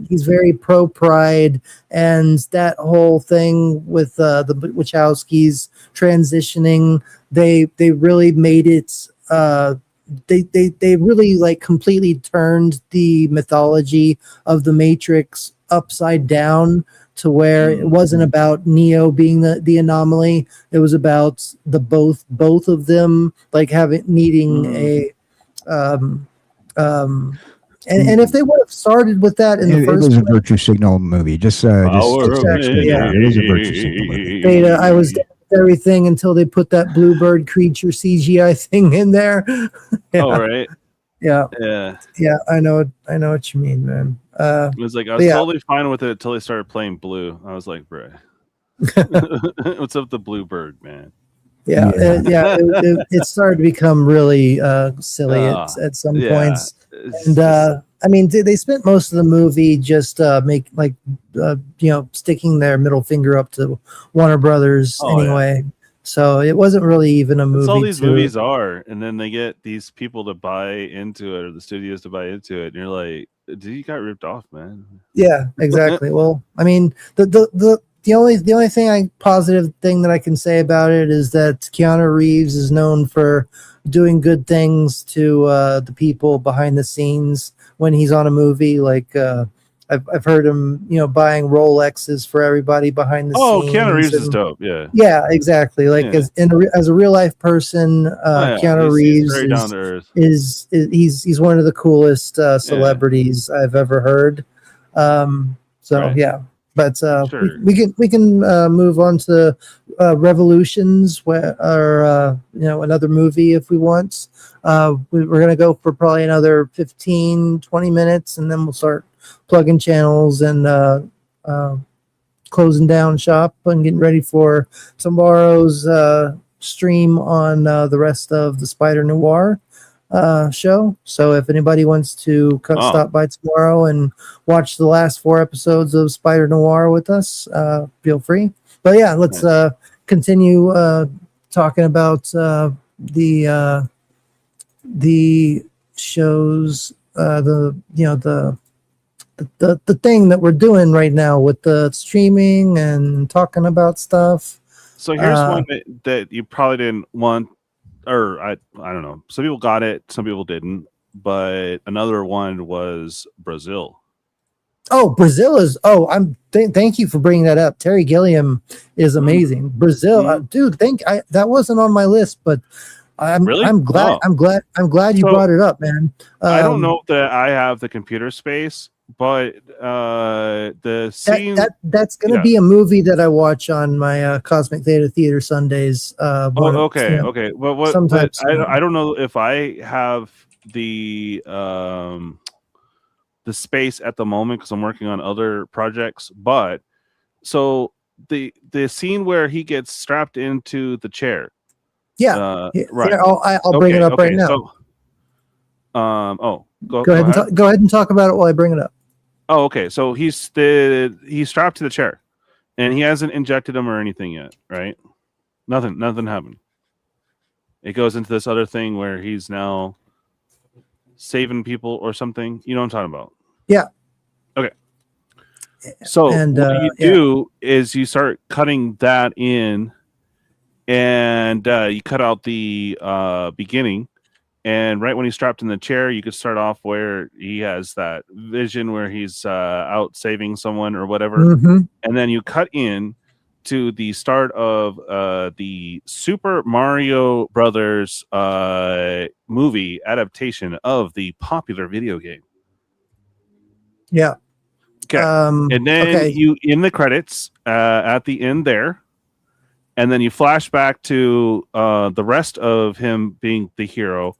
he's very pro pride, and that whole thing with the Wachowskis transitioning, they really made it they really like completely turned the mythology of the Matrix upside down to where it wasn't about Neo being the anomaly. It was about the both of them like needing a and if they would have started with that in the first place, it was a virtue signal movie. It was a virtue signal movie. I was down with everything until they put that bluebird creature CGI thing in there. Oh, right. Yeah. I know what you mean, man. It was like I was totally fine with it until they started playing blue. I was like, bruh. What's up the bluebird, man? It started to become really silly at some points. And I mean, they spent most of the movie just sticking their middle finger up to Warner Brothers anyway. Yeah. So it wasn't really even a movie. That's all these movies are, and then they get these people to buy into it, or the studios to buy into it, and you're like, dude, you got ripped off, man. Yeah, exactly. Well, I mean, the only positive thing that I can say about it is that Keanu Reeves is known for doing good things to the people behind the scenes when he's on a movie. Like I've heard him, buying Rolexes for everybody behind the scenes. Oh, Keanu Reeves is dope. Yeah. Yeah, exactly. Like as a real life person, Keanu Reeves very down to earth. He's one of the coolest celebrities I've ever heard. Yeah. But we can move on to Revolutions, or another movie if we want. We're gonna go for probably another 15-20 minutes, and then we'll start plugging channels and closing down shop and getting ready for tomorrow's stream on the rest of the Spider Noir show. So if anybody wants to stop by tomorrow and watch the last 4 episodes of Spider Noir with us, feel free. But yeah, let's continue talking about the shows, the thing that we're doing right now with the streaming and talking about stuff. So here's one that you probably didn't want. Or I don't know. Some people got it, some people didn't. But another one was Brazil. Oh, Brazil is. Oh, thank you for bringing that up. Terry Gilliam is amazing. Brazil, dude. That wasn't on my list, but I'm glad. Oh. I'm glad you brought it up, man. I don't know that I have the computer space, but the scene that's going to be a movie that I watch on my Cosmic Theta Theater Sundays. Okay. Well, sometimes I don't know if I have the space at the moment because I'm working on other projects. But so the scene where he gets strapped into the chair. Yeah, right. I'll bring it up right now. So, go ahead and talk about it while I bring it up. Oh, okay. So he's strapped to the chair, and he hasn't injected him or anything yet, right? Nothing happened. It goes into this other thing where he's now saving people or something. You know what I'm talking about? Yeah. Okay. So what you do is you start cutting that in and you cut out the beginning. And right when he's strapped in the chair, you could start off where he has that vision where he's out saving someone or whatever. Mm-hmm. And then you cut in to the start of the Super Mario Brothers movie adaptation of the popular video game. Yeah. Okay. And then you in the credits at the end there. And then you flash back to the rest of him being the hero.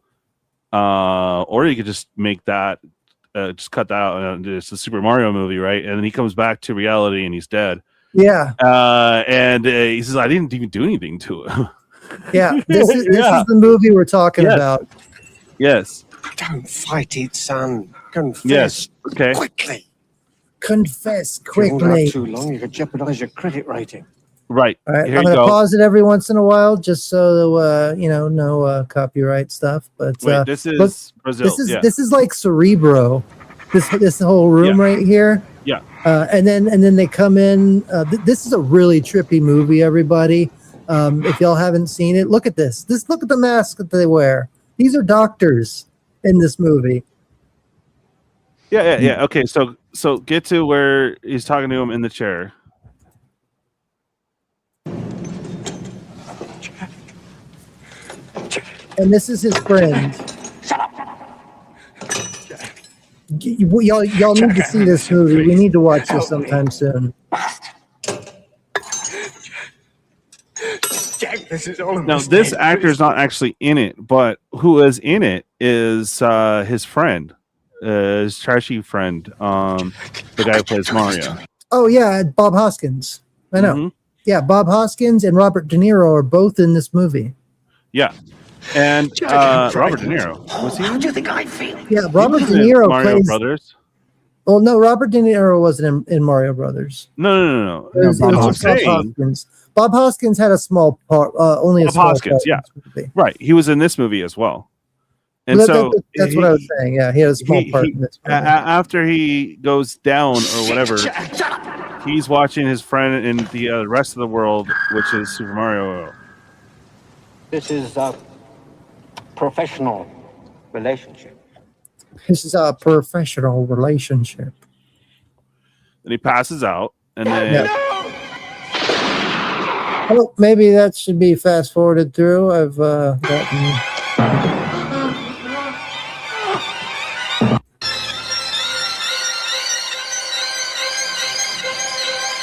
Or you could just make that, just cut that out. It's the Super Mario movie, right? And then he comes back to reality and he's dead. Yeah. And he says, I didn't even do anything to him. Yeah. This is the movie we're talking about. Yes. Don't fight it, son. Confess. Yes. Okay. Quickly. Confess If you hold out quickly. too long, you could jeopardize your credit rating. Right. All right, Here I'm you going to go. pause it every once in a while just so no copyright stuff. But Wait, this is look, Brazil. this is like Cerebro. This whole room right here. Yeah. And then they come in. This is a really trippy movie, everybody. If y'all haven't seen it, look at this. Look at the mask that they wear. These are doctors in this movie. Yeah. Okay, so get to where he's talking to him in the chair. And this is his friend. Y'all need to see this movie. We need to watch this sometime soon. Jack, this is all Now, this actor is not actually in it, but who is in it is his friend, his trashy friend, the guy who plays Mario. Oh yeah, Bob Hoskins. I know. Mhm. Yeah, Bob Hoskins and Robert De Niro are both in this movie. Yeah. And Robert De Niro. Was he in How it? do you think I feel? Yeah, Robert He De was in Niro Mario plays. Brothers. Well, no, Robert De Niro wasn't in Mario Brothers. No. It was Bob just Bob Hoskins. Hoskins. Bob Hoskins had a small part, only a Bob small Hoskins, part in yeah. this movie. Right. He was in this movie as well. And That's what I was saying. Yeah, he had a small part in this movie. after he goes down or whatever, he's watching his friend in the rest of the world, which is Super Mario. This is a professional relationship. This is a professional relationship. And he passes out, and then Oh, maybe that should be fast forwarded through. I've gotten.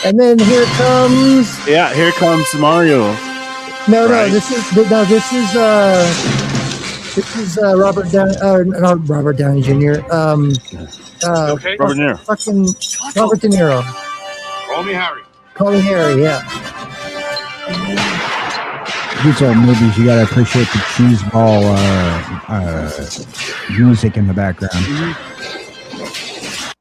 And then here comes. here comes Mario. No, Right. this is Robert Downey, not Robert Downey Jr. Okay. Robert De Niro. Fucking Robert De Niro. Call me Harry. Call me Harry. Yeah. These old movies, you gotta appreciate the cheese ball music in the background.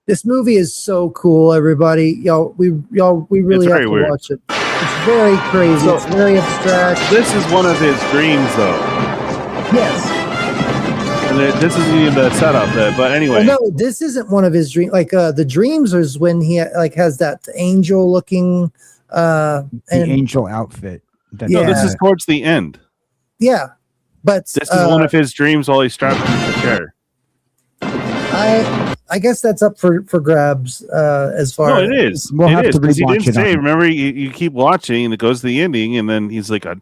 This movie is so cool, everybody. We really It's have very to weird. watch it. It's very crazy. So- It's very abstract. This is one of his dreams, though. Yes. And this isn't even the setup, but anyway. Well, no, this isn't one of his dreams. Like the dreams is when he has that angel looking. The And angel outfit. That, No, this Yeah. is towards the end. yeah, but This is one of his dreams while he's strapped into the chair. I guess that's up for grabs as far. No, as it is. We'll have It is, to 'cause he rewatch didn't it say. on- Remember, you keep watching, and it goes to the ending, and then he's like, "That's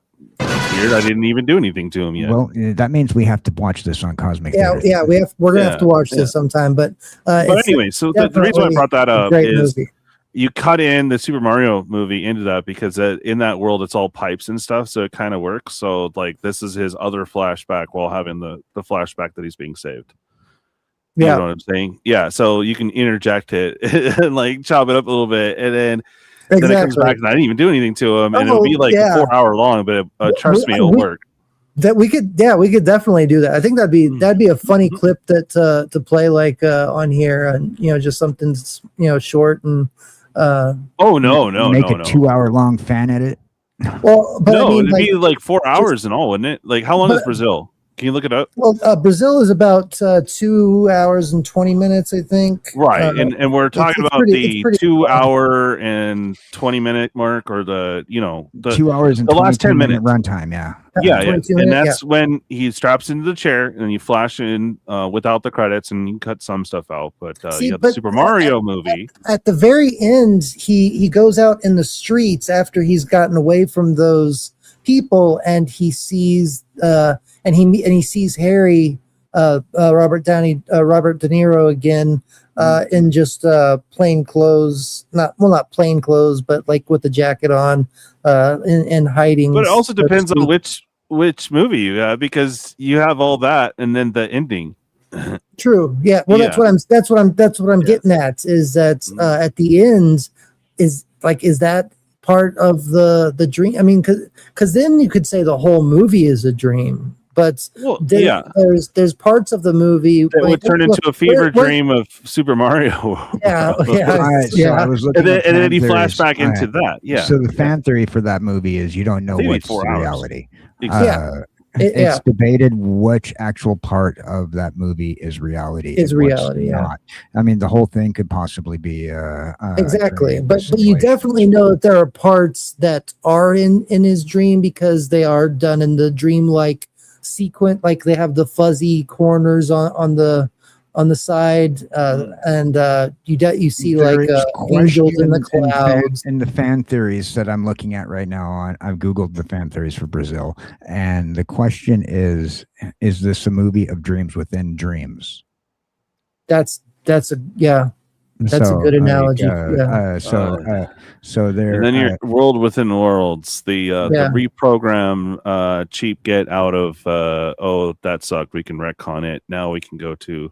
weird. I didn't even do anything to him yet." Well, that means we have to watch this on Cosmic. Yeah, Theater. we're gonna have Yeah, to watch yeah. this sometime. But But it's anyway, so the reason why I definitely brought that a up great is movie. you cut in the Super Mario movie into that because in that world it's all pipes and stuff, so it kind of works. So like this is his other flashback while having the flashback that he's being saved. You Yeah. know what I'm saying? Yeah. So you can interject it and like chop it up a little bit, and then it comes Exactly. back and I didn't even do anything to him, and it'll be like yeah. 4 hour long, but trust me, it'll work. That we could definitely do that. I think that'd be a funny clip that to play like on here, and just something short and Oh no, Make a 2-hour long fan edit. well, but no, I mean, it'd be like 4 hours in all, wouldn't it? Like how long is but- Brazil? Can you look it up? Well, Brazil is about 2 hours and 20 minutes, I think. Right, and we're talking about the 2 long. hour and 20-minute mark, or the 2 hours and the last 10 minute minutes runtime. Yeah. Yeah, 22 and minutes, that's when he straps into the chair, and you flash in without the credits, and you can cut some stuff out. But See, the but Super Mario movie. At the very end, he goes out in the streets after he's gotten away from those people, and he sees and he sees Harry, Robert De Niro again, in just plain clothes, not plain clothes, but like with the jacket on, and hiding. But it also depends on which movie you have, because you have all that and then the ending. True. Yeah. Well, that's what I'm getting at, is that at the end is that part of the dream? I mean, because then you could say the whole movie is a dream. But there's parts of the movie that would turn into a fever dream of Super Mario. Yeah, I was looking and then you flash back into that. Yeah. So the fan theory for that movie is you don't know what's reality. Exactly. It's debated which actual part of that movie is reality. Is reality, not. I mean, the whole thing could possibly be exactly, but you definitely know that there are parts that are in his dream, because they are done in the dream-like sequence. Like they have the fuzzy corners on the side, and you see angels in the clouds. And the fan theories that I'm looking at right now, I've Googled the fan theories for Brazil, and the question is this a movie of dreams within dreams? That's a good analogy. So there. And then your world within worlds, the reprogram cheap get out of that sucked. We can retcon it. Now we can go to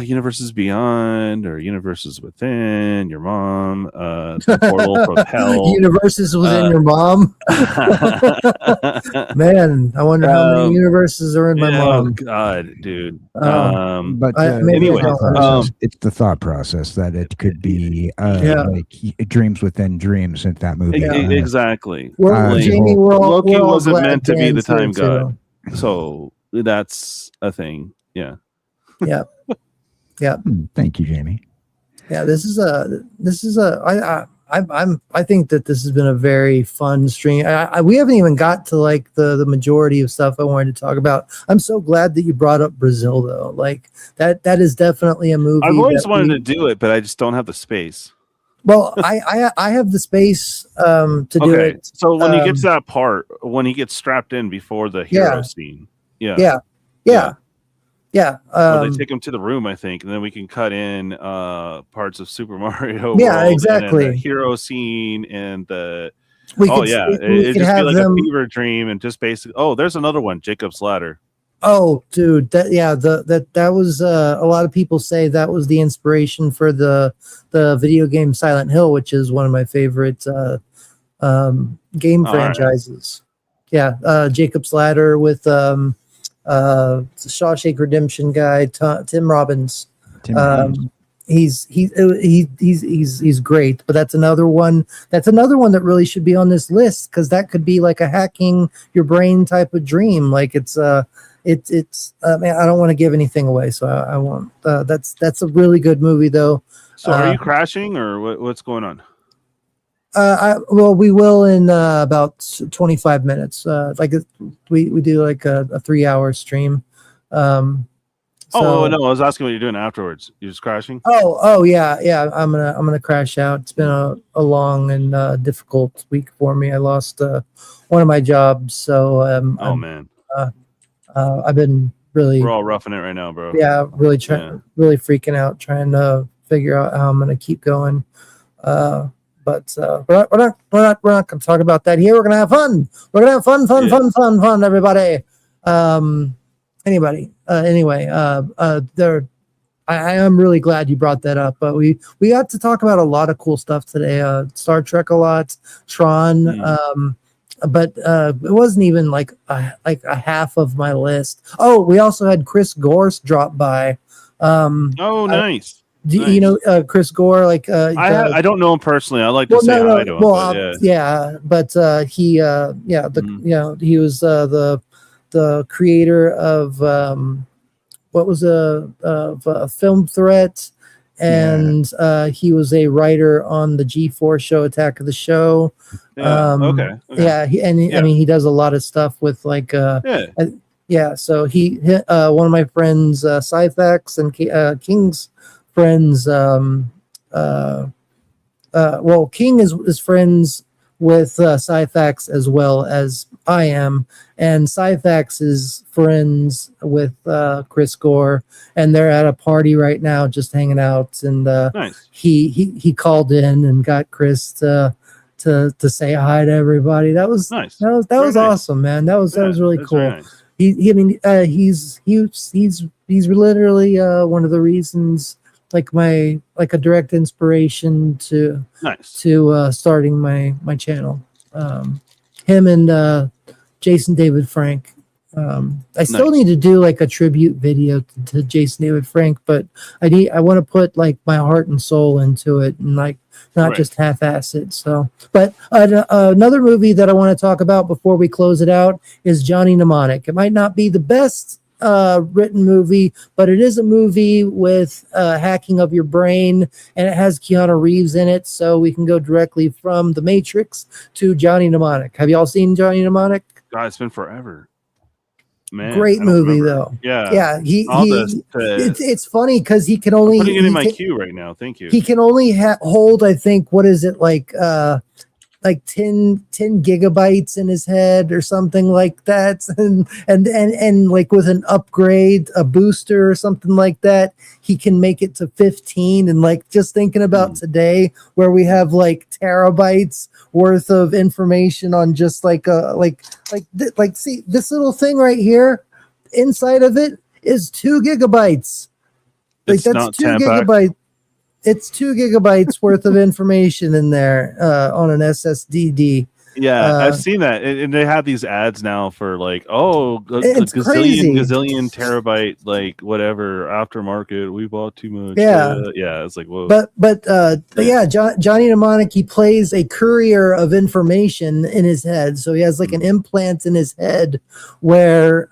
universes beyond, or universes within your mom, the portal from hell. Universes within your mom. Man, I wonder how many universes are in my mom. Oh God, dude. But anyway, it's the thought process that it could be like dreams within dreams in that movie. Exactly. Jamie, Loki wasn't meant to be the time god, so that's a thing. Yeah. Yeah. Yeah. Thank you, Jamie. Yeah, I think that this has been a very fun stream. We haven't even got to like the majority of stuff I wanted to talk about. I'm so glad that you brought up Brazil, though. Like that is definitely a movie. I've always wanted to do it, but I just don't have the space. Well, I have the space to do it. So when he gets to that part, when he gets strapped in before the hero scene, yeah. They take him to the room, I think, and then we can cut in parts of Super Mario. Yeah, World, exactly. And the hero scene and the. It just be like a fever dream, and just basically. Oh, there's another one, Jacob's Ladder. Oh, dude, that was a lot of people say that was the inspiration for the video game Silent Hill, which is one of my favorite game franchises. Right. Yeah, Jacob's Ladder with Shawshank Redemption guy Tim Robbins. He's great, but that's another one that really should be on this list, because that could be like a hacking your brain type of dream. Like it's man, I don't want to give anything away, so I won't. That's a really good movie though. So are you crashing, or what's going on? We will in about 25 minutes. We do like a 3-hour stream. No, I was asking what you're doing afterwards. You're just crashing? Oh yeah. I'm gonna crash out. It's been a long and difficult week for me. I lost one of my jobs, so man. I've been really. We're all roughing it right now, bro. Yeah, really really freaking out, trying to figure out how I'm gonna keep going. But we're not going to talk about that here. We're going to have fun. We're going to have fun, everybody. Anyway, I am really glad you brought that up. But we got to talk about a lot of cool stuff today. Star Trek a lot, Tron. But it wasn't even like a half of my list. Oh, we also had Chris Gorst drop by. Nice. You know Chris Gore? Like I don't know him personally. I like to say hi to him. He was the the creator of what was a Film Threat, and he was a writer on the G4 show Attack of the Show. Okay. Yeah, I mean he does a lot of stuff with like so he one of my friends Scythax and King's friends well, King is friends with Scythax as well as I am, and Scythax is friends with Chris Gore, and they're at a party right now, just hanging out. And nice. He called in and got Chris to say hi to everybody. That was nice. That was nice. Awesome, man. That was really cool. Nice. He's literally one of the reasons, like a direct inspiration to starting my channel. Him and Jason David Frank. I still need to do like a tribute video to Jason David Frank, but I want to put like my heart and soul into it, and like not just half-ass it. So, but another movie that I want to talk about before we close it out is Johnny Mnemonic. It might not be the best written movie, but it is a movie with hacking of your brain, and it has Keanu Reeves in it, so we can go directly from The Matrix to Johnny Mnemonic. Have y'all seen Johnny Mnemonic? God, it's been forever. Man, great movie though. Yeah. It's funny because he can only, I'm putting it in my queue right now. Thank you. He can only hold, I think, what is it, like 10 gigabytes in his head or something like that, and like with an upgrade, a booster or something like that, he can make it to 15. And like just thinking about today, where we have like terabytes worth of information on just like see this little thing right here, inside of it is 2 gigabytes. Like that's 2 gigabytes. It's 2 gigabytes worth of information in there on an SSD. Yeah, I've seen that, and they have these ads now for like, it's gazillion terabyte, like whatever aftermarket. We bought too much. Yeah, it's like whoa. But yeah, Johnny Mnemonic, he plays a courier of information in his head. So he has like an implant in his head where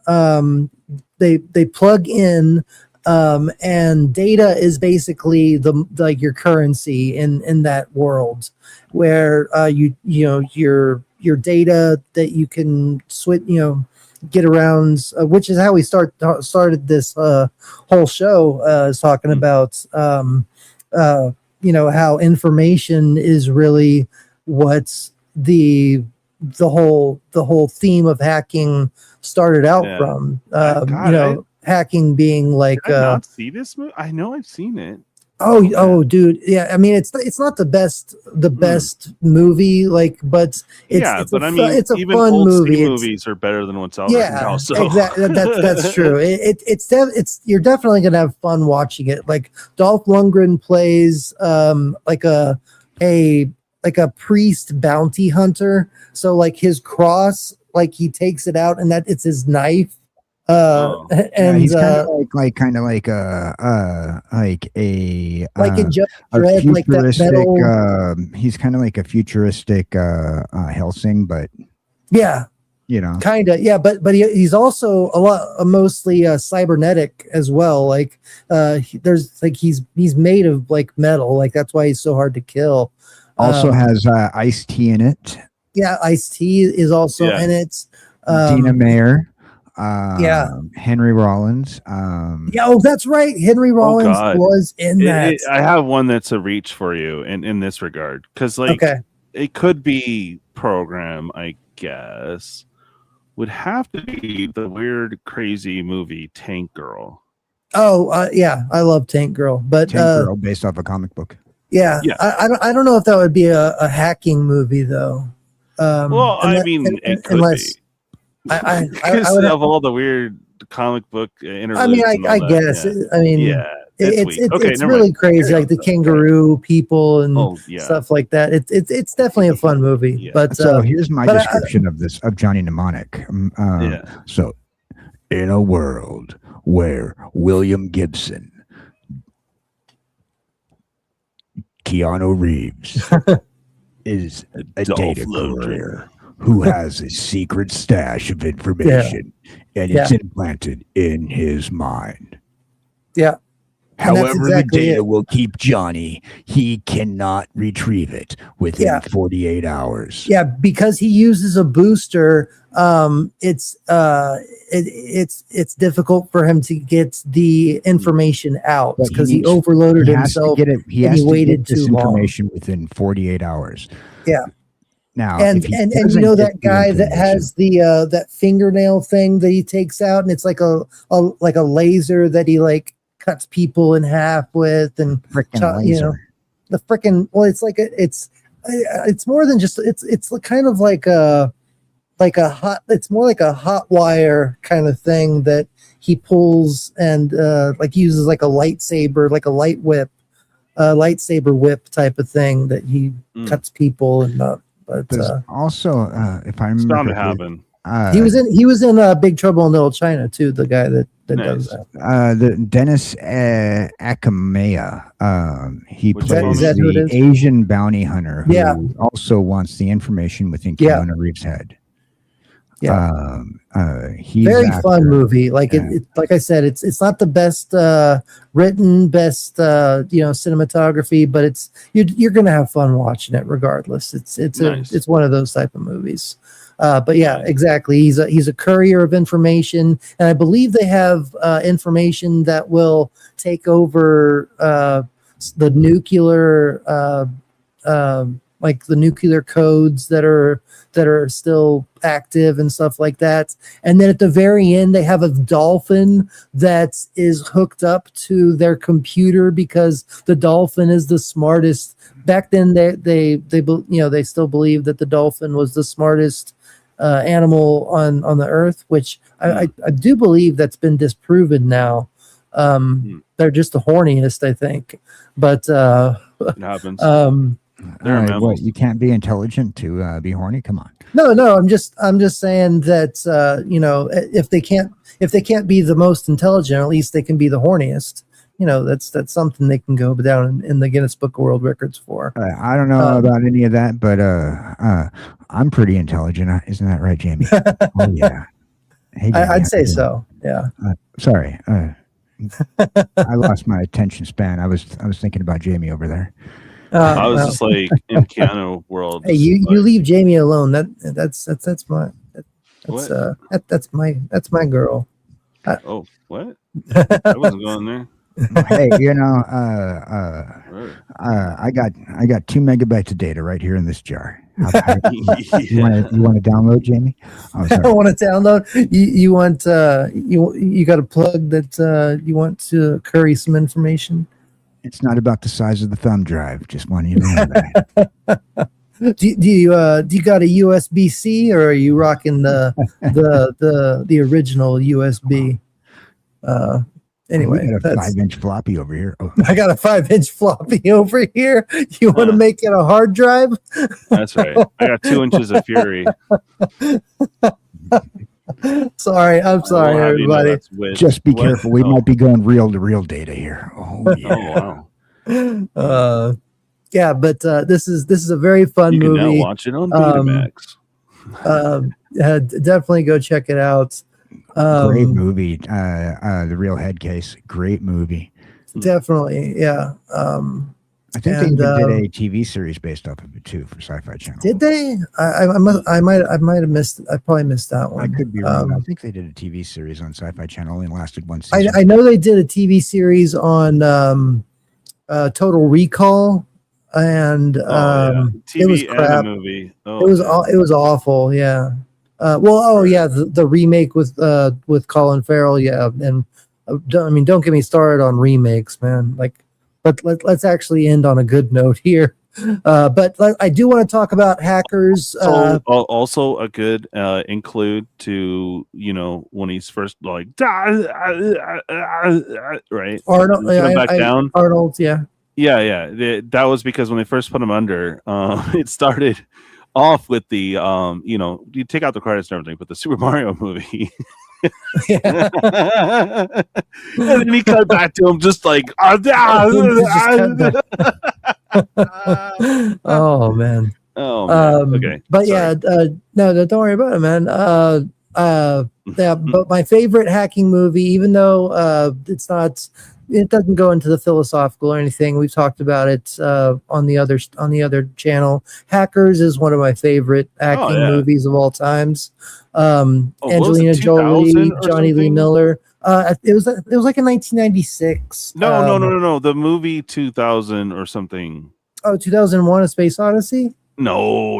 they plug in. And data is basically like your currency in that world, where your data that you can switch, get around, which is how we started this whole show, is talking about how information is really what's the whole theme of hacking started out from. Hacking being like Did I not see this movie? I know I've seen it. Oh dude, yeah. I mean, it's not the best movie, like, but it's a even fun old movie. Movies are better than what's out right now. So. Exactly. That's true. It's you're definitely gonna have fun watching it. Like Dolph Lundgren plays like a priest bounty hunter. So like his cross, like he takes it out, and that it's his knife. And he's kind of like a futuristic. He's kind of like a futuristic Helsing, but kind of, yeah. But he's also mostly cybernetic as well. Like there's like he's made of like metal, like that's why he's so hard to kill. Also has Ice-T in it. Yeah, Ice-T is also in it. Dina Meyer. Henry Rollins. That's right. Henry Rollins was in that. I have one that's a reach for you in this regard, because it could be program, I guess. Would have to be the weird, crazy movie Tank Girl. I love Tank Girl, but Tank Girl based off a comic book. Yeah. I don't know if that would be a hacking movie though. It could be. I would have all the weird comic book interludes. I mean, I guess. Yeah. I mean, it's really crazy, like the kangaroo people and stuff like that. It's definitely a fun movie. Yeah. But so here's my description of Johnny Mnemonic. So, in a world where William Gibson, Keanu Reeves, is a data courier who has a secret stash of information, and it's implanted in his mind. Yeah. However, the data will keep Johnny. He cannot retrieve it within 48 hours. Yeah, because he uses a booster. It's difficult for him to get the information out because he overloaded himself. He has to get this information within 48 hours. Yeah. Now, and you know that guy that has the that fingernail thing that he takes out, and it's like a laser that he like cuts people in half with, and you know, the freaking it's like it's more than just it's kind of like a hot, it's more like a hot wire kind of thing that he pulls and like uses like a lightsaber, like a lightsaber whip type of thing that he cuts people and but also if I remember, bound to happen. He was in Big Trouble in Little China too. The guy that does that. The Dennis Akamea. He plays the is? Asian bounty hunter who also wants the information within Keanu Reeves' head. Yeah, he's very fun movie. Like it, like I said, it's not the best written, best cinematography, but you're gonna have fun watching it regardless. It's one of those type of movies. But yeah, exactly. He's a courier of information, and I believe they have information that will take over the nuclear, like the nuclear codes that are still active and stuff like that. And then at the very end, they have a dolphin that is hooked up to their computer because the dolphin is the smartest. Back then, they still believe that the dolphin was the smartest animal on the earth, which I do believe that's been disproven now. They're just the horniest, I think. But it happens. What, you can't be intelligent to be horny? Come on. No, I'm just saying that if they can't be the most intelligent, at least they can be the horniest. That's something they can go down in the Guinness Book of World Records for. I don't know about any of that, but I'm pretty intelligent. Isn't that right, Jamie? Oh yeah. Hey, Jamie, I'd say so. Yeah. Sorry. I lost my attention span. I was thinking about Jamie over there. I was just like in Keanu world. Hey, you leave Jamie alone. That's my girl. Oh, what? I wasn't going there. Hey, I got 2 megabytes of data right here in this jar. You want to download, Jamie? Oh, I don't want to download. You want you got a plug that you want to curry some information. It's not about the size of the thumb drive. Just want you to know that. Do you got a USB-C, or are you rocking the original USB? Anyway, I got a 5-inch floppy over here. Oh. I got a 5-inch floppy over here. You want to make it a hard drive? That's right. I got 2 inches of fury. I'm sorry, everybody. Just be careful. We might be going reel-to-reel data here. Oh, yeah. Oh, wow. Yeah, but this is a very fun movie. You can now watch it on Betamax. Definitely go check it out. Great movie. The Real Head Case. Great movie. Definitely, yeah. I think they did a TV series based off of it too for Sci-Fi Channel. Did they? I might have missed. I probably missed that one. I could be wrong. I think they did a TV series on Sci-Fi Channel. Only lasted one season. I know they did a TV series on Total Recall, and it was crap. Movie. It was awful. Yeah. The remake with Colin Farrell. Yeah, and don't get me started on remakes, man. But let's actually end on a good note here. But I do want to talk about hackers. Also a good include to when he's first like right Arnold back down. Arnold, yeah. That was because when they first put him under, it started off with the you take out the credits and everything, but the Super Mario movie. And then he cut back to him just like oh man. Oh man. Okay. But Sorry. yeah, no, don't worry about it, man. Yeah, but my favorite hacking movie, even though it doesn't go into the philosophical or anything. We've talked about it on the other channel. Hackers is one of my favorite hacking movies of all times. Angelina Jolie, Johnny Lee Miller. It was like in 1996. No. The movie 2000 or something. Oh, 2001: A Space Odyssey. No.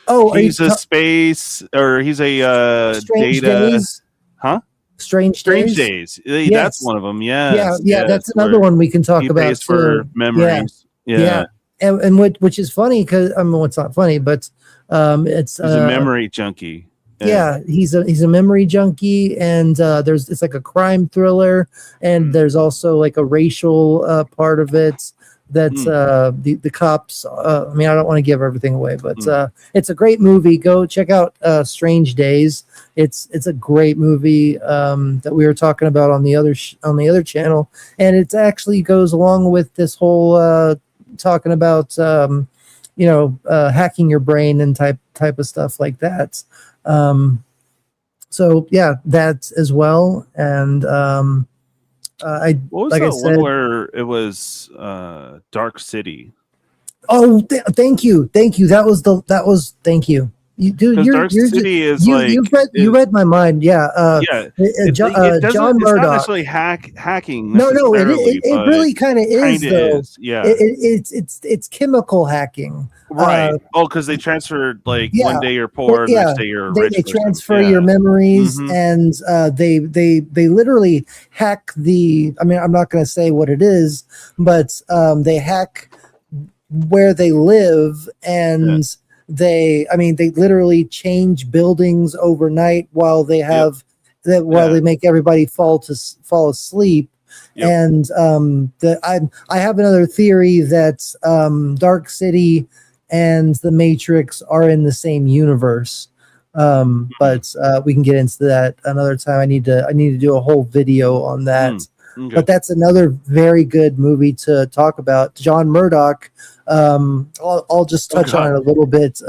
Oh, he's a space, or he's a Strange data. Days? Huh? Strange Days. Yes. That's one of them. Yeah. That's another one we can talk about too. For memories. Yeah. And which is funny because it's not funny, but it's he's a memory junkie. Yeah, he's a memory junkie, and it's like a crime thriller, and there's also like a racial part of it. That's the cops. I mean, I don't want to give everything away, but it's a great movie. Go check out Strange Days. It's a great movie that we were talking about on the other channel, and it actually goes along with this whole talking about hacking your brain and type of stuff like that. So yeah, that as well, and what was like that I said, one where it was Dark City? Oh, thank you. Thank you. Dark City is you read my mind. Yeah. John it's not Murdoch. necessarily hacking. No, it really kind of is though. Yeah. It's chemical hacking. Right. Because they transferred one day you're poor, next day you're rich. They transfer your memories, and they literally hack the. I mean, I'm not going to say what it is, but they hack where they live, and they literally change buildings overnight while they have they make everybody fall asleep. Yep. And I have another theory that Dark City and the Matrix are in the same universe. But we can get into that another time. I need to do a whole video on that. Okay. But that's another very good movie to talk about. John Murdoch. I'll just touch on it a little bit.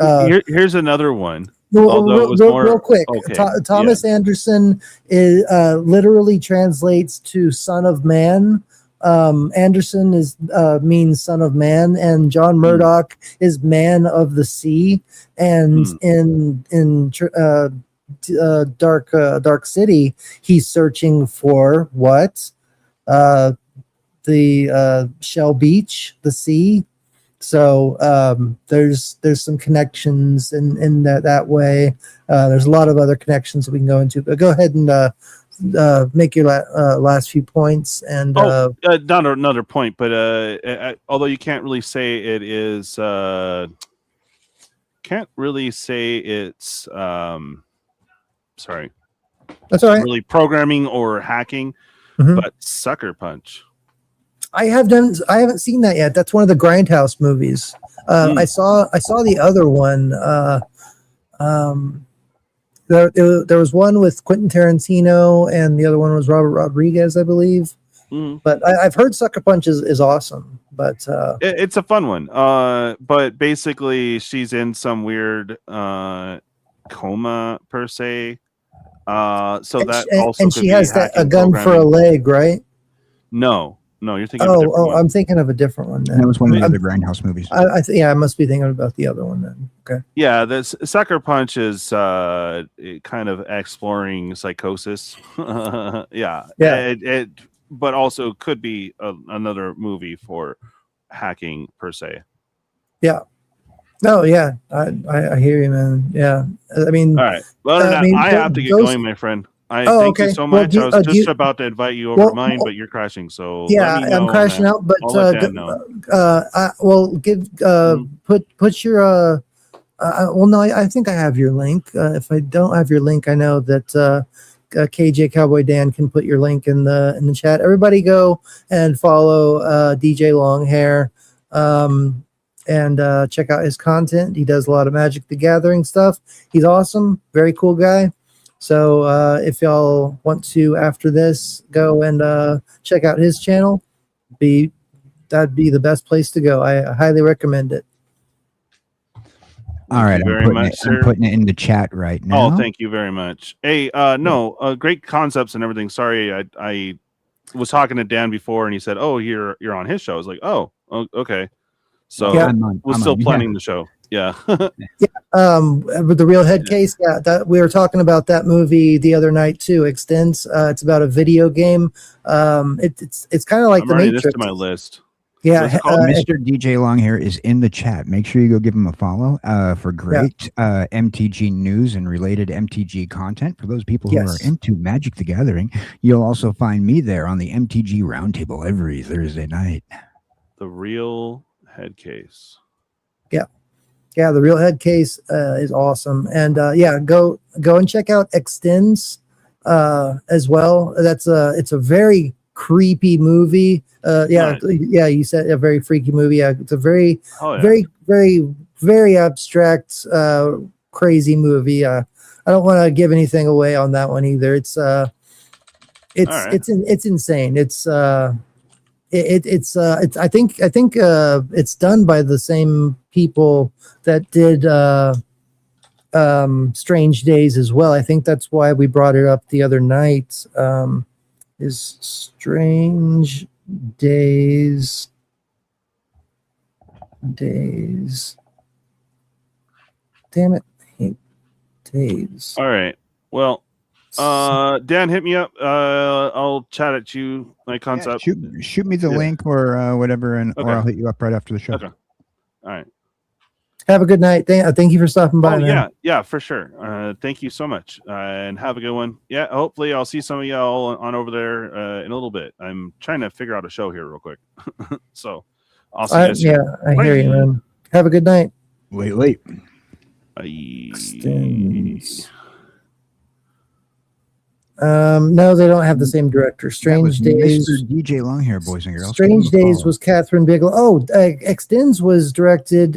Here's another one. Real quick. Okay. Thomas Anderson is literally translates to son of man. Anderson means son of man, and John Murdoch is man of the sea. And in Dark City, he's searching for what? The Shell Beach, the sea. So there's some connections in that way. There's a lot of other connections that we can go into. But go ahead and make your last few points. And not another point, but although you can't really say it is, sorry, that's all right. Really programming or hacking, but Sucker Punch. I haven't seen that yet. That's one of the Grindhouse movies. I saw the other one. There was one with Quentin Tarantino, and the other one was Robert Rodriguez, I believe. But I've heard Sucker Punch is awesome. But it's a fun one. But basically, she's in some weird coma per se. So and she has a gun for a leg, right? No, you're thinking. Of a different one. I'm thinking of a different one. Then. That was one of the other Grindhouse movies. I must be thinking about the other one then. Okay. Yeah, the Sucker Punch is kind of exploring psychosis. Yeah. It but also could be another movie for hacking per se. Yeah. No, yeah, I hear you, man. Yeah, I mean, all right. Well, I have to get going, my friend. Thank you so much. I was just about to invite you over mine, but you're crashing. So yeah, I'm crashing out. But put your no, I think I have your link. If I don't have your link, I know that KJ Cowboy Dan can put your link in the chat. Everybody go and follow DJ Longhair. And check out his content. He does a lot of Magic the Gathering stuff. He's awesome, very cool guy. So if y'all want to, after this, go and check out his channel, that'd be the best place to go. I highly recommend it. All right, you very much, sir. I'm putting it in the chat right now. Oh, thank you very much. Hey, no, great concepts and everything. Sorry, I was talking to Dan before, and he said, "Oh, you're on his show." I was like, "Oh, okay." So Yeah. we're still planning the show. Yeah. With the real head case, yeah, that we were talking about that movie the other night too. Extends. It's about a video game. It's kind of like I'm the adding Matrix. this to my list. Yeah, Mr. DJ Longhair is in the chat. Make sure you go give him a follow for great MTG news and related MTG content. For those people who are into Magic the Gathering, you'll also find me there on the MTG Roundtable every Thursday night. The real head case. Yeah, the real head case is awesome, and go and check out Extends as well. It's a very creepy movie. You said a very freaky movie. Yeah, it's a very very abstract, crazy movie. I don't want to give anything away on that one either. It's insane. I think it's done by the same people that did Strange Days as well. I think that's why we brought it up the other night. Is Strange Days damn it, I hate Days. All right, well, Dan, hit me up. I'll chat at you my concept. Shoot me the link or whatever, or I'll hit you up right after the show. Okay. All right. Have a good night. Thank you for stopping by. Yeah, for sure. Thank you so much, and have a good one. Yeah, hopefully I'll see some of y'all on over there in a little bit. I'm trying to figure out a show here real quick, so I'll see you guys. I hear you, man. Have a good night. Wait. No, they don't have the same director. Strange Days. Mr. DJ Longhair, boys and girls. Strange Days was Catherine Bigelow. Oh, Extends was directed,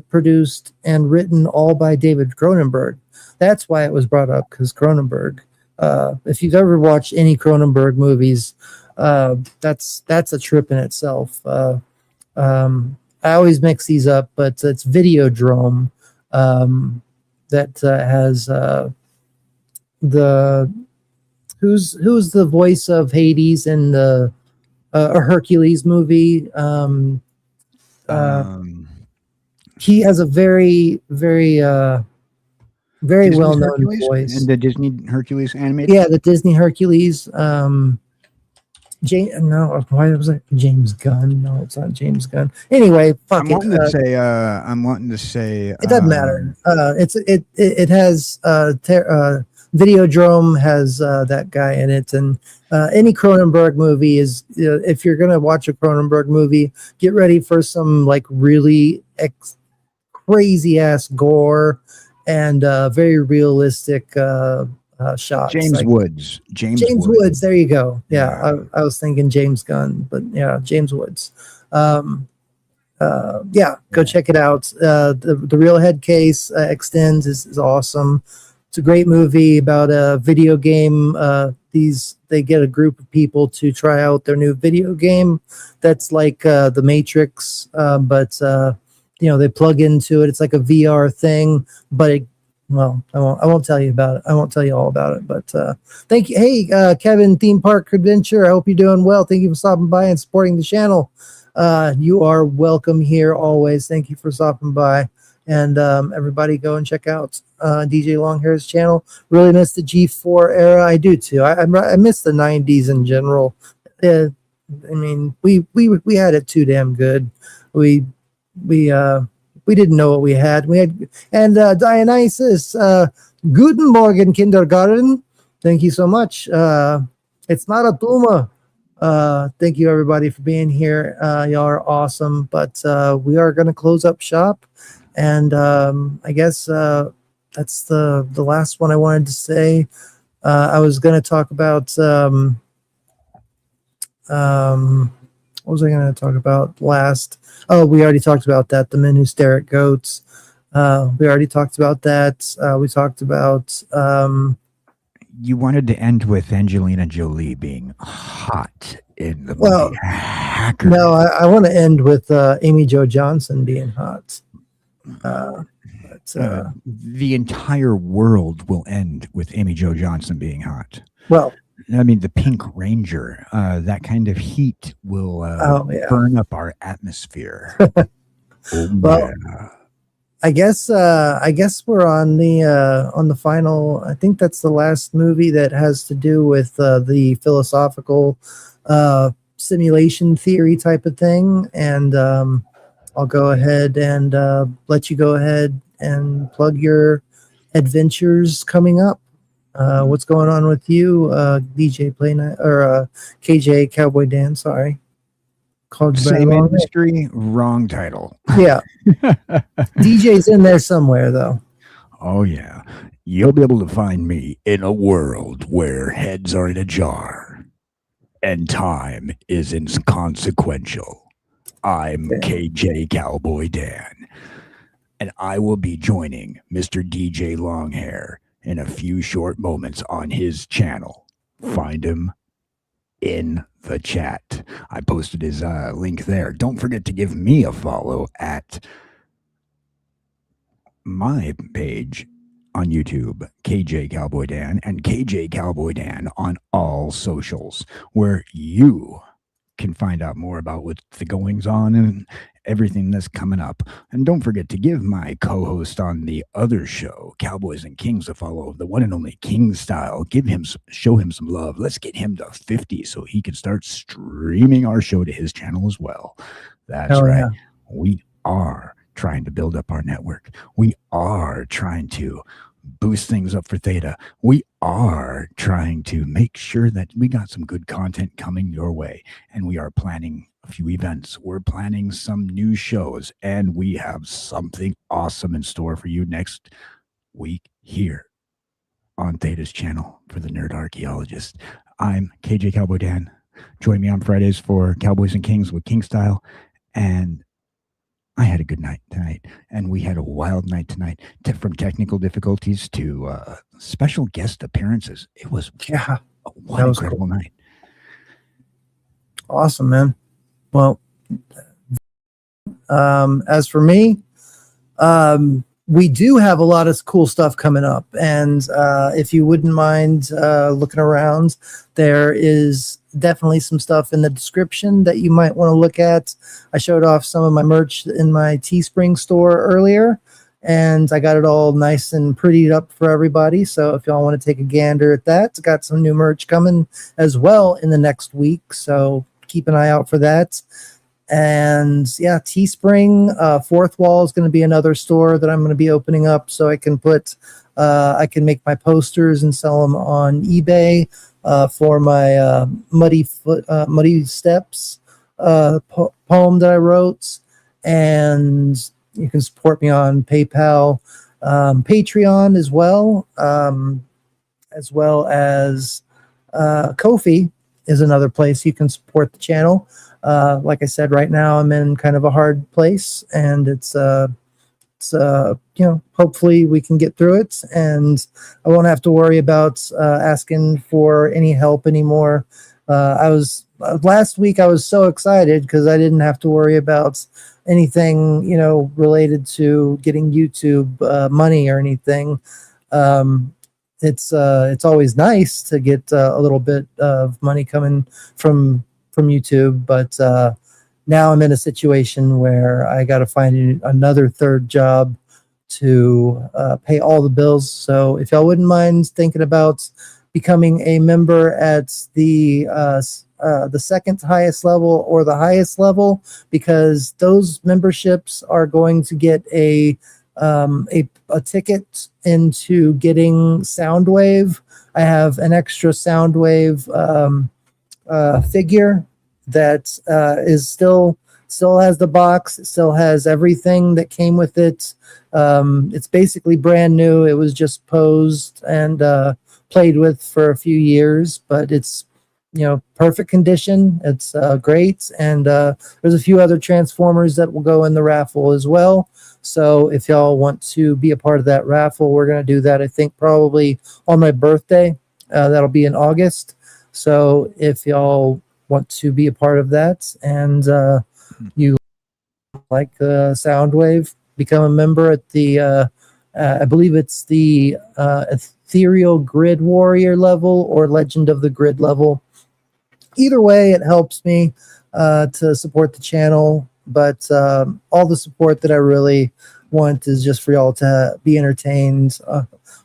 produced, and written all by David Cronenberg. That's why it was brought up, because Cronenberg. If you've ever watched any Cronenberg movies, that's a trip in itself. I always mix these up, but it's Videodrome that has the. Who's the voice of Hades in the a Hercules movie? He has a very well-known voice. And the Disney Hercules animated? Yeah, the Disney Hercules. Why was it James Gunn? No, it's not James Gunn. Anyway, I'm wanting to say it doesn't matter. It has Videodrome has that guy in it, and any Cronenberg movie is. If you're gonna watch a Cronenberg movie, get ready for some like really crazy ass gore and very realistic shots. James Woods. James Woods. There you go. Yeah, I was thinking James Gunn, but yeah, James Woods. Go check it out. The Real Head Case Extends is awesome. It's a great movie about a video game. They get a group of people to try out their new video game that's like the Matrix, but they plug into it. It's like a VR thing, but I won't tell you about it. I won't tell you all about it. But thank you. Hey, Kevin, Theme Park Adventure. I hope you're doing well. Thank you for stopping by and supporting the channel. You are welcome here always. Thank you for stopping by. And everybody go and check out DJ Longhair's channel. Really miss the G4 era. I do too. I miss the 90s in general. I mean, we had it too damn good. We didn't know what we had. Dionysus, Guten Morgen, Kindergarten. Thank you so much. It's not a tumor. Thank you everybody for being here. Y'all are awesome. But we are going to close up shop. And I guess that's the last one I wanted to say. I was going to talk about what was I going to talk about last? Oh, we already talked about that. The Men Who Stare at Goats. We already talked about that. We talked about. You wanted to end with Angelina Jolie being hot in the movie Hacker. No, I want to end with Amy Jo Johnson being hot. But the entire world will end with Amy Jo Johnson being hot. well, I mean, the Pink Ranger, that kind of heat will burn up our atmosphere. well, I guess we're on the final. I think that's the last movie that has to do with the philosophical simulation theory type of thing, and I'll go ahead and let you go ahead and plug your adventures coming up. What's going on with you, DJ Play Night or KJ Cowboy Dan? Sorry, called you by the Same wrong name. industry, wrong title. Yeah, DJ's in there somewhere though. Oh, yeah. You'll be able to find me in a world where heads are in a jar and time is inconsequential. I'm KJ Cowboy Dan, and I will be joining Mr. DJ Longhair in a few short moments on his channel. Find him in the chat. I posted his link there. Don't forget to give me a follow at my page on YouTube, KJ Cowboy Dan, and KJ Cowboy Dan on all socials, where you can find out more about what's the goings on and everything that's coming up. And don't forget to give my co-host on the other show, Cowboys and Kings, a follow, the one and only King Style. Show him some love. Let's get him to 50 so he can start streaming our show to his channel as well. That's right. Yeah. We are trying to build up our network. We are trying to boost things up for Theta. We are trying to make sure that we got some good content coming your way, and we are planning a few events. We're planning some new shows, and we have something awesome in store for you next week here on Theta's channel for the Nerd Archaeologist. I'm KJ Cowboy Dan. Join me on Fridays for Cowboys and Kings with King Style, and I had a good night tonight, and we had a wild night tonight, from technical difficulties to special guest appearances. It was one incredible night. Awesome, man. Well, as for me, we do have a lot of cool stuff coming up, and if you wouldn't mind looking around, there is definitely some stuff in the description that you might want to look at. I showed off some of my merch in my Teespring store earlier, and I got it all nice and prettied up for everybody. So if y'all want to take a gander at that, it's got some new merch coming as well in the next week. So keep an eye out for that. And yeah, Teespring, Fourth Wall is going to be another store that I'm going to be opening up, so I can make my posters and sell them on eBay for my Muddy Steps poem that I wrote. And you can support me on PayPal, Patreon as well as Ko-fi is another place you can support the channel. Like I said, right now I'm in kind of a hard place, and it's hopefully we can get through it, and I won't have to worry about asking for any help anymore. Last week I was so excited because I didn't have to worry about anything, related to getting YouTube money or anything. It's always nice to get a little bit of money coming from YouTube, but now I'm in a situation where I got to find another third job to pay all the bills. So if y'all wouldn't mind thinking about becoming a member at the second highest level or the highest level, because those memberships are going to get a ticket into getting Soundwave. I have an extra Soundwave figure that is still has the box, it still has everything that came with it. It's basically brand new. It was just posed and played with for a few years, but it's perfect condition. It's great, and there's a few other Transformers that will go in the raffle as well. So if y'all want to be a part of that raffle, we're going to do that, I think, probably on my birthday. That'll be in August. So if y'all want to be a part of that, and you like Soundwave, become a member at the I believe it's the Ethereal Grid Warrior level or Legend of the Grid level. Either way, it helps me to support the channel, but all the support that I really want is just for y'all to be entertained.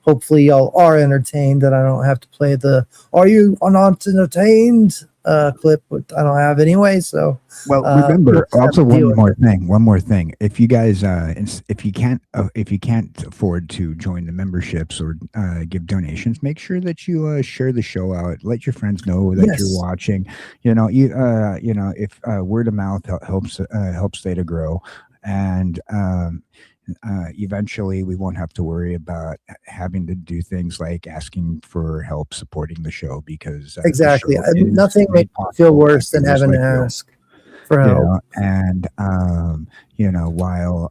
Hopefully y'all are entertained, that I don't have to play the "Are you not entertained?" Clip, which I don't have anyway. So well, remember also one more thing. If you guys, if you can't afford to join the memberships or give donations, make sure that you share the show out. Let your friends know that you're watching. If word of mouth helps Theta grow, and eventually we won't have to worry about having to do things like asking for help supporting the show, because exactly, nothing makes me feel worse than having to ask for help. And while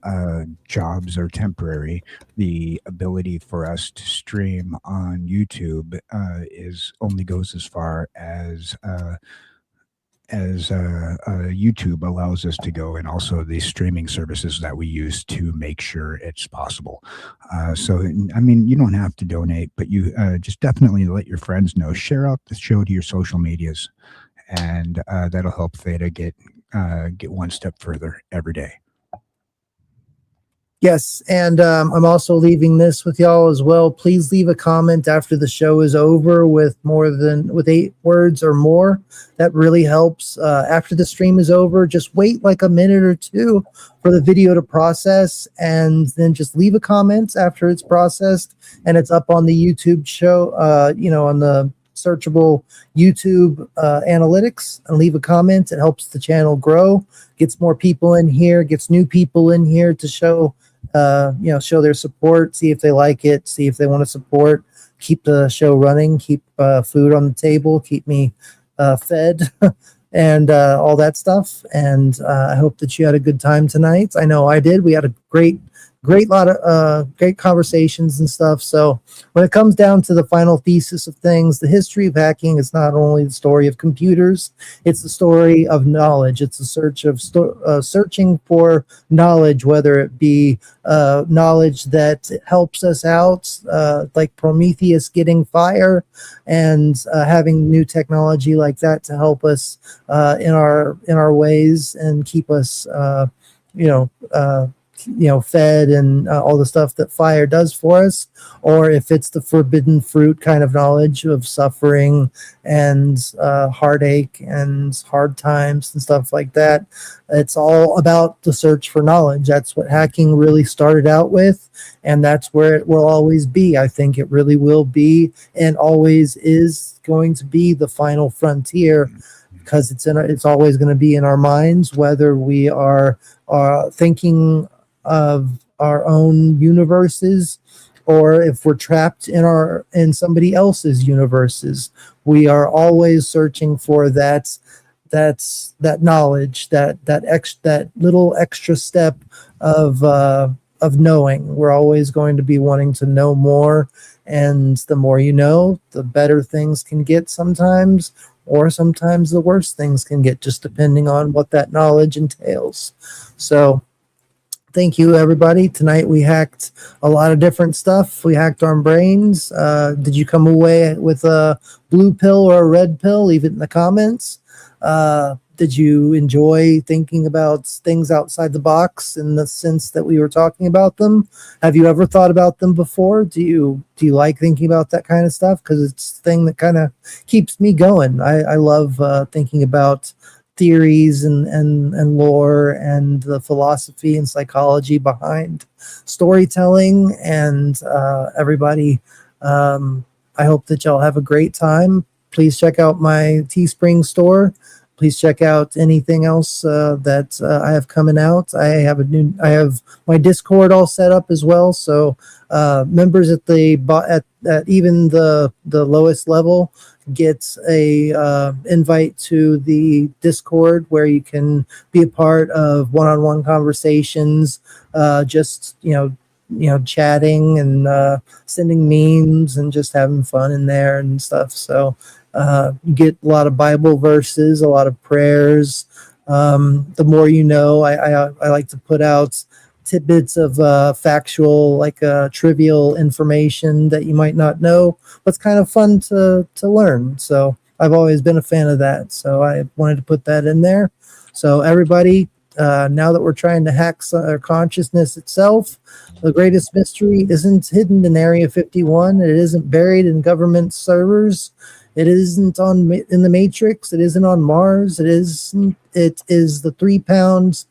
jobs are temporary, the ability for us to stream on YouTube only goes as far as YouTube allows us to go, and also the streaming services that we use to make sure it's possible. So, I mean, you don't have to donate, but you just definitely let your friends know. Share out the show to your social medias, and that'll help Theta get one step further every day. Yes, and I'm also leaving this with y'all as well. Please leave a comment after the show is over with 8 words or more. That really helps. After the stream is over, just wait like a minute or two for the video to process, and then just leave a comment after it's processed, and it's up on the YouTube show, on the searchable YouTube analytics, and leave a comment. It helps the channel grow, gets more people in here, gets new people in here to show their support, see if they like it, see if they want to support, keep the show running, keep food on the table, keep me fed, and all that stuff. And I hope that you had a good time tonight. I know I did. We had a great lot of great conversations and stuff. So when it comes down to the final thesis of things, the history of hacking is not only the story of computers, it's the story of knowledge. It's a search of searching for knowledge, whether it be knowledge that helps us out, like Prometheus getting fire, and having new technology like that to help us in our ways and keep us fed, and all the stuff that fire does for us, or if it's the forbidden fruit kind of knowledge of suffering and heartache and hard times and stuff like that. It's all about the search for knowledge. That's what hacking really started out with, and that's where it will always be. I think it really will be, and always is going to be, the final frontier, because it's always going to be in our minds, whether we are thinking of our own universes, or if we're trapped in somebody else's universes. We are always searching for that knowledge, that little extra step of knowing. We're always going to be wanting to know more, and the more you know, the better things can get sometimes, or sometimes the worst things can get, just depending on what that knowledge entails. So thank you, everybody. Tonight we hacked a lot of different stuff. We hacked our brains. Did you come away with a blue pill or a red pill? Leave it in the comments. Did you enjoy thinking about things outside the box in the sense that we were talking about them? Have you ever thought about them before? Do you like thinking about that kind of stuff? Because it's the thing that kind of keeps me going. I love thinking about theories and lore and the philosophy and psychology behind storytelling. And everybody, I hope that y'all have a great time. Please check out my Teespring store. Please check out anything else that I have coming out. I have my Discord all set up as well. So members at even the lowest level gets a invite to the Discord, where you can be a part of one-on-one conversations, just chatting and sending memes and just having fun in there and stuff. So you get a lot of Bible verses, a lot of prayers. The more you know, I like to put out tidbits of factual, like trivial information that you might not know, but it's kind of fun to learn. So I've always been a fan of that. So I wanted to put that in there. So everybody, now that we're trying to hack our consciousness itself, the greatest mystery isn't hidden in Area 51. It isn't buried in government servers. It isn't in the Matrix. It isn't on Mars. It is the 3 pounds.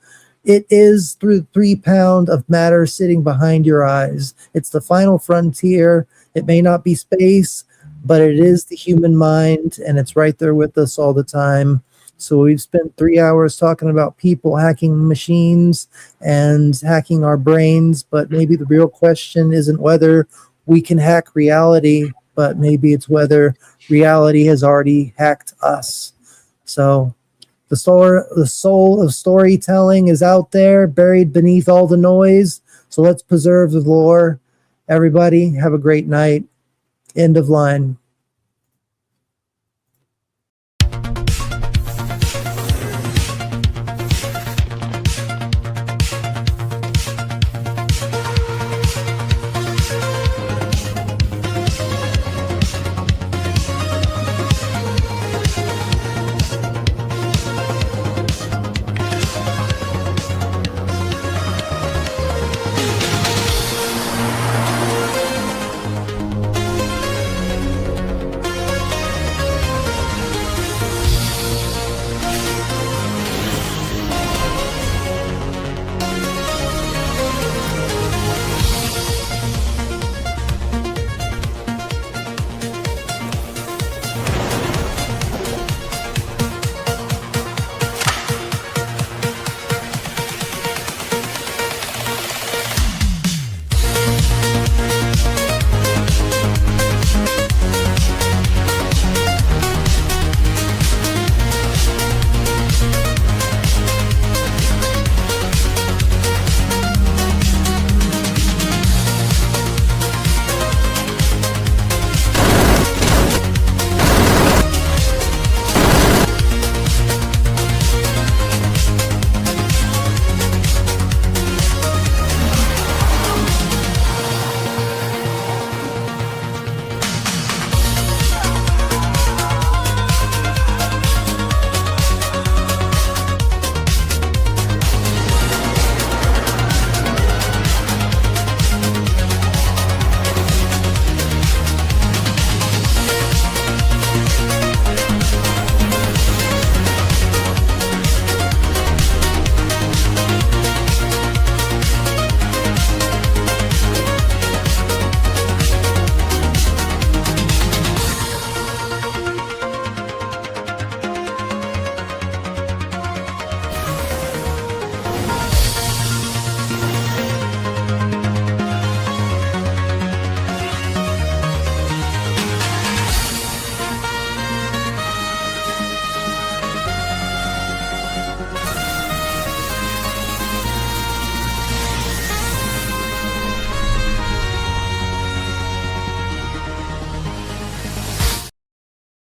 It is through 3 pound of matter sitting behind your eyes. It's the final frontier. It may not be space, but it is the human mind, and it's right there with us all the time. So we've spent 3 hours talking about people hacking machines and hacking our brains, but maybe the real question isn't whether we can hack reality, but maybe it's whether reality has already hacked us. So the soul of storytelling is out there, buried beneath all the noise. So let's preserve the lore. Everybody, have a great night. End of line.